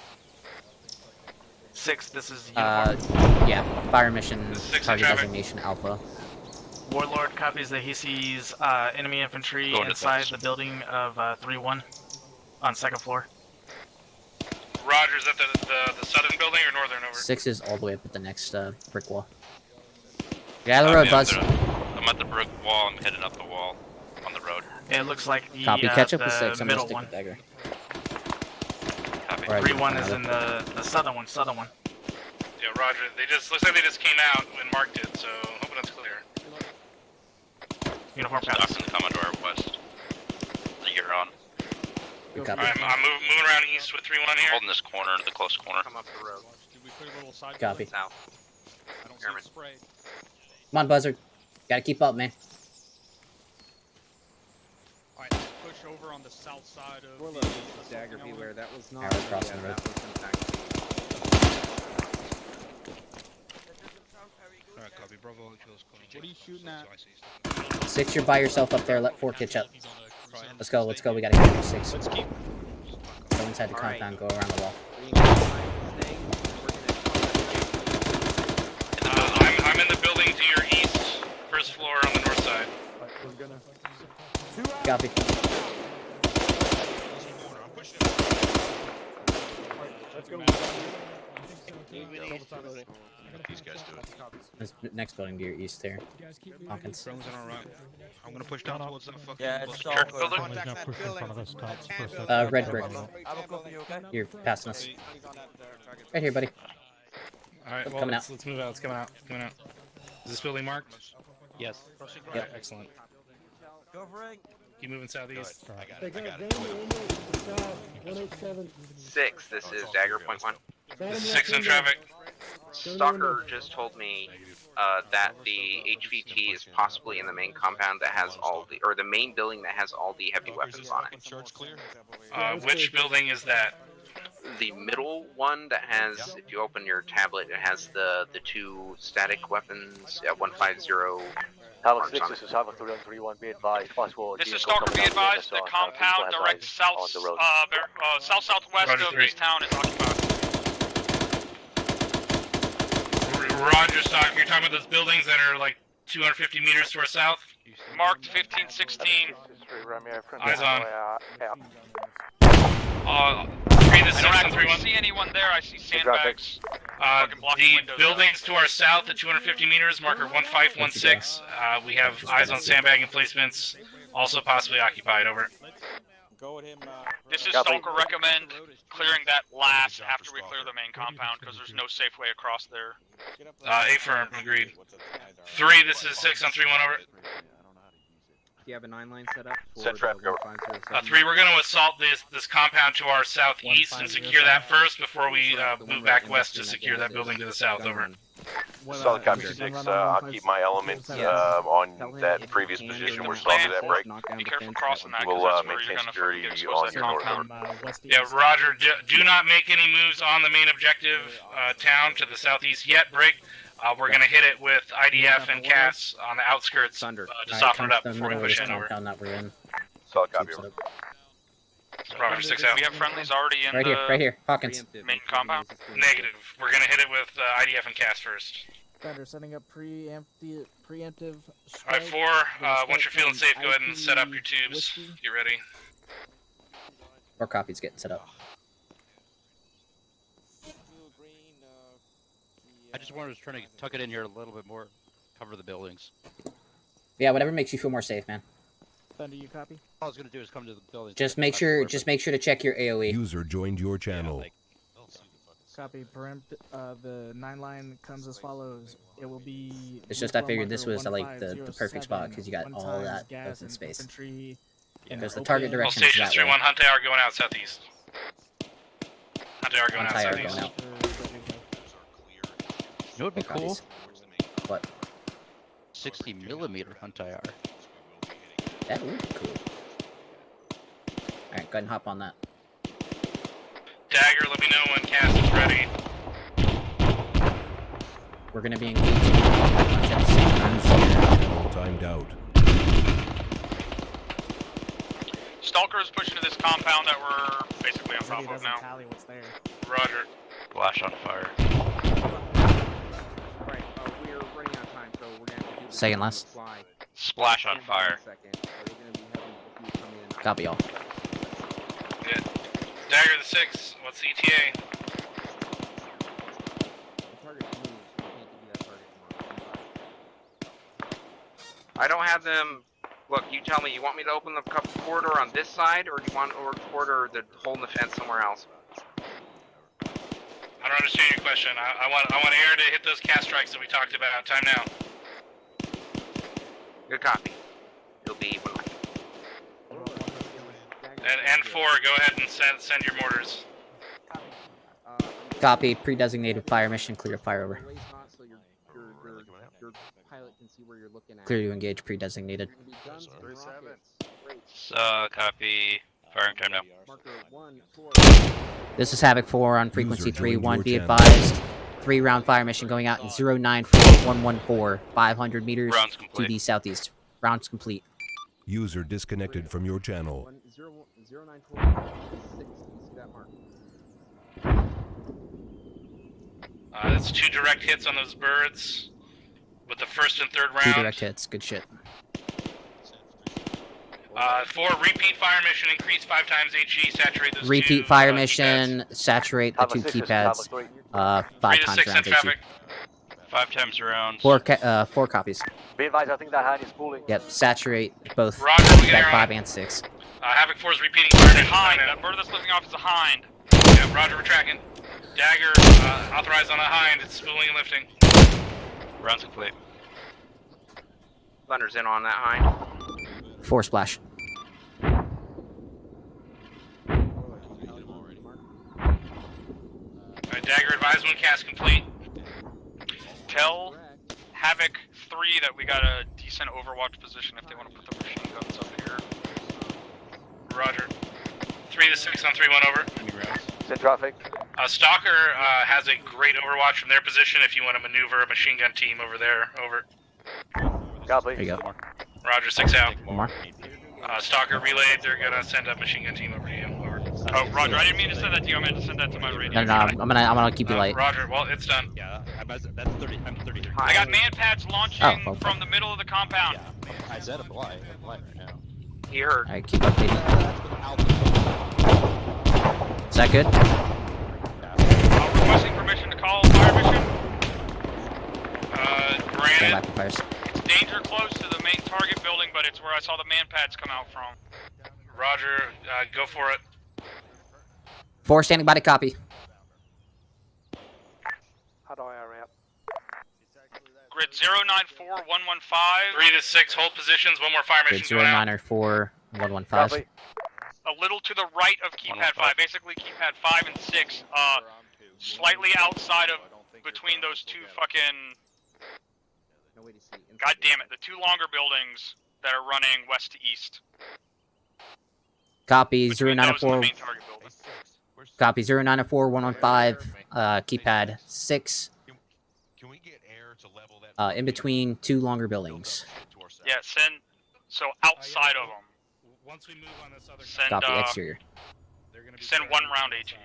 A: 6, this is
B: yeah, fire mission target
A: traffic.
B: designation Alpha.
A: Warlord copies that he sees enemy infantry
H: Going to
A: inside
H: defense.
A: the building of 3-1 on second floor.
I: Roger, is that the southern building or northern? Over.
B: 6 is all the way up at the next brick wall. Get out of the road, Buzz.
H: I'm at the brick wall. I'm heading up the wall on the road.
A: It looks like the,
B: Copy. Catch up with
A: the
B: 6. I'm gonna
A: middle
B: stick
A: one.
B: with dagger.
H: Copy.
A: 3-1 is in the southern one.
I: Yeah, Roger. Looks like they just came out and marked it, so hoping that's clear.
A: Uniform
H: Stock in the Commodore West. You're on.
I: Alright, I'm moving around east with 3-1 here.
H: Holding this corner, the close corner.
L: Come up the road.
Q: Did we put a little side
B: Copy.
L: South.
Q: I don't
L: Airman.
Q: see the spray.
B: Come on, Buzzard. Gotta keep up, man.
Q: Alright, push over on the south side of
T: Warlock, dagger beware. That was not.
B: Arrow crossing the road.
T: That was in fact.
O: Alright, copy. Bravo, kills calling.
Q: What are you shooting at?
B: 6, you're by yourself up there. Let 4 catch up. Let's go. Let's go. We gotta get 6.
Q: Let's keep.
B: Go inside the compound. Go around the wall.
I: I'm in the building to your east, first floor on the north side.
B: Copy.
E: Let's go.
O: These guys do it.
B: This next building to your east there. Hawkins.
O: Drones on our right. I'm gonna push down towards that fucking
H: Church building.
B: Red brick. You're passing us. Right here, buddy.
F: Alright, well,
B: Coming
F: let's move out. It's coming out. Coming out. Is this building marked?
J: Yes.
B: Yep.
F: Excellent. Keep moving southeast.
E: They got a van south, 187.
L: 6, this is Dagger Point 1.
I: 6 in traffic.
L: Stalker just told me that the HVT is possibly in the main compound that has all the, or the main building that has all the heavy weapons on it.
I: Which building is that?
L: The middle one that has, if you open your tablet, it has the 2 static weapons at 150.
N: Havoc 6, this is Havoc 3131, be advised, fast forward.
M: This is Stalker, be advised, the compound direct south-southwest of this town is occupied.
I: Roger, Stock. You're talking about those buildings that are like 250 meters to our south?
M: Marked 1516.
I: Eyes on.
M: I don't see anyone there. I see sandbags.
I: The buildings to our south at 250 meters, marker 1516. We have eyes on sandbag emplacements, also possibly occupied. Over.
M: This is Stalker. Recommend clearing that last after we clear the main compound because there's no safe way across there.
I: Affirm. Agreed. 3. This is 6 on 3-1. Over.
T: Do you have a 9-line set up?
R: Set traffic over.
I: 3. We're going to assault this compound to our southeast and secure that first before we move back west to secure that building to the south. Over.
R: Solid copy 6, I'll keep my element on that previous position. We're still under that break.
M: Be careful crossing that.
R: We'll maintain security on your north.
I: Yeah, Roger. Do not make any moves on the main objective town to the southeast yet. Break. We're going to hit it with IDF and CAS on the outskirts to soften it up before we push in. Over.
R: Solid copy. Over.
I: Roger, 6 out.
M: We have friendlies already in
B: right here, Hawkins.
M: main compound.
I: Negative. We're going to hit it with IDF and CAS first.
G: Thunder, setting up preemptive
I: Alright, 4. Once you're feeling safe, go ahead and set up your tubes. Get ready.
B: 4 copies getting set up.
J: I just wanted to try to tuck it in here a little bit more, cover the buildings.
B: Yeah, whatever makes you feel more safe, man.
G: Thunder, you copy?
J: All I was gonna do is come to the buildings.
B: Just make sure to check your AOE.
C: User joined your channel.
G: Copy. The 9-line comes as follows. It will be.
B: It's just I figured this was like the perfect spot because you got all that open space. Because the target direction is that way.
I: 3-1, Hunt AR going out southeast. Hunt AR going out southeast.
J: know what would be
B: Four
J: cool?
B: copies. What?
J: 60 millimeter hunt IR.
B: That would be cool. Alright, go ahead and hop on that.
I: Dagger, let me know when cast is ready.
B: We're gonna be engaging at the same time.
C: Timed out.
M: Stalker is pushing to this compound that we're basically on top of now.
G: Tally what's there.
I: Roger.
H: Flash on fire.
T: Right, we're running out of time, so we're gonna have to do this
B: Second
T: on the
B: last.
T: fly.
H: Splash on fire.
T: Second. We're gonna be having a few come in.
B: Copy all.
I: Good. Dagger the 6, what's the ETA?
T: The target moves, we can't give you that target tomorrow.
L: I don't have them. Look, you tell me. You want me to open the corridor on this side, or do you want or corridor the hole in the fence somewhere else?
I: I don't understand your question. I want air to hit those cast strikes that we talked about. Time now.
L: Good copy. It'll be one.
I: And 4, go ahead and send your mortars.
B: Copy. Pre-designated fire mission. Clear to fire over.
T: So your pilot can see where you're looking at.
B: Clear to engage. Pre-designated.
H: Copy. Firing time now.
B: This is Havoc 4 on frequency 3-1. Be
C: channel.
B: advised. 3-round fire mission going out in 094114. 500 meters
H: Rounds
B: to
H: complete.
B: the southeast. Rounds complete.
C: User disconnected from your channel.
T: 0946. You see that mark?
I: That's 2 direct hits on those birds with the 1st and 3rd round.
B: 2 direct hits. Good shit.
I: 4, repeat fire mission, increase 5 times HE, saturate those
B: Repeat
I: 2,
B: fire
I: keypads.
B: mission. Saturate the 2 keypads. 5
I: 3 to
B: times
I: 6
B: rounds
I: in traffic.
H: 5 times rounds.
B: 4 copies.
N: Be advised, I think that hand is pulling.
B: Yep. Saturate both
I: Roger, we get
B: back
I: air
B: 5
I: on.
B: and 6.
I: Havoc 4 is repeating fire mission.
M: Hind. That bird that's lifting off is a hind.
I: Yeah, Roger, we're tracking. Dagger, authorized on the hind. It's spooling and lifting.
H: Rounds complete.
L: Thunder's in on that hind.
B: 4 splash.
I: Alright, Dagger, advise when cast complete.
M: Tell Havoc 3 that we got a decent overwatch position if they want to put the machine guns up here.
I: Roger. 3 to 6 on 3-1 over.
N: Send traffic.
I: Stalker has a great overwatch from their position if you want to maneuver a machine gun team over there. Over.
N: Copy.
B: There you go.
I: Roger, 6 out.
B: One more.
I: Stalker relayed, they're gonna send a machine gun team over to you. Over.
M: Oh, Roger, I didn't mean to send that to you. I meant to send that to my radio.
B: No, I'm gonna keep you light.
I: Roger, well, it's done.
J: Yeah, that's 30. I'm 33.
M: I got man pads launching
B: Oh, well,
M: from the middle of the compound.
J: I said a blind. I'm blind right now.
L: He heard.
B: Alright, keep updating. Is that good?
M: Requesting permission to call fire mission.
B: Stand
I: Granted,
B: by for fires.
M: It's danger close to the main target building, but it's where I saw the man pads come out from.
I: Roger, go for it.
B: 4 standing by to copy.
U: HUD IR out.
M: Grid 094115.
I: 3 to 6, hold positions, one more fire
B: Good
I: mission going out.
B: 0944115.
U: Copy.
M: A little to the right of keypad 5, basically keypad 5 and 6, slightly outside of between those 2 fucking. God damn it, the 2 longer buildings that are running west to east.
B: Copy
M: Between those and the
B: 094.
M: main target building.
B: Copy 0944115. Keypad 6.
R: Can we get air to level that?
B: In between 2 longer buildings.
M: Yeah, send. So outside of them.
F: Once we move on this other
M: Send,
B: Copy exterior.
M: send 1 round HE.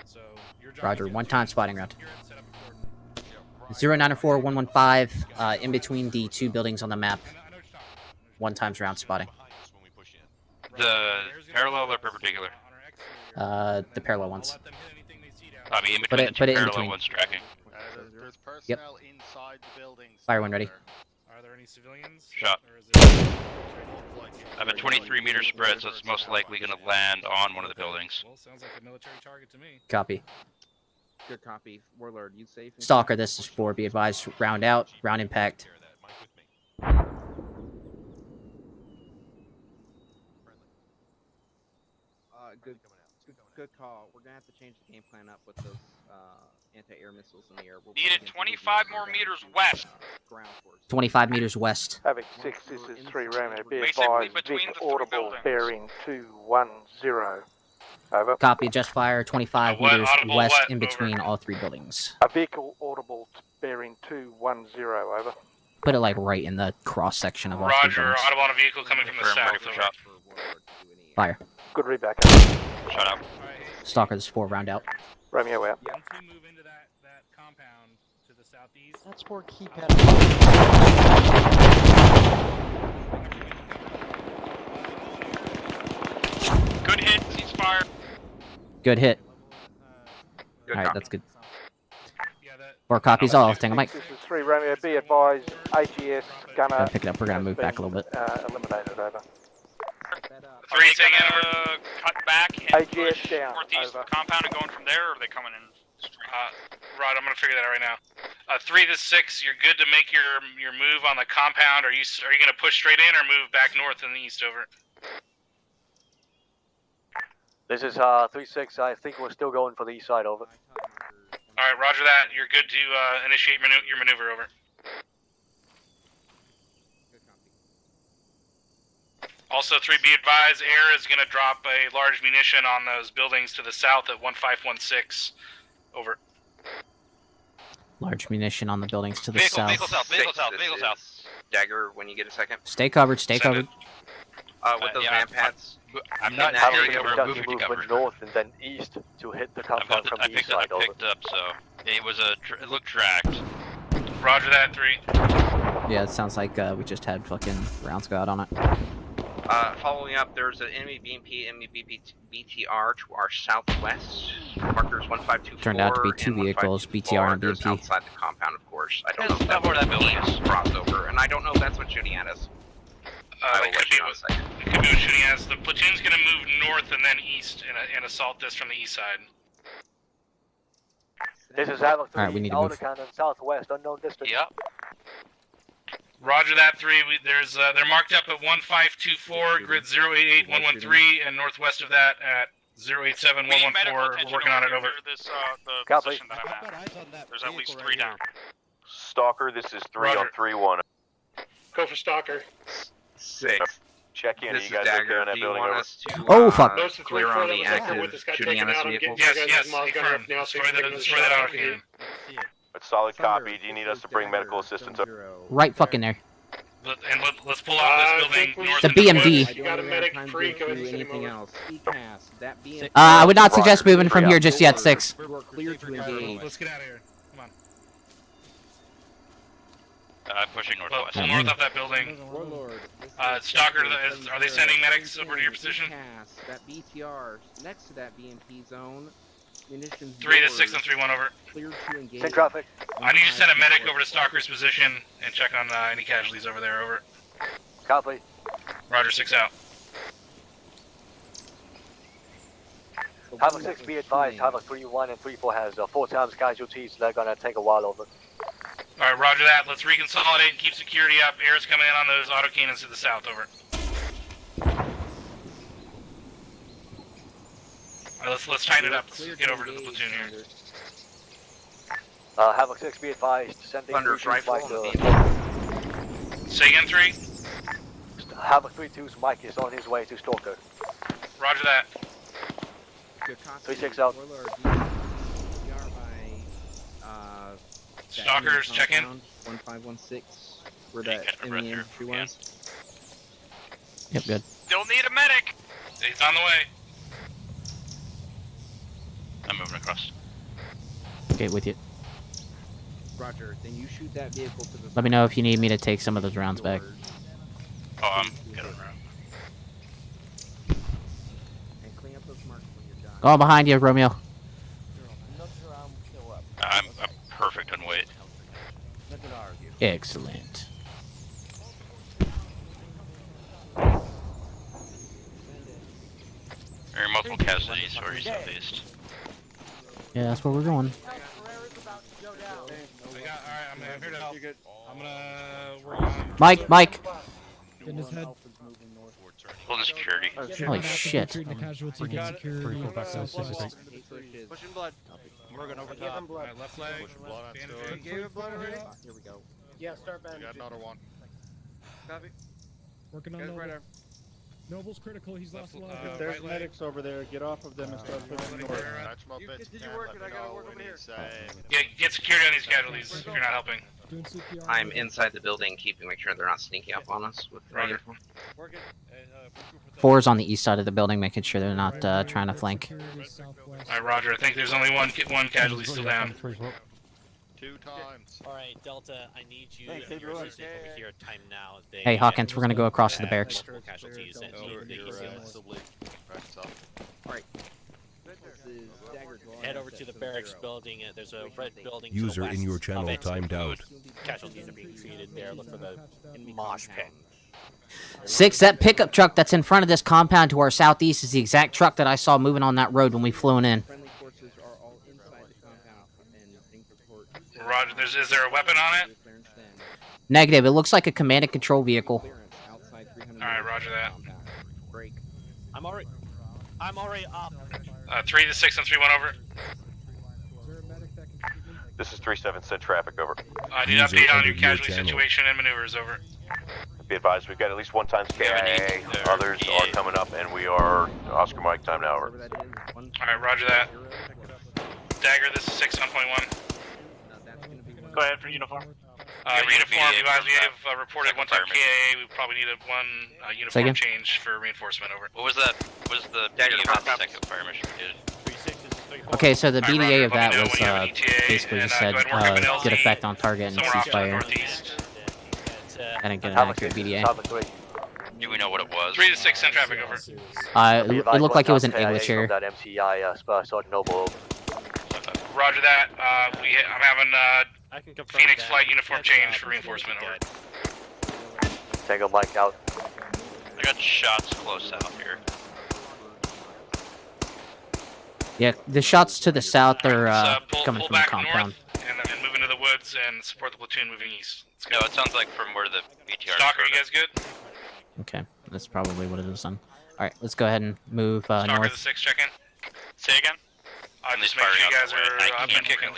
F: So your job
B: Roger,
F: is
B: 1 time spotting round. 0944115. In between the 2 buildings on the map. 1 times round spotting.
H: The parallel or perpendicular?
B: The parallel ones.
H: Copy, in
B: Put
H: between
B: it
H: the 2
B: in
H: parallel
B: between.
H: ones tracking.
D: There's
B: Yep.
D: personnel inside the buildings.
B: Fire one ready.
F: Are there any civilians?
H: Shot.
F: Or is it...
H: I have a 23-meter spread, so it's most likely going to land on one of the buildings.
F: Well, sounds like a military target to me.
B: Copy.
T: Good copy. Warlord, you safe?
B: Stalker, this is 4. Be advised. Round out. Round impact.
T: Good call. We're gonna have to change the game plan up with those anti-air missiles in the air. We'll
M: Needed 25 more meters west.
B: 25 meters west.
U: Having 6, this is 3 Romeo. Be
M: Basically
U: advised,
M: between
U: Vic
M: the three
U: audible
M: buildings.
U: bearing 210. Over.
B: Copy. Just fire 25
U: what?
B: meters
U: Audible
B: west
U: what?
B: in between all three buildings.
U: A vehicle audible bearing 210. Over.
B: Put it like right in the cross section of all three
I: Roger,
B: buildings.
I: audible on a vehicle coming from the south.
H: Shot.
B: Fire.
U: Good read back.
H: Shut up.
B: Stalker, this is 4 round out.
U: Romeo out.
F: Once we move into that compound to the southeast.
W: That's for keypad.
M: Good hit, ceasefire.
B: Good hit.
L: Good
B: Alright,
L: copy.
B: that's good. 4 copies all. Tango Mike.
U: This is 3 Romeo. Be advised, AGS gunner.
B: Gotta pick it up. We're gonna move back a little bit.
U: Eliminated. Over.
M: 3 gonna cut back and
U: AGS
M: push
U: down.
M: northeast
U: Over.
M: compound and going from there, or are they coming in straight?
I: Rod, I'm gonna figure that out right now. 3 to 6, you're good to make your move on the compound. Are you gonna push straight in or move back north and east? Over.
N: This is 3-6. I think we're still going for the east side. Over.
I: All right, Roger that. You're good to initiate your maneuver. Over. Also, 3, be advised, air is gonna drop a large munition on those buildings to the south at 1516. Over.
B: Large munition on the buildings to the
H: Vehicle
B: south.
H: south.
L: Dagger, when you get a second.
B: Stay covered. Stay covered.
L: With those man pads.
H: I'm not
N: Having
H: hearing
N: to
H: we're
N: conduct
H: moving to
N: movement
H: cover.
N: north and then east to hit the compound from
H: I
N: the east
H: picked
N: side. Over.
H: up, so it was it looked tracked.
I: Roger that. 3.
B: Yeah, it sounds like we just had fucking rounds go out on it.
L: Following up, there's an enemy BMP, enemy BTR to our southwest. Markers 1524.
B: Turned out to be 2
L: and
B: vehicles,
L: 1524.
B: BTR and
L: There's
B: BMP.
L: outside the compound, of course. I don't know if that's where that building is. Crossover, and I don't know if that's what's shooting at us.
I: It could be what's shooting at us. The platoon's gonna move north and then east and assault this from the east side.
N: This is Havoc 3.
B: Alright, we need to move.
N: Cannon, southwest, unknown distance.
H: Yep.
I: Roger that. 3. They're marked up at 1524, grid 088113, and northwest of that at 087114. We're working on it. Over.
M: This the
N: Copy.
M: position that I'm at. There's at least 3 down.
R: Stalker, this is 3 on 3-1.
E: Go for Stalker.
L: 6.
R: Check in.
L: This
R: Are
L: is
R: you guys okay
L: Dagger.
R: on that
L: Do you
R: building?
L: want
R: Over.
L: us to
B: Oh, fuck.
E: Those are
L: clear
E: 3-4
L: on
E: that
L: the
E: was taken
L: active
E: with this guy
L: shooting
E: taken
L: at us
E: out. I'm
L: vehicles?
E: getting
I: Yes,
E: Miles gunner up
I: confirmed.
E: now, so
I: Destroy
E: you can
I: that out of here.
R: It's solid copy. Do you need us to bring medical assistance up?
B: Right fucking there.
I: And let's pull out this building north.
B: The
I: and
B: BMD.
I: west.
E: You got a medic free, go ahead and send him
T: anything
E: over.
T: else. ECAS, that BMP.
B: I would not suggest moving from here just yet. 6.
T: We're clear to engage.
I: Let's get out of here. Come on.
H: Pushing northwest.
I: Pull north of that building.
T: Warlord.
I: Stalker, are they sending medics over to your position?
T: ECAS, that BTR next to that BMP zone. Munitions
I: 3 to 6 and 3-1 over.
T: clear to engage.
N: Send traffic.
I: I need you to send a medic over to Stalker's position and check on any casualties over there. Over.
N: Copy.
I: Roger. 6 out.
N: Havoc 6, be advised, Havoc 3-1 and 3-4 has 4 times casualties. They're gonna take a while. Over.
I: Alright, roger that. Let's reconsolidate and keep security up. Air's coming in on those autocannons to the south. Over. Alright, let's tighten it up. Let's get over to the platoon here.
N: Havoc 6, be advised, sending
L: Thunder's
N: 3-2's
L: rifle
N: Mike,
L: on the
I: Say again, 3?
N: Havoc 3-2's Mike is on his way to Stalker.
I: Roger that.
N: 3-6 out.
T: Warlord, BTR by,
I: Stalkers, check in.
T: 1516. Where that enemy infantry was.
B: Yep, good.
M: Still need a medic.
I: He's on the way.
H: I'm moving across.
B: Okay, with you.
T: Roger, then you shoot that vehicle to the
B: Let me know if you need me to take some of those rounds back.
H: Oh, I'm good around.
T: and clean up those marks when you're done.
B: Oh, behind you, Romeo.
H: I'm perfect on weight.
B: Excellent.
H: There are multiple casualties or southeast.
B: Yeah, that's where we're going.
I: I'm here to help. I'm gonna work on...
B: Mike!
E: In his head.
H: Holding security.
B: Holy shit.
E: Treating the casualty, get security.
L: Pushing blood.
D: Morgan over
T: Give him
D: top.
T: blood.
D: Left leg.
T: Push blood on
D: bandage.
T: sword.
D: Gave it blood already?
T: Here we go.
E: Yeah, start bandaging.
D: We got another one. Copy.
E: Working on
D: Guys,
E: Noble.
D: right arm.
E: Noble's critical. He's lost a lot.
D: If there's medics over there, get off of them and start pushing north.
M: Did you work it? I gotta work over here.
I: Yeah, get security on these casualties if you're not helping.
E: Doing CPR.
L: I'm inside the building, make sure they're not sneaking up on us with
I: Roger.
D: Work it.
B: 4's on the east side of the building, making sure they're not trying to flank.
I: Alright, Roger. I think there's only one casualty still down.
D: 2 times.
P: Alright, Delta, I need you
D: Thanks,
P: and your
D: everyone.
P: assistant over here at time now. They
B: Hey, Hawkins, we're gonna go across to the
P: have
B: barracks.
P: multiple casualties and need the
T: Alright. This is Dagger Dwarf.
P: Head over to the barracks building. There's a red building.
C: User in your channel timed out.
P: Casualties are being treated there. Look for the mosh pit.
B: 6, that pickup truck that's in front of this compound to our southeast is the exact truck that I saw moving on that road when we flew in.
T: Friendly forces are all inside the compound and think report.
I: Roger. Is there a weapon on it?
B: Negative. It looks like a command and control vehicle.
I: Alright, roger that.
T: Break.
P: I'm already up.
I: 3 to 6 and 3-1 over.
R: This is 3-7, send traffic over.
I: I need an
C: User
I: update on
C: entered
I: your
C: your
I: casualty
C: channel.
I: situation and maneuvers over.
R: Be advised, we've got at least 1 times KIA, others are coming up, and we are Oscar Mike time now over.
I: Alright, roger that. Dagger, this is 6-1.1.
A: Go ahead for uniform.
I: Uniform, advise we have reported 1 time KIA. We probably need a 1 uniform
B: Second.
I: change for reinforcement over.
H: What was that? What was the BDA of the second fire mission we did?
B: Okay, so the
I: Alright,
B: BDA of
I: Roger,
B: that
I: let me know
B: was
I: when you have an ETA,
B: basically
I: and,
B: just said
I: go ahead and work up an LZ
B: get effect on target and
I: somewhere off to the
B: ceasefire.
I: northeast.
B: I didn't get an accurate BDA.
H: Do we know what it was?
I: 3 to 6, send traffic over.
B: It looked like it was an English here.
N: That MCI, Sergeant Noble.
I: Roger that. I'm having Phoenix flight uniform change for reinforcement over.
N: Tango Mike out.
H: I got shots close out here.
B: Yeah, the shots to the south are
I: Pull
B: coming from the
I: back
B: compound.
I: north and move into the woods and support the platoon moving east.
H: No, it sounds like from where the BTR.
I: Stalker, you guys good?
B: Okay, that's probably what it is then. All right, let's go ahead and move
I: Stalker, the
B: north.
I: 6, check in.
M: Say again?
I: Just make sure you guys are up and kicking.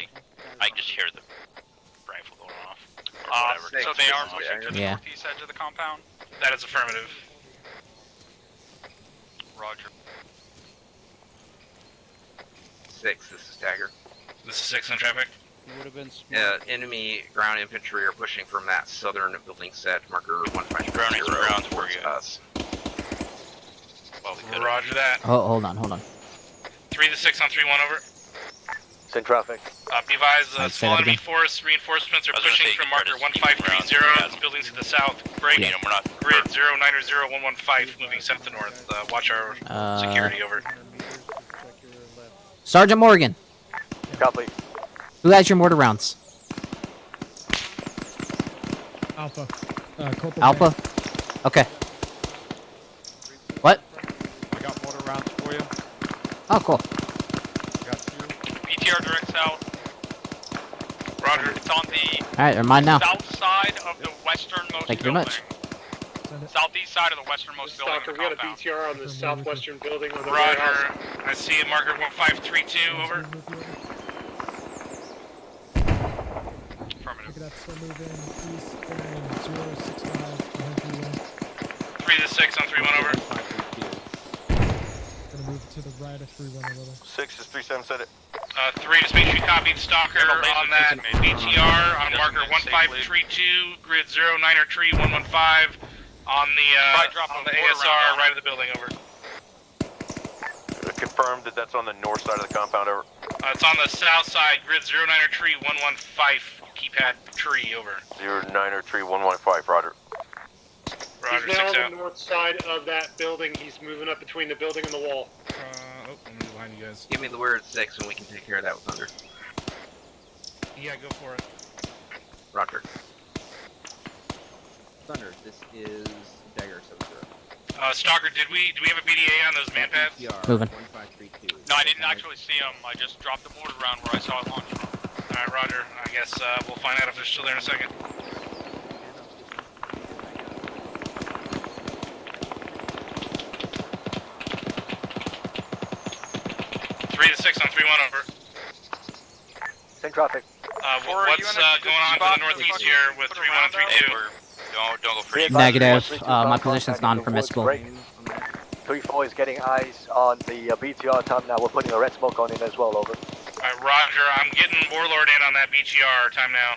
H: I just hear the rifle going off.
M: So they are pushing to the
B: Yeah.
M: northeast edge of the compound?
I: That is affirmative.
M: Roger.
L: 6, this is Dagger.
I: This is 6 in traffic.
D: Would have been
L: Enemy ground infantry are pushing from that southern building set, marker 150.
H: Brownies and rounds for you.
L: Us.
H: Well, we could.
I: Roger that.
B: Oh, hold on.
I: 3 to 6 on 3-1 over.
N: Send traffic.
I: Be advised,
B: Alright, say
I: small
B: that
I: enemy
B: again.
I: force reinforcements are
H: I was gonna
I: pushing
H: say,
I: from
H: you
I: marker
H: try to sneak
I: 1530,
H: around,
I: buildings to the south. Break.
B: Yeah.
H: We're not.
I: Grid 090115, moving south to north. Watch our security over.
B: Sergeant Morgan,
N: Copy.
B: who has your mortar rounds?
E: Alpha. Corporal
B: Alpha?
E: Banks.
B: Okay. What?
D: I got mortar rounds for you.
B: Oh, cool.
D: Got 2.
M: BTR direct south.
I: Roger.
M: It's on the
B: Alright, they're mine now.
M: south side of the westernmost
B: Thank you very
M: building.
B: much.
M: Southeast side of the westernmost building.
E: Stalker, we got a BTR on the southwestern building with a
I: Roger.
E: warehouse.
I: I see a marker 1532 over.
M: Affirmative.
E: Look at that, still moving east, bearing 065,
I: 3 to 6 on 3-1 over.
E: Gonna move to the right of 3-1 a little.
R: 6 is 3-7, said it.
I: 3, just make sure you copied Stalker on that BTR on marker 1532, grid 0903 115 on the ASR right of the building over.
R: Confirmed that that's on the north side of the compound, over.
I: It's on the south side, grid 0903 115, keypad tree over.
R: 0903 115, Roger.
I: Roger,
E: He's now
I: 6
E: on
I: out.
E: the north side of that building. He's moving up between the building and the wall.
I: I'm gonna be behind you guys.
L: Give me the word 6 and we can take care of that with Thunder.
I: Yeah, go for it.
L: Roger.
T: Thunder, this is Dagger 70.
I: Stalker, do we have a BDA on those man pads?
B: Moving.
T: 1532.
M: No, I didn't actually see him. I just dropped the mortar round where I saw it launch from.
I: Alright, Roger. I guess we'll find out if they're still there in a second. Three to 6 on 3-1 over.
N: traffic.
I: What's going on to the northeast here with 31 and 32?
H: Don't go for
B: Negative. My position's non-permissible.
N: 3-4 is getting eyes on the BTR time now. We're putting a red smoke on him as well, over.
I: Alright, Roger, I'm getting Warlord in on that BTR. Time now.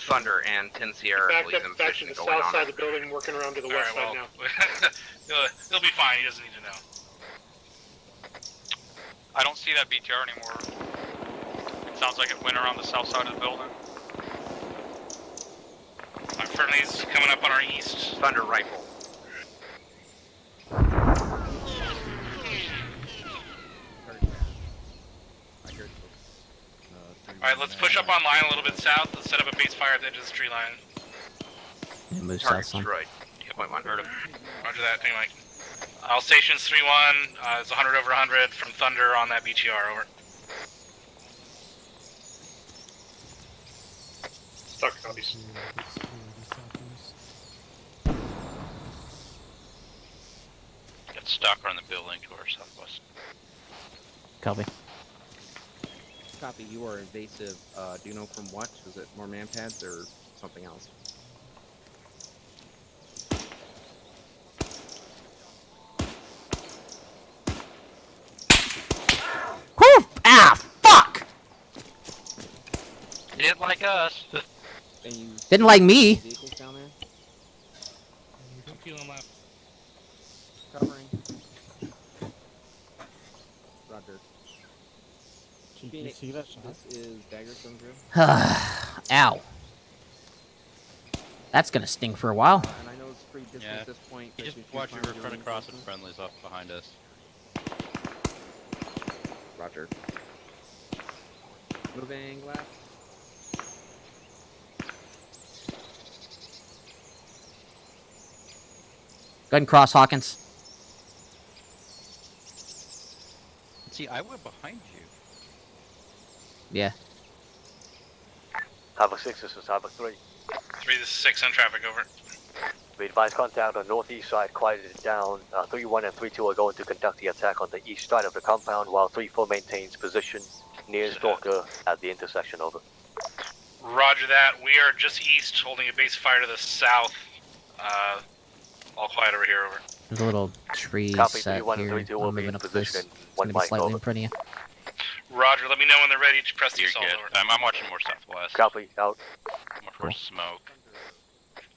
L: Thunder and 10 Sierra, please in
E: Back to
L: position
E: the
L: to go in
E: south
L: on
E: side
L: it.
E: of the building, working around to the west side now.
I: He'll be fine, he doesn't need to know.
M: I don't see that BTR anymore. It sounds like it went around the south side of the building.
I: Friendly's coming up on our east.
L: Thunder rifle.
I: Alright, let's push up on line a little bit south. Let's set up a base fire at the edge of the tree line.
B: Move
L: Target
B: south,
L: destroyed. Hit point 1.
I: Heard him. Roger that, thing Mike. All stations 3-1. It's 100 over 100 from Thunder on that BTR, over.
E: Stuck copies.
H: Got stalker on the building to our southwest.
B: Copy.
T: Copy, you are invasive. Do you know from what? Was it more man pads or something else?
B: Whew! Ah, fuck!
H: Didn't like us.
B: Didn't like me.
T: Vehicles down there?
F: I'm peeling left.
T: Covering. Roger.
G: You see that shot?
T: This is Dagger coming through.
B: Ow. That's gonna sting for a while.
T: And I know it's pretty distant
J: Yeah.
T: at this point.
J: You
T: but
J: just
T: if you
J: watch
T: find
J: your
T: your
J: run across with
T: reinforcements-
J: friendlies off behind us.
T: Roger. Moving left.
B: Go ahead and cross, Hawkins.
J: See, I went behind you.
B: Yeah.
N: Havoc 6, this is Havoc 3.
I: 3 to 6 on traffic, over.
N: We advise contact on the northeast side, quieted it down. 3-1 and 3-2 are going to conduct the attack on the east side of the compound, while 3-4 maintains position near Stalker at the intersection, over.
I: Roger that. We are just east, holding a base fire to the south. All quiet over here, over.
B: There's a little tree
N: Copy,
B: set
N: 3-1 and
B: here.
N: 3-2 will
B: I'm
N: be
B: moving
N: in
B: up close.
N: position.
B: It's
N: 1
B: gonna be
N: mic,
B: slightly
N: over.
B: in front of you.
I: Roger, let me know when they're ready to press the
H: You're
I: assault,
H: good.
I: over.
H: I'm watching more southwest.
N: Copy, out.
H: More towards smoke.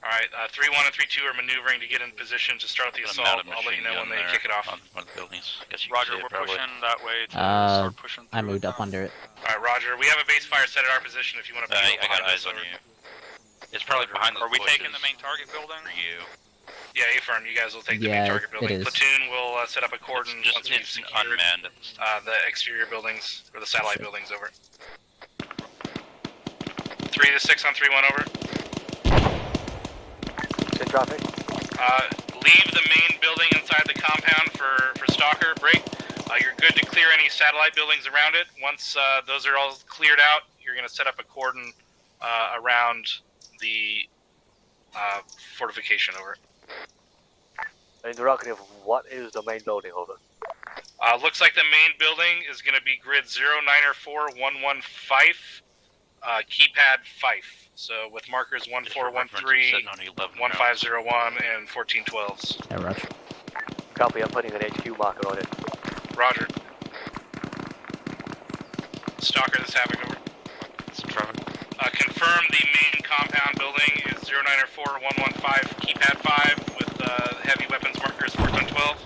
I: Alright, 3-1 and 3-2 are maneuvering to get in position to start the
H: Got a
I: assault.
H: mounted
I: I'll let you know when
H: machine
I: they
H: gun
I: kick it
H: there
I: off.
H: on one of the buildings. Guess you
M: Roger,
H: can see
M: we're
H: it probably.
M: pushing that way to start pushing through.
B: I moved up under it.
I: Alright, Roger. We have a base fire set at our position if you want to
H: I got eyes on you. It's probably behind those
M: Are we
H: bushes
M: taking the main target building?
H: for you.
I: Yeah, A-firm, you guys will take the
B: Yeah,
I: main target
B: it
I: building.
B: is.
I: Platoon will set up a cordon once we've
H: It's
I: secured
H: unmanned at this time.
I: the exterior buildings, or the satellite buildings, over. 3 to 6 on 3-1, over.
N: In traffic.
I: Leave the main building inside the compound for Stalker. Break. You're good to clear any satellite buildings around it. Once those are all cleared out, you're going to set up a cordon around the fortification, over.
N: Interrogative, what is the main building, over?
I: Looks like the main building is going to be grid 094115, keypad Fife. So with markers 1413, 1501, and 1412s.
B: Yeah, Roger.
N: Copy, I'm putting an HQ marker on it.
I: Roger. Stalker, this Havoc, over. Confirm the main compound building is 094115, keypad 5, with heavy weapons markers 1412.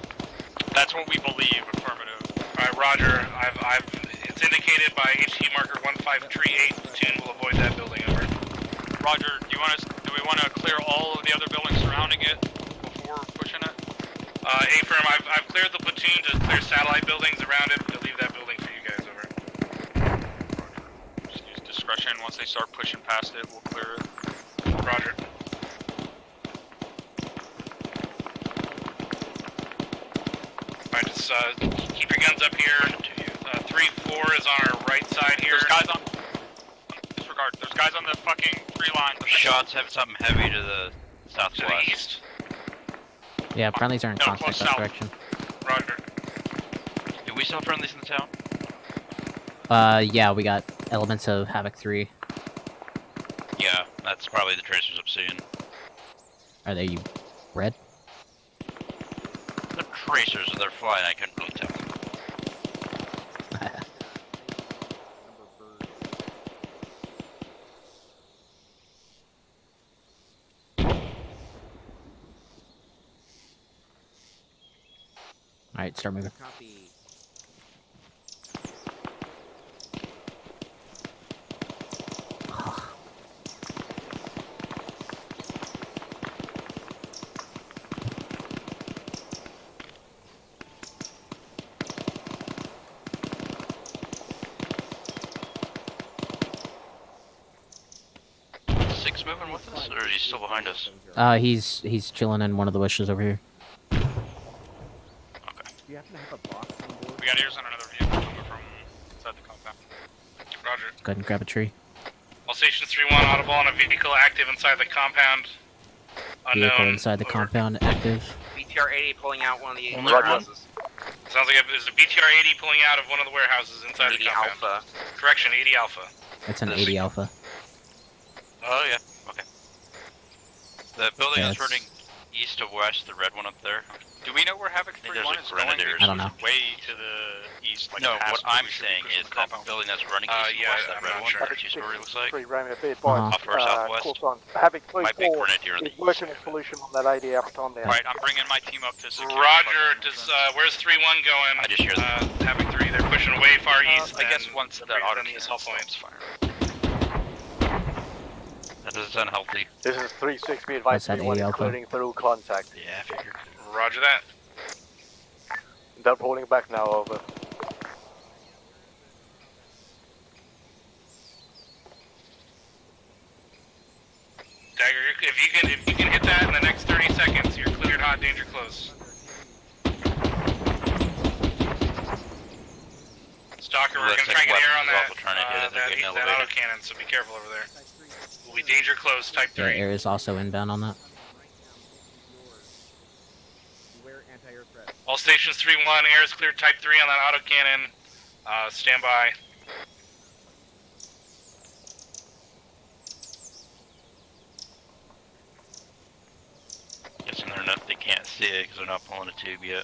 M: That's what we believe, affirmative.
I: Alright, Roger. It's indicated by HQ marker 1538. Platoon will avoid that building, over.
M: Roger, do we want to clear all of the other buildings surrounding it before pushing it?
I: A-firm, I've cleared the platoon to clear satellite buildings around it. We'll leave that building for you guys, over.
M: Just use discretion. Once they start pushing past it, we'll clear it.
I: Roger. Alright, just keep your guns up here. 3-4 is on our right side here.
M: There's guys on... Disregard. There's guys on the fucking tree line.
H: Shots have something heavy to the southwest.
I: To the east?
B: Yeah, friendlies are in
M: No,
B: contact
M: close
B: that
M: south.
B: direction.
I: Roger.
H: Do we still have friendlies in the town?
B: Yeah, we got elements of Havoc 3.
H: Yeah, that's probably the tracers I'm seeing.
B: Are they red?
H: The tracers, they're flying, I couldn't really tell.
B: Alright, start moving.
T: Copy.
H: Six moving with us, or is he still behind us?
B: He's chilling in one of the bushes over here.
T: Do you happen to have a box on board?
M: We got ears on another vehicle coming from inside the compound. Roger.
B: Go ahead and grab a tree.
I: All stations 3-1 audible on a vehicle active inside the compound. Unknown.
B: Vehicle inside the compound active.
L: BTR 80 pulling out one of the
I: Only
L: warehouses.
I: Sounds like there's a BTR 80 pulling out of one of the warehouses inside the
L: 80
I: compound.
L: Alpha.
I: Correction, 80 Alpha.
B: That's an 80 Alpha.
H: Oh yeah, okay. The building
B: Yeah,
H: that's running east of west, the red one up there.
M: Do we know where Havoc
H: I think
M: 3-1
H: there's
M: is
H: a
M: going?
H: grenadier.
B: I don't know.
M: Way to the east, like
H: No,
M: past
H: what
M: where
H: I'm
M: we should
H: saying
M: be pushing
H: is
M: the
H: that
M: compound.
H: building that's running east of
I: Yeah,
H: west, that
I: I'm
H: red
I: not
H: one,
I: sure.
H: that two-story looks like.
U: 3 Raymond, be advised.
H: Off or southwest.
U: Course on Havoc 3-4
H: My big grenadier on the
U: is working a solution on that 80 Alpha time now.
M: Right, I'm bringing my team up to secure.
I: Roger, where's 3-1 going?
H: I just hear them.
I: Havoc 3, they're pushing way far east.
M: I guess once the auto
I: the assault points.
H: That doesn't sound healthy.
N: This is 3-6, be advised,
B: What's that,
N: 3-1
B: 80 Alpha?
N: including through contact.
H: Yeah, I figured.
I: Roger that.
N: They're pulling back now, over.
I: Dagger, if you can hit that in the next 30 seconds, you're cleared hot, danger close. Stalker, we're gonna try and get air on that, that autocannon, so be careful over there. We'll be danger close, type
B: Yeah,
I: 3.
B: air is also inbound on that.
T: Beware anti-air threat.
I: All stations 3-1, air is cleared, type 3 on that autocannon. Stand by.
H: Guessing they can't see it because they're not pulling a tube yet.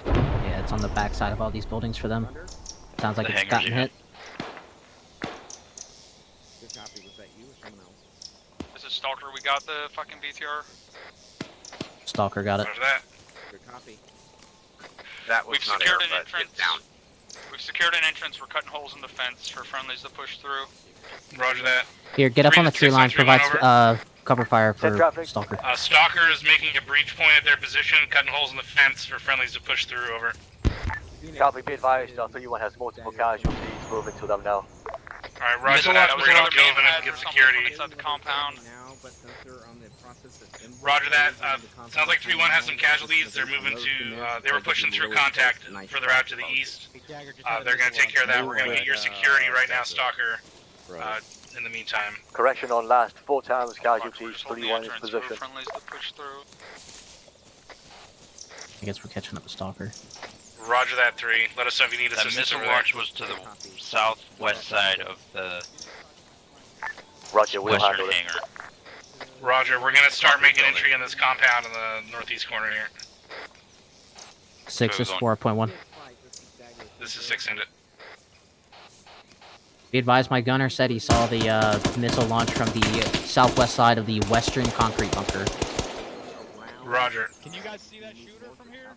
B: Yeah, it's on the back side of all these buildings for them. Sounds like
H: The
B: it's
H: hangars,
B: gotten
H: yeah.
B: hit.
T: Good copy. Was that you or someone else?
M: This is Stalker, we got the fucking BTR.
B: Stalker got it.
I: Roger that.
T: Good copy.
L: That was
M: We've
L: not
M: secured
L: air,
M: an
L: but
M: entrance.
L: it's down.
M: We've secured an entrance, we're cutting holes in the fence for friendlies to push through.
I: Roger that.
B: Here, get up on the tree line. Provide cover fire for Stalker.
I: Stalker is making a breach point at their position, cutting holes in the fence for friendlies to push through, over.
N: Copy, be advised, 3-1 has multiple casualties, moving to them now.
I: Alright, roger that, we're gonna go over and get security.
M: Inside the compound.
T: Now, but since they're on the process of
I: Roger that, sounds like 3-1 has some casualties, they're moving to, they were pushing through contact further out to the east. They're gonna take care of that, we're gonna get your security right now, Stalker, in the meantime.
N: Correction on last, 4 times casualties, 3-1 is position.
M: Friendlies to push through.
B: I guess we're catching up with Stalker.
I: Roger that, 3. Let us know if you need
H: That
I: assistance
H: missile
I: over there.
H: launch was to the southwest side of the
N: Roger, we'll
H: western
N: handle it.
H: hangar.
I: Roger, we're gonna start making entry in this compound in the northeast corner here.
B: 6 is 4.1.
I: This is 6 into.
B: Be advised, my gunner said he saw the missile launch from the southwest side of the western concrete bunker.
I: Roger.
J: Can you guys see that shooter from here?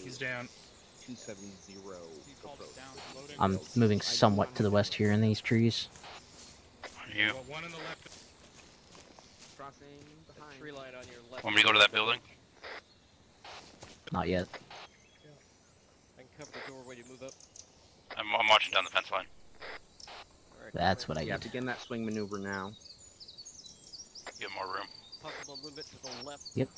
I: He's down.
T: 270 approach.
B: I'm moving somewhat to the west here in these trees.
H: You.
D: One on the left.
T: Crossing behind.
J: Tree line on your left.
H: Want me to go to that building?
B: Not yet.
J: I can cover the doorway to move up.
H: I'm marching down the fence line.
B: That's what I
T: Yeah,
B: need.
T: begin that swing maneuver now.
H: Get more room.
J: Possible a little bit to the left.
B: Yep.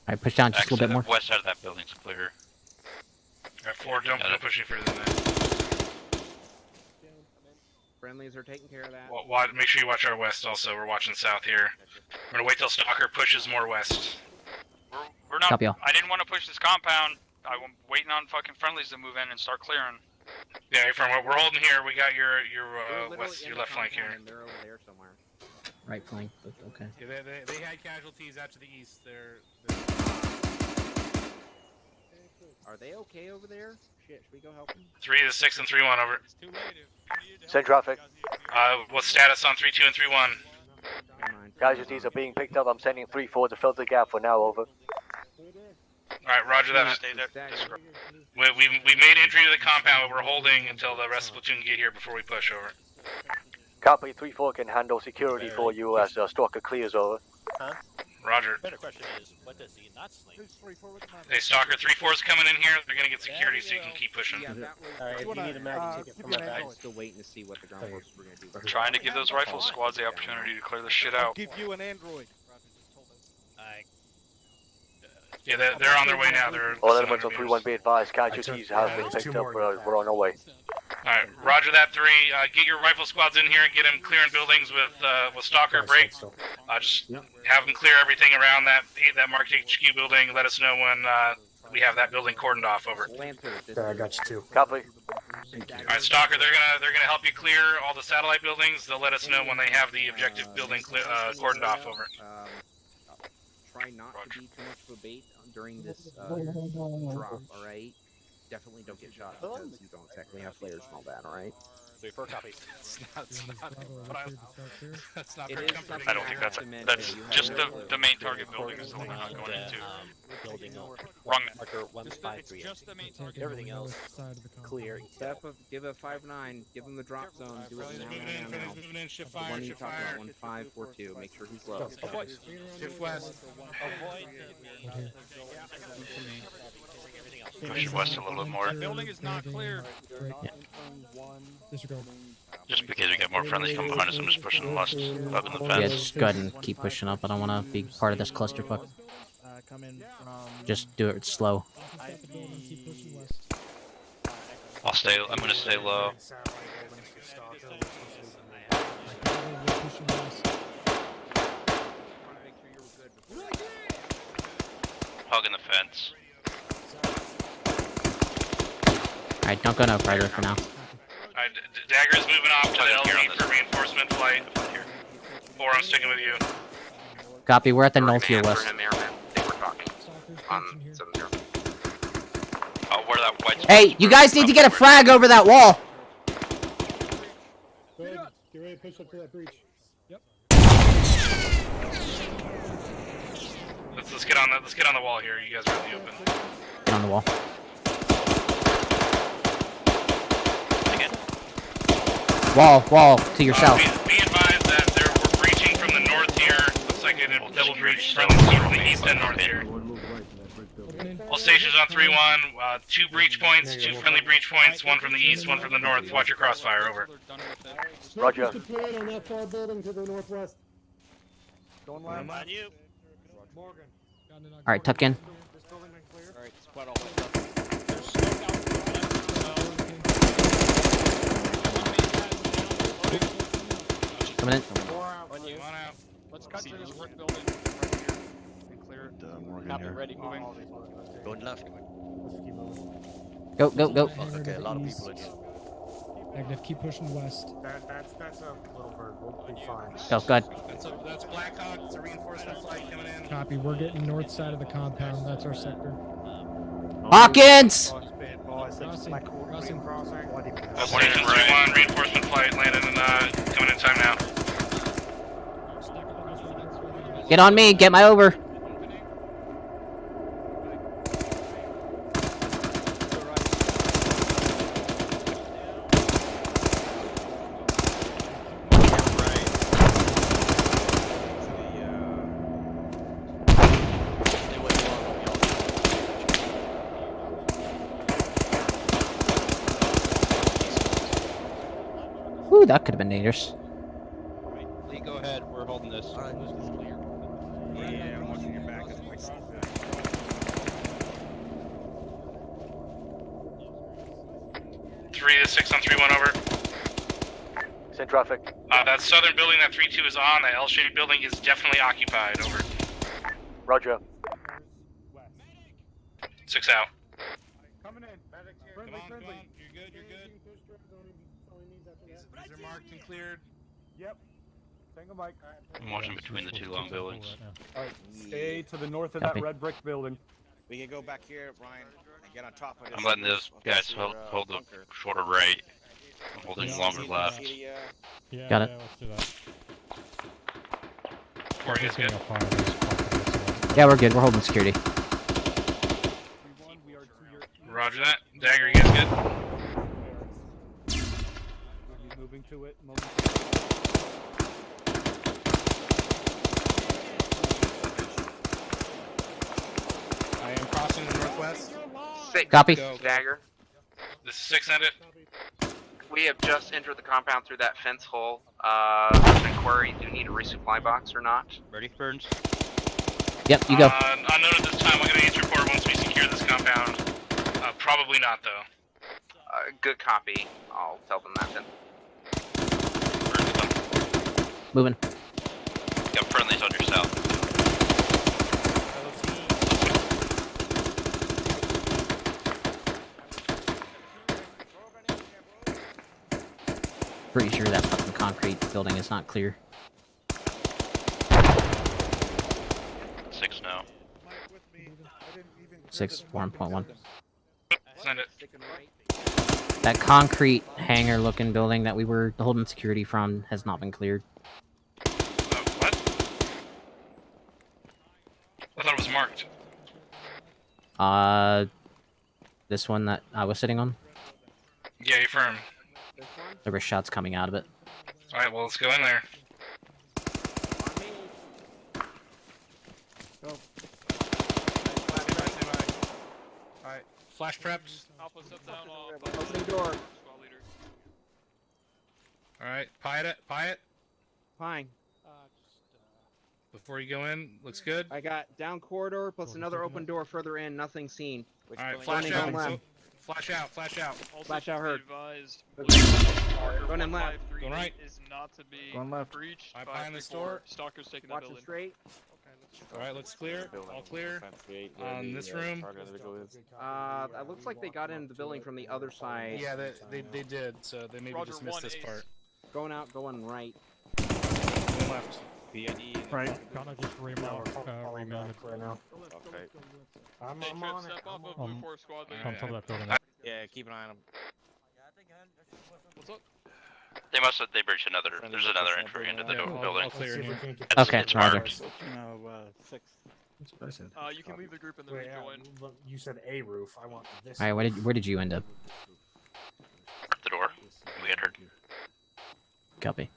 B: Alright, push down just a little bit more.
H: The west side of that building's clear.
I: Alright, 4, don't push any further than that.
T: Friendlies are taking care of that.
I: Make sure you watch our west also. We're watching south here. We're gonna wait till Stalker pushes more west.
M: We're not.
B: Copy all.
M: I didn't want to push this compound. I'm waiting on fucking friendlies to move in and start clearing.
I: Yeah, from what we're holding here, we got your west,
T: in
I: your
T: the
I: left flank here.
T: compound, and they're over there somewhere.
B: Right flank, but okay.
F: Yeah, they had casualties out to the east.
T: Are they okay over there? Shit, should we go help them?
I: 3-6 and 3-1 over.
M: It's too late.
N: Send traffic.
I: What's status on 3-2 and 3-1?
N: Casualties are being picked up. I'm sending 3-4 to fill the gap for now. Over.
I: Alright, roger that.
M: Stay there.
I: We made entry to the compound, but we're holding until the rest of the platoon get here before we push over.
N: Copy. 3-4 can handle security for you as Stalker clears over.
P: Huh?
I: Roger.
P: Better question is, what does he not sling?
I: Hey, Stalker, 3-4's coming in here. They're gonna get security so you can keep pushing.
P: Alright, if you need a mag ticket from my bag.
T: I'm still waiting to see what the ground forces were going to do.
M: Trying to give those rifle squads the opportunity to clear this shit out.
D: Give you an android.
I: Yeah, they're on their way now.
N: All elements on 3-1 be advised. Casualties have been picked up. We're on our way.
I: Alright, roger that 3. Get your rifle squads in here and get them clearing buildings with Stalker break. Just have them clear everything around that marked HQ building. Let us know when we have that building cordoned off. Over.
N: I got you too. Copy.
I: Alright, Stalker, they're gonna help you clear all the satellite buildings. They'll let us know when they have the objective building cordoned off. Over.
T: Try not to be too much of a bait during this drop, alright? Definitely don't get shot because you don't exactly have flares and all that, alright?
P: 3-4 copy.
F: That's not
T: It
F: very
T: is
F: comforting.
M: I don't think that's just the main target building is the one I'm going into.
P: Building
M: Wrong.
P: marker 153.
M: Just the main target.
P: Everything else clear.
T: Give a 5-9, give him the drop zone, do it now.
F: Moving in, shift
T: The
F: fire,
T: one you
F: shift
T: talked
F: fire.
T: about, 1542, make sure he's low.
F: Shift west.
H: Push west a little bit more.
M: The building is not clear.
H: Just because we got more friendlies coming behind us, I'm just pushing west up in the
B: Yeah,
H: fence.
B: just go ahead and keep pushing up. I don't want to be part of this clusterfuck. Just do it slow.
H: I'm gonna stay low. Hugging the fence.
B: Alright, don't go no further for now.
I: Alright, Dagger's moving off to the LZ for reinforcement flight. Or I'm sticking with you.
B: Copy, we're at the null to your west.
H: Oh, where that white
B: Hey, you guys need to get a frag over that wall!
E: Go ahead, get ready to push up to that breach. Yep.
I: Let's get on the wall here. You guys are in the open.
B: Get on the wall. Wall, to your south.
I: Be advised that we're breaching from the north here. Looks like it double breach from the east and north here. All stations on 3-1. 2 breach points, 2 friendly breach points, 1 from the east, 1 from the north. Watch your crossfire. Over.
N: Roger.
E: Deployed on that far building to the northwest.
D: Going live.
P: On you.
E: Morgan.
B: Alright, tuck in.
P: Alright, squad all the way up.
B: Coming in.
P: On you.
M: Let's cut through this brick building right here and clear it.
W: Morgan
M: Copy,
W: here.
M: ready, moving.
W: Going left.
B: Go.
W: Okay, a lot of people in here.
E: Negative, keep pushing west.
K: That's a little bird. We'll be fine.
B: Go, good.
F: That's Blackhawk. It's a reinforcement flight coming in.
E: Copy, we're getting north side of the compound. That's our sector.
B: Hawkins!
E: Crossing.
I: Station 3-1, reinforcement flight landing and coming in time now.
B: Get on me, get my over. Ooh, that could have been dangerous.
J: Lee, go ahead. We're holding this.
D: Yeah, I'm watching your back.
I: 3-6 on 3-1 over.
N: Send traffic.
I: That southern building that 3-2 is on, that L-shaped building is definitely occupied. Over.
N: Roger.
I: 6 out.
D: Coming in. Friendly,
F: Come on,
D: friendly.
F: come on. You're good, you're good. These are marked and cleared.
D: Yep. Single mic.
H: I'm watching between the two long buildings.
D: Alright, stay to the north of
B: Copy.
D: that red brick building.
W: We can go back here, Ryan, and get on top of this.
H: I'm letting those guys hold the shorter right. I'm holding longer left.
B: Got it.
Q: Let's do that.
I: Pouring is good.
B: Yeah, we're good. We're holding security.
I: Roger that. Dagger, you guys good?
D: We'll be moving to it.
F: I am crossing the northwest.
L: 6.
B: Copy.
L: Dagger.
I: This is 6 ended.
L: We have just entered the compound through that fence hole. There's an inquiry. Do you need a resupply box or not?
H: Ready, Burns?
B: Yep, you go.
I: Unknown at this time. We'll get an answer report once we secure this compound. Probably not, though.
L: Good copy. I'll tell them that then.
B: Moving.
H: Got friendlies on your south.
B: Pretty sure that fucking concrete building is not clear.
H: 6 now.
B: 6 1.1.
I: Send it.
B: That concrete hangar-looking building that we were holding security from has not been cleared.
I: What? I thought it was marked.
B: This one that I was sitting on.
I: Yeah, you firm.
B: There were shots coming out of it.
I: Alright, well, let's go in there.
D: Go.
F: Alright, flash prepped.
G: Opening door.
F: Alright, pie it.
T: Fine.
F: Before you go in, looks good.
T: I got down corridor plus another open door further in, nothing seen.
F: Alright, flash out. Flash out.
T: Flash out heard.
M: Going
T: in left.
F: Going right.
M: Is not to be
G: Going left.
M: breached
F: I'm
M: by
F: behind the
M: 3-4.
F: store.
M: Stalker's taking that
T: Watching
M: building.
T: straight.
F: Alright, looks clear. All clear. On this room.
T: It looks like they got into the building from the other side.
F: Yeah, they did, so they maybe just missed this part.
T: Going out, going right.
F: Going left.
Q: Right. Gonna just remount right now.
W: Okay.
M: I'm on it. Step off of Blue Force Squad leader.
Q: On top of that building.
W: Yeah, keep an eye on him.
M: What's up?
H: They must have, they breached another, there's another entry into the building.
F: All clear in here.
B: Okay,
H: it's
B: roger.
H: marked.
M: You can leave the group and then rejoin.
K: You said a roof. I want this.
B: Alright, where did you end up?
H: The door. We entered.
B: Copy.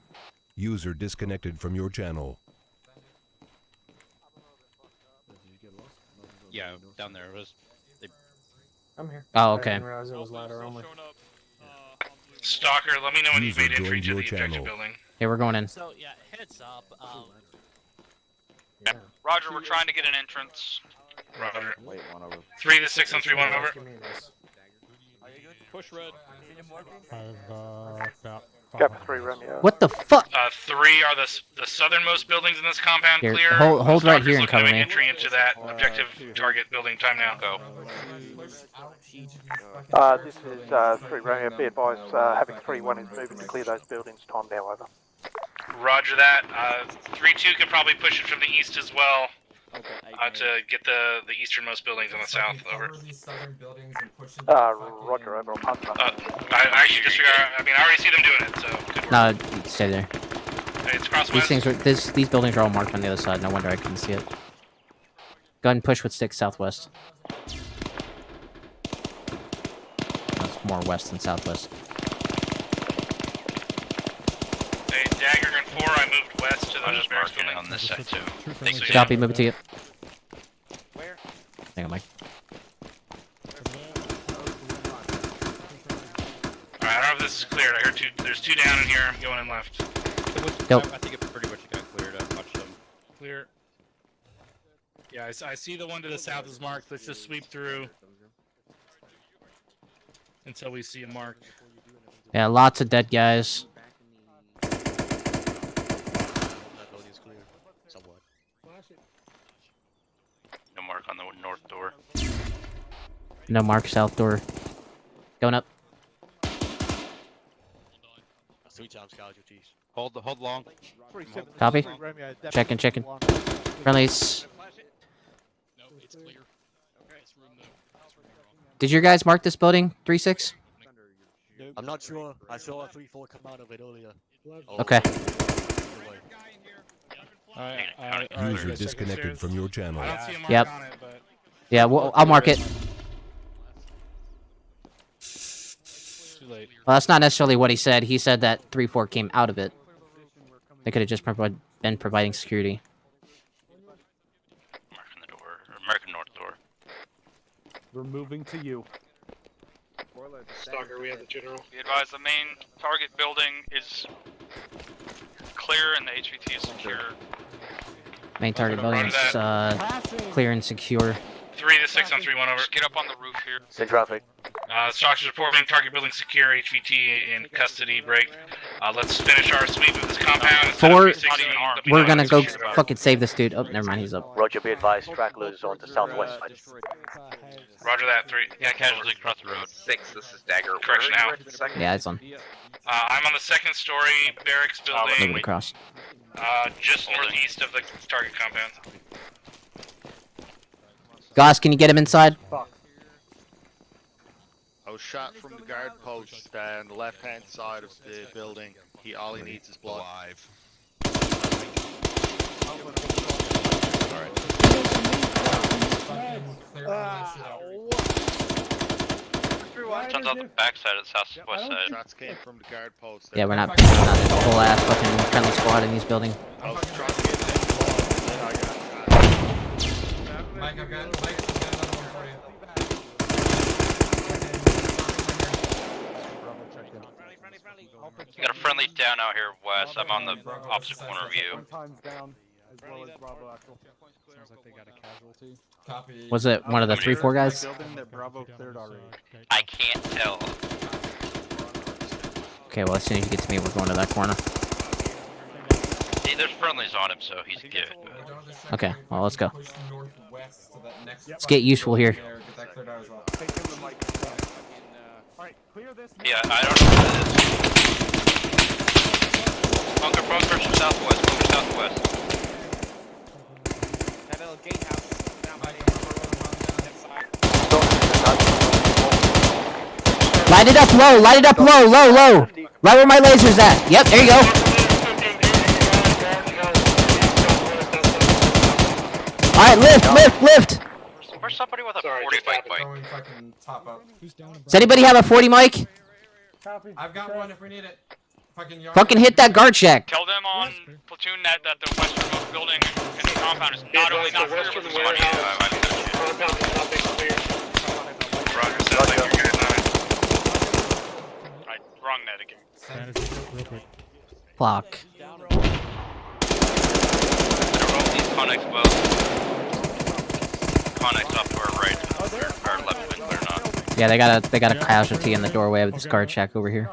C: User disconnected from your channel.
J: Yeah, down there. It was.
K: I'm here.
B: Oh,
K: I
B: okay.
K: didn't realize it was ladder only.
I: Stalker, let me know when you've
C: User
I: made entry
C: joined
I: to
C: your
I: the objective
C: channel.
I: building.
B: Yeah, we're going in.
S: So yeah, heads up.
M: Roger, we're trying to get an entrance.
I: Roger.
W: Wait, one over.
I: 3 to 6 on 3-1 over.
K: Give me this.
M: Push red.
Q: I've got
U: Cap 3 Romeo.
B: What the fuck?
I: 3 are the southernmost buildings in this compound
B: Here,
I: clear.
B: hold right
I: Stalker's
B: here and
I: looking to
B: cover
I: make
B: me.
I: entry into that objective target building. Time now. Go.
U: This is 3 Romeo. Be advised, having 3-1 is moving to clear those buildings. Time now, over.
I: Roger that. 3-2 can probably push it from the east as well. To get the easternmost buildings on the south. Over.
U: Roger, over. I'll pass it on.
I: I actually disregard. I mean, I already see them doing it, so good work.
B: No, you stay there.
I: Hey, it's crosswise.
B: These things are these buildings are all marked on the other side. No wonder I couldn't see it. Go ahead and push with 6 southwest. That's more west than southwest.
I: Hey, Dagger and 4, I moved west to the
H: I'm just
I: barracks
H: marking
I: building.
H: on this side too.
I: Thanks again.
B: Copy, move it to you.
T: Where?
B: Hang on, Mike.
I: Alright, I don't know if this is cleared. I heard there's 2 down in here. I'm going in left.
B: Go.
J: I think it pretty much got cleared. I watched them.
F: Clear. Yeah, I see the one to the south is marked. Let's just sweep through until we see a mark.
B: Yeah, lots of dead guys.
H: No mark on the north door.
B: No mark south door. Going up.
P: 3 times casualties.
J: Hold long.
B: Copy. Checking. Friendlies.
J: No, it's clear. This room, though.
B: Did your guys mark this building? 3-6?
P: I'm not sure. I saw a 3-4 come out of it earlier.
B: Okay.
C: User disconnected from your channel.
F: I don't see a mark
B: Yep.
F: on it, but
B: Yeah, well, I'll mark it.
F: too late.
B: Well, that's not necessarily what he said. He said that 3-4 came out of it. They could have just been providing security.
H: Marking the door. Or marking north door.
D: We're moving to you.
K: Stalker, we have the general.
M: Be advised, the main target building is clear and the HVT is secure.
B: Main target building is clear and secure.
I: 3 to 6 on 3-1 over. Get up on the roof here.
N: Send traffic.
I: Structures report main target building secure. HVT in custody. Break. Let's finish our sweep of this compound.
B: We're gonna go fucking save this dude. Oh, never mind, he's up.
N: Roger, be advised, stragglers on the southwest side.
I: Roger that. 3.
H: Yeah, casualty across the road.
L: 6, this is Dagger.
I: Correction now.
B: Yeah, it's on.
I: I'm on the 2nd story barracks building.
B: Move it across.
I: Just northeast of the target compound.
B: Goss, can you get him inside?
O: I was shot from the guard post on the left-hand side of the building. All he needs is blood.
H: Turns out the backside of the southwest side.
O: Shots came from the guard post.
B: Yeah, we're not picking on a whole ass fucking friendly squad in these buildings.
O: I was trying to get in.
K: Mike, I've got another one for you.
H: Got a friendly down out here west. I'm on the opposite corner of you.
D: Sounds like they got a casualty.
K: Copy.
B: Was it one of the 3-4 guys?
D: Bravo cleared already.
H: I can't tell.
B: Okay, well, as soon as you get to me, we're going to that corner.
H: Hey, there's friendlies on him, so he's good.
B: Okay, well, let's go. Let's get useful here.
H: Yeah, I don't know what it is. Bunker from southwest. Bunker southwest.
W: That little gatehouse down by the
B: Light it up low, light it up low, low. Right where my laser's at. Yep, there you go. Alright, lift.
H: Where's somebody with a 45 bike?
B: Does anybody have a 40 mic?
K: I've got one if we need it.
B: Fucking hit that guard shack.
M: Tell them on platoon net that the westernmost building in the compound is not only not clear, but
K: Compound is not being cleared.
I: Roger, sounds like you're good on it. Right, wrong net again.
Q: Real quick.
B: Block.
H: These Connex well. Connex off to our right. Our left wing, clear not.
B: Yeah, they got a casualty in the doorway of this guard shack over here.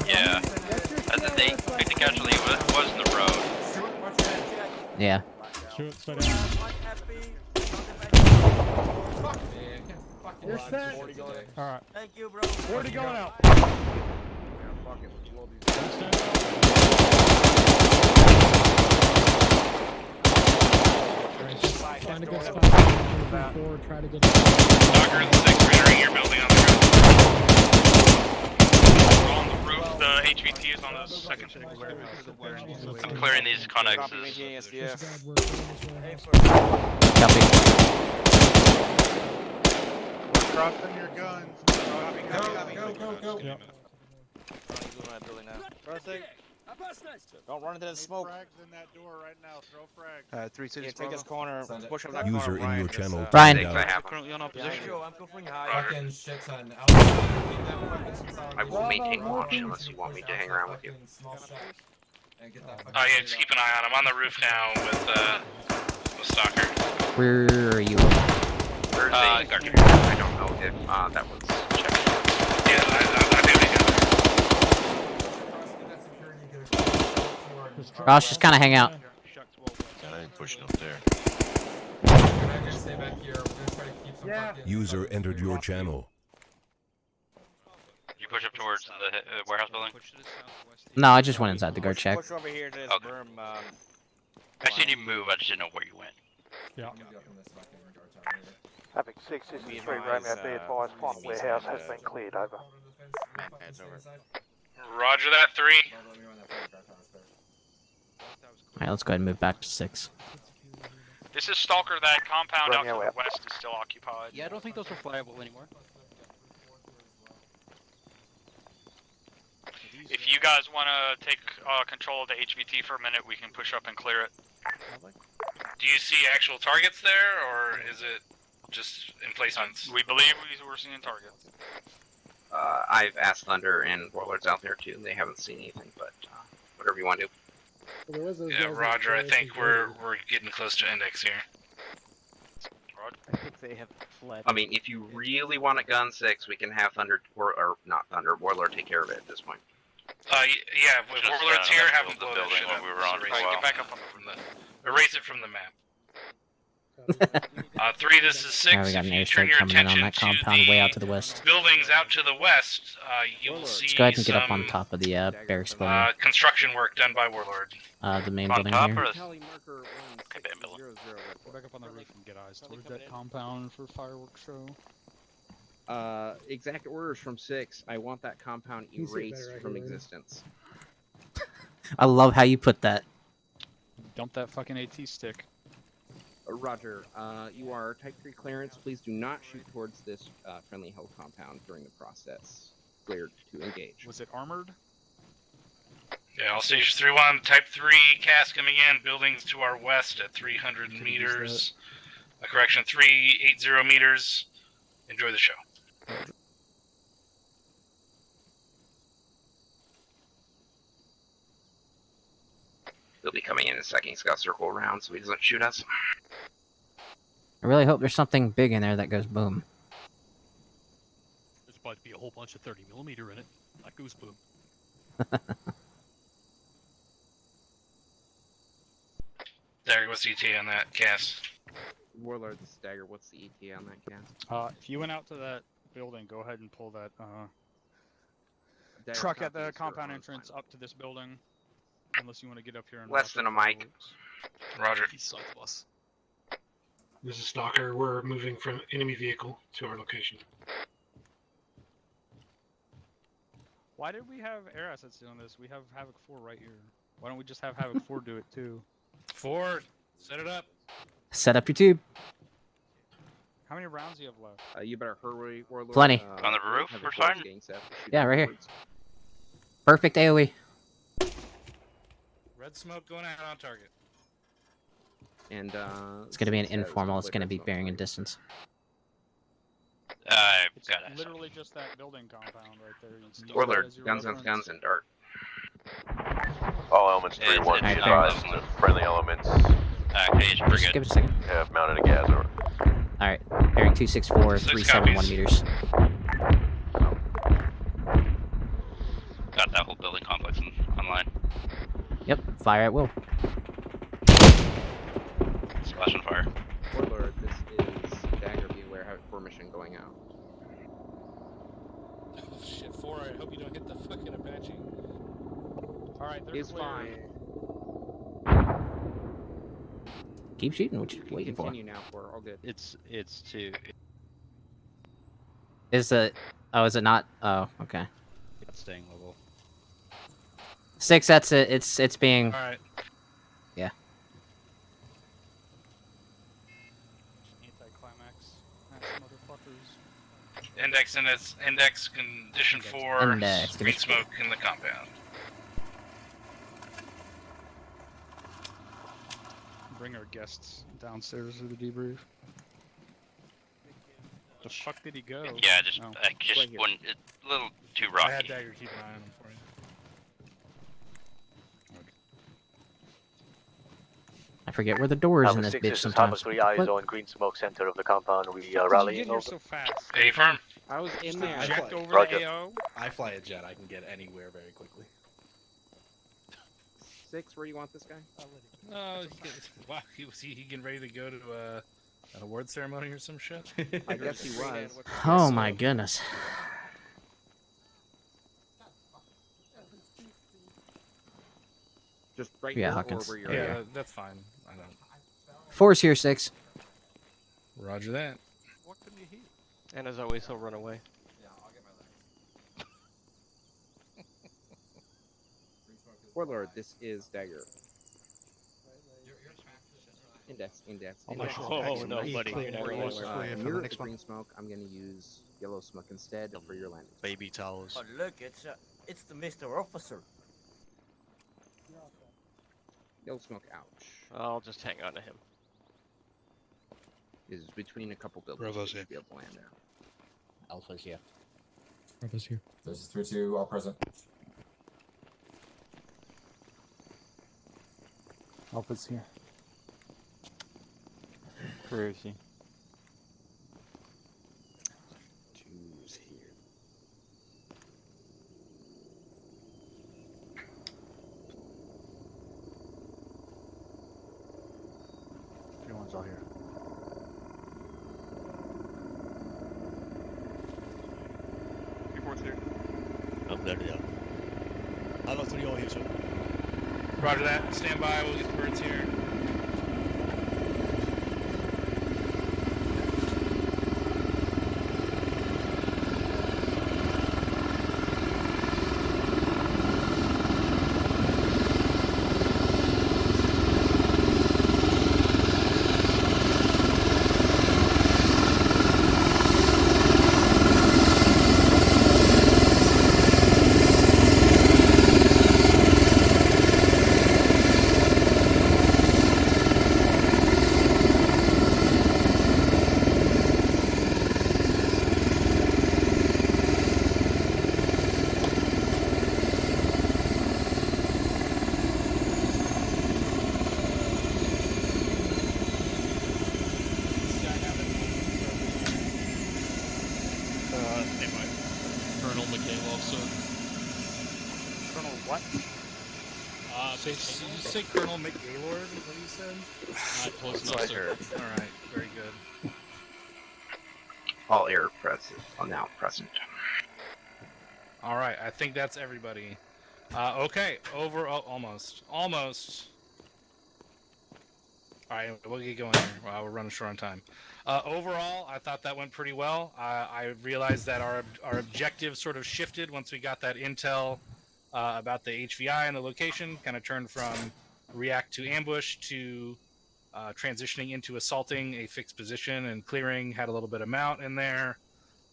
H: Yeah. I think the casualty was in the road.
B: Yeah.
Q: Shoot, but
K: You're set.
Q: Alright.
K: Thank you, bro. 40 going out.
Q: Find a good spot. 3-4, try to get.
I: Stalker and the 6 are entering your building on the ground. We're on the roof. The HVT is on the 2nd floor.
H: I'm clearing these connexes.
B: Copy.
O: Dropping your guns.
K: Go.
Q: Yep.
W: Don't run into the smoke.
O: Frags in that door right now. Throw frags.
W: 3 cities. Take this corner. Push up that
C: User
W: corner.
C: in your channel.
B: Ryan.
C: timed out.
H: Currently on opposition.
K: Fucking shit ton.
L: I will maintain watch unless you want me to hang around with you.
I: Yeah, just keep an eye on him. I'm on the roof now with Stalker.
B: Where are you?
L: There's a
H: Gotcha.
L: I don't know if that was checked.
I: Yeah, I think we
B: Ross, just kind of hang out.
R: I ain't pushing up there.
K: I'm gonna stay back here. We're gonna try to keep some fucking
C: User entered your channel.
H: You push up towards the warehouse building?
B: No, I just went inside to go check.
W: Push over here to this
H: Okay.
W: berm.
H: I seen you move, I just didn't know where you went.
Q: Yeah.
U: Having 6, this is 3 Romeo, be advised, final warehouse has been cleared, over.
I: Roger that, 3.
B: Alright, let's go ahead and move back to 6.
M: This is Stalker. That compound out to
U: Romeo
M: the
U: out.
M: west is still occupied.
J: Yeah, I don't think those are flyable anymore.
M: If you guys want to take control of the HVT for a minute, we can push up and clear it.
I: Do you see actual targets there, or is it just emplacements?
M: We believe we're seeing targets.
L: I've asked Thunder and Warlords out there too. They haven't seen anything, but whatever you want to do.
E: Well, there was those
I: Yeah,
E: guys
I: Roger, I
E: that
I: think
E: were
I: we're getting close to index here.
T: I think they have fled.
L: I mean, if you really want a gun 6, we can have Thunder, or not Thunder, Warlord take care of it at this point.
I: Yeah, with
H: Just,
I: Warlords here, have them
H: the
I: blow
H: building
I: that shit
H: when
I: up.
H: we were on for a
I: Erase-
H: while.
I: Get back up on erase it from the map. 3, this is 6.
B: Alright, we got an
I: If you turn
B: airstrike
I: your
B: coming in on
I: attention
B: that
I: to
B: compound
I: the
B: way out to the west.
I: buildings out to the west, you will see
B: Let's go ahead and get up on
I: some,
B: top of the barracks building.
I: construction work done by Warlord.
B: The main
H: On
B: building
H: top
B: here.
H: or
W: Tally marker 1600.
Q: Go back up on the roof and get eyes towards that compound for fireworks show.
T: Exact orders from 6. I want that compound
E: You sit
T: erased
E: better
T: from
E: right here,
T: existence.
B: I love how you put that.
Q: Dump that fucking AT stick.
T: Roger, you are Type 3 clearance. Please do not shoot towards this friendly hill compound during the process. Cleared to engage.
Q: Was it armored?
I: Yeah, all stations 3-1, Type 3 cast coming in, buildings to our west at 300 meters. Correction, 380 meters. Enjoy the show.
L: He'll be coming in a second. He's got to circle around so he doesn't shoot us.
B: I really hope there's something big in there that goes boom.
Q: There's about to be a whole bunch of 30mm in it. That goes boom.
I: There, what's ET on that cast?
T: Warlord the Stagger, what's the ETA on that cast?
Q: If you went out to that building, go ahead and pull that
T: Dagger
Q: truck at
T: copy,
Q: the
T: sir,
Q: compound
T: on
Q: entrance
T: fine.
Q: up to this building. Unless you want to get up here and
L: Less than a mic.
I: Roger.
Q: He's south of us.
E: This is Stalker. We're moving from enemy vehicle to our location.
Q: Why did we have air assets doing this? We have Havoc 4 right here. Why don't we just have Havoc 4 do it too?
F: 4, set it up.
B: Set up your tube.
Q: How many rounds do you have left?
T: You better hurry, Warlord.
B: Plenty.
H: On the roof,
T: Havoc
H: we're
T: 4 is
H: fine?
T: getting set to shoot
B: Yeah, right here.
T: forwards.
B: Perfect AoE.
F: Red smoke going out on target.
T: And
B: It's gonna be an
T: 6 has
B: informal. It's
T: split
B: gonna
T: red
B: be
T: smoke
B: bearing
T: for
B: in
T: you.
B: distance.
H: I've
Q: It's
H: got it.
Q: literally just that building compound right there. You can use
L: Warlord,
Q: that as your
L: guns,
Q: reference.
L: and dart.
R: All elements
H: It's-
R: 3-1,
H: it's
R: be
B: very
R: advised, the friendly elements
H: Cage, we're
B: Just
H: good.
B: give it a second.
R: have mounted a gas order.
B: Alright. Bearing 264, 371
I: copies.
B: meters.
H: Got that whole building complex online.
B: Yep. Fire at will.
H: Splash on fire.
T: Warlord, this is Dagger. Be aware, Havoc 4 mission going out.
F: Oh shit, 4, I hope you don't hit the fucking Apache.
Q: Alright, they're
T: Is
Q: clear.
T: fine.
B: Keep shooting. What you
T: We can
B: waiting for?
T: continue now for all good.
J: It's to
B: Is the? Oh, is it not? Oh, okay.
J: it's staying level.
B: 6. That's it. It's being.
F: Alright.
B: Yeah.
Q: Anticlimax. Ass motherfuckers.
I: Index in its index condition 4.
B: Index
I: Green
B: condition
I: smoke in the compound.
Q: Bring our guests downstairs for the debrief. The fuck did he go?
H: Yeah, just
Q: Oh.
H: I just
T: Right here.
H: wouldn't. It's a little too
F: I had
H: rocky.
F: Dagger keep an eye on him for you.
B: I forget where the door is in
N: Number
B: this
N: 6,
B: bitch
N: this is
B: sometimes.
N: Harvard 3 eyes
B: What?
N: on green smoke center of the compound. We
Q: How did you
N: rallying
Q: get here
N: over.
Q: so fast?
I: A firm.
T: I was in there.
Q: Jacked over
N: Roger.
Q: to AO.
P: I fly a jet. I can get anywhere very quickly.
T: 6, where do you want this guy?
F: Oh, wow, he getting ready to go to an award ceremony or some shit?
T: I guess he was.
B: Oh my goodness.
T: Just right
B: Yeah,
T: here,
B: Hawkins.
T: or where you're
B: Yeah,
T: at?
F: Yeah, that's fine. I don't.
B: 4's here, 6.
F: Roger that.
D: What can you heat?
P: And as always, he'll run away.
T: Warlord, this is Dagger. Index.
P: Oh my
T: Index.
P: God. No, buddy.
T: Near
P: For the next
T: green
P: one.
T: smoke, I'm gonna use yellow smoke instead for your landing.
J: Baby towels.
A: Oh look, it's the Mr. Officer.
T: Yellow smoke, ouch.
P: I'll just hang on to him.
T: Is between a couple buildings.
J: Bravo's
T: You
J: here.
T: should be able to land there.
A: Alpha's here.
E: Alpha's here.
R: This is 3-2, all present.
Q: Alpha's here. Where is he?
T: 2's here.
Q: Everyone's all here.
K: Report's here.
J: I'm there, yeah. I got 3 all here, sir.
F: Roger that. Stand by. We'll get the birds here.
J: Colonel McCaleb, sir.
D: Colonel what?
F: Did you say Colonel McGaylord? Is what you said?
J: Close
F: That's what I heard. All right, very good.
L: All air present. Now present.
F: All right, I think that's everybody. Okay, almost. All right, we'll get going here. Wow, we're running short on time. Overall, I thought that went pretty well. I realized that our objective sort of shifted once we got that intel about the HVI and the location. Kind of turned from react to ambush to transitioning into assaulting a fixed position and clearing. Had a little bit of mount in there.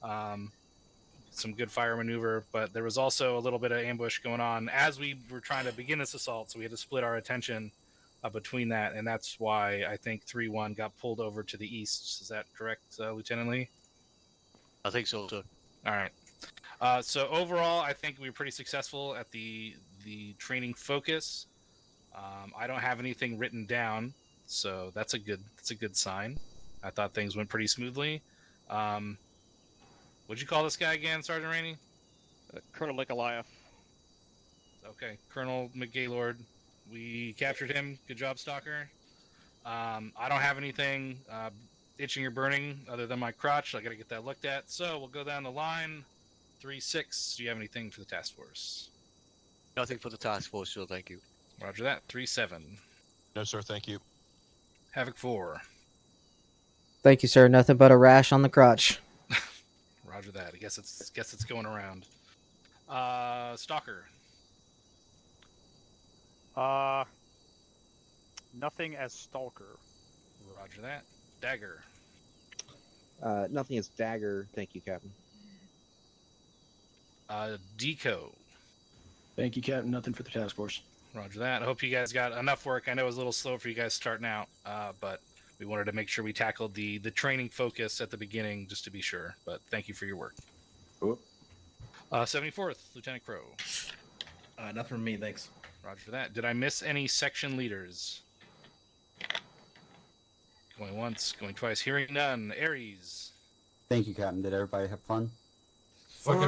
F: Some good fire maneuver, but there was also a little bit of ambush going on as we were trying to begin this assault, so we had to split our attention between that, and that's why I think 3-1 got pulled over to the east. Is that correct, Lieutenant Lee?
J: I think so, sir.
F: All right. So overall, I think we were pretty successful at the training focus. I don't have anything written down, so that's a good sign. I thought things went pretty smoothly. What'd you call this guy again, Sergeant Rainey?
P: Colonel Nikolaev.
F: Okay, Colonel McGaylord. We captured him. Good job, Stalker. I don't have anything itching or burning other than my crotch. I got to get that looked at. So we'll go down the line. 3-6. Do you have anything for the task force?
J: Nothing for the task force, sir. Thank you.
F: Roger that. 3-7.
C: No, sir. Thank you.
F: Havoc 4.
B: Thank you, sir. Nothing but a rash on the crotch.
F: Roger that. I guess it's going around. Stalker.
D: Nothing as Stalker.
F: Roger that. Dagger.
T: Nothing is Dagger. Thank you, Captain.
F: Deco.
S: Thank you, Captain. Nothing for the task force.
F: Roger that. I hope you guys got enough work. I know it was a little slow for you guys starting out, but we wanted to make sure we tackled the training focus at the beginning just to be sure. But thank you for your work.
S: Cool.
F: 74th, Lieutenant Crow.
S: Nothing from me, thanks.
F: Roger that. Did I miss any section leaders? Going once, going twice. Hearing none. Aries.
V: Thank you, Captain. Did everybody have fun?
R: Fucking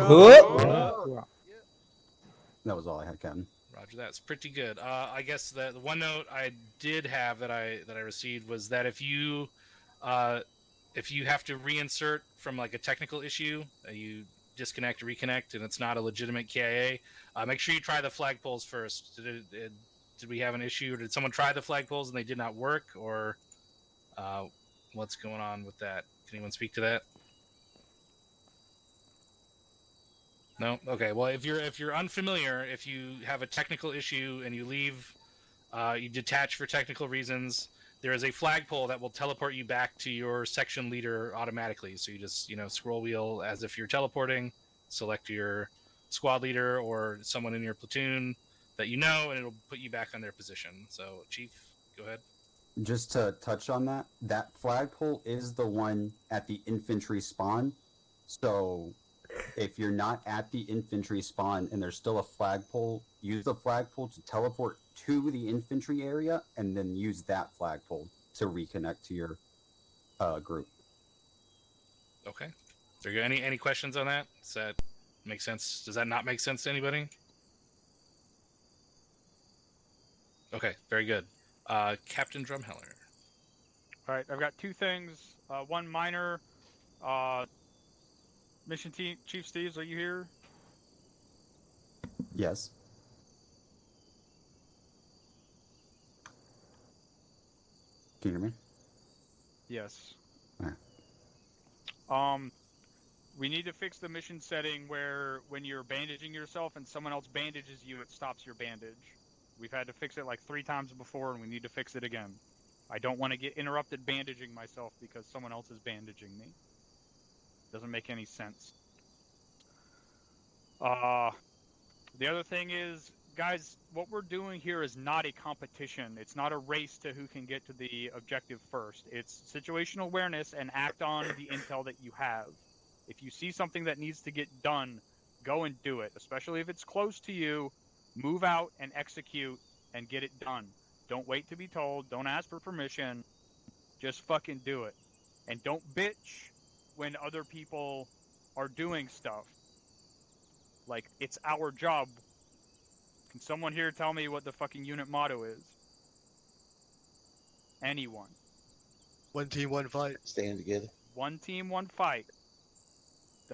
V: That was all I had, Captain.
F: Roger, that's pretty good. I guess the one note I did have that I received was that if you have to reinsert from like a technical issue, you disconnect, reconnect, and it's not a legitimate KIA, make sure you try the flagpoles first. Did we have an issue, or did someone try the flagpoles and they did not work, or what's going on with that? Can anyone speak to that? No? Okay. Well, if you're unfamiliar, if you have a technical issue and you leave, you detach for technical reasons, there is a flagpole that will teleport you back to your section leader automatically. So you just, scroll wheel as if you're teleporting, select your squad leader or someone in your platoon that you know, and it'll put you back on their position. So, Chief, go ahead.
V: Just to touch on that, that flagpole is the one at the infantry spawn. So if you're not at the infantry spawn and there's still a flagpole, use the flagpole to teleport to the infantry area and then use that flagpole to reconnect to your group.
F: Okay. Are there any questions on that? Does that make sense? Does that not make sense to anybody? Okay, very good. Captain Drumheller.
Q: All right, I've got two things. One minor. Mission team, Chief Steves, are you here?
V: Yes. Can you hear me?
Q: Yes.
V: Alright.
Q: We need to fix the mission setting where when you're bandaging yourself and someone else bandages you, it stops your bandage. We've had to fix it like 3 times before, and we need to fix it again. I don't want to get interrupted bandaging myself because someone else is bandaging me. Doesn't make any sense. The other thing is, guys, what we're doing here is not a competition. It's not a race to who can get to the objective first. It's situational awareness and act on the intel that you have. If you see something that needs to get done, go and do it, especially if it's close to you. Move out and execute and get it done. Don't wait to be told. Don't ask for permission. Just fucking do it. And don't bitch when other people are doing stuff. Like, it's our job. Can someone here tell me what the fucking unit motto is? Anyone.
G: One team, one fight. Staying together.
Q: One team, one fight.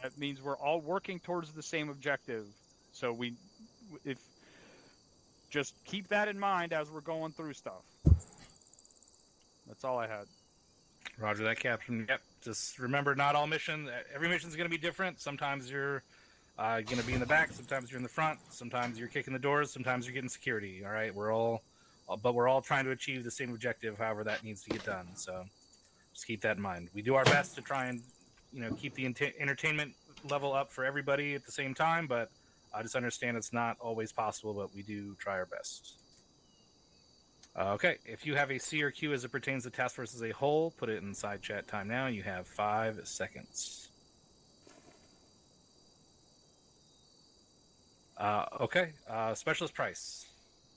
Q: That means we're all working towards the same objective. So just keep that in mind as we're going through stuff. That's all I had.
F: Roger that, Captain. Yep. Just remember, not all missions. Every mission is going to be different. Sometimes you're going to be in the back. Sometimes you're in the front. Sometimes you're kicking the doors. Sometimes you're getting security. All right. We're all trying to achieve the same objective. However, that needs to get done. So just keep that in mind. We do our best to try and keep the entertainment level up for everybody at the same time. But I just understand it's not always possible. But we do try our best. Okay, if you have a C or Q as it pertains to task force as a whole, put it in side chat time now. You have 5 seconds. Okay, Specialist Price.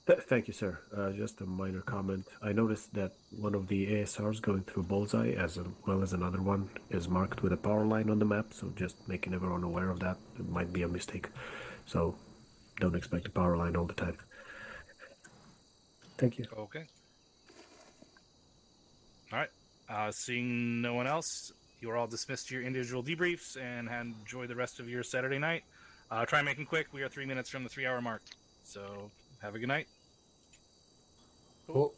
O: Thank you, sir. Just a minor comment. I noticed that one of the ASRs going through Bullseye, as well as another one, is marked with a power line on the map, so just making everyone aware of that. It might be a mistake. So don't expect a power line all the time. Thank you.
F: Okay. All right. Seeing no one else, you are all dismissed to your individual debriefs and enjoy the rest of your Saturday night. Try and make them quick. We are 3 minutes from the 3-hour mark. So have a good night.
V: Cool.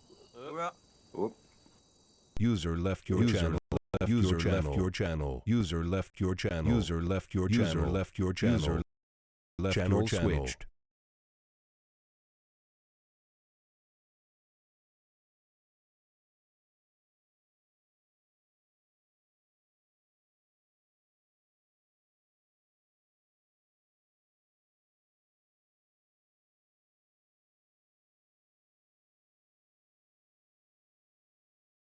C: User left your channel. User left your channel. User left your channel. User left your channel. User left your channel. Channel switched.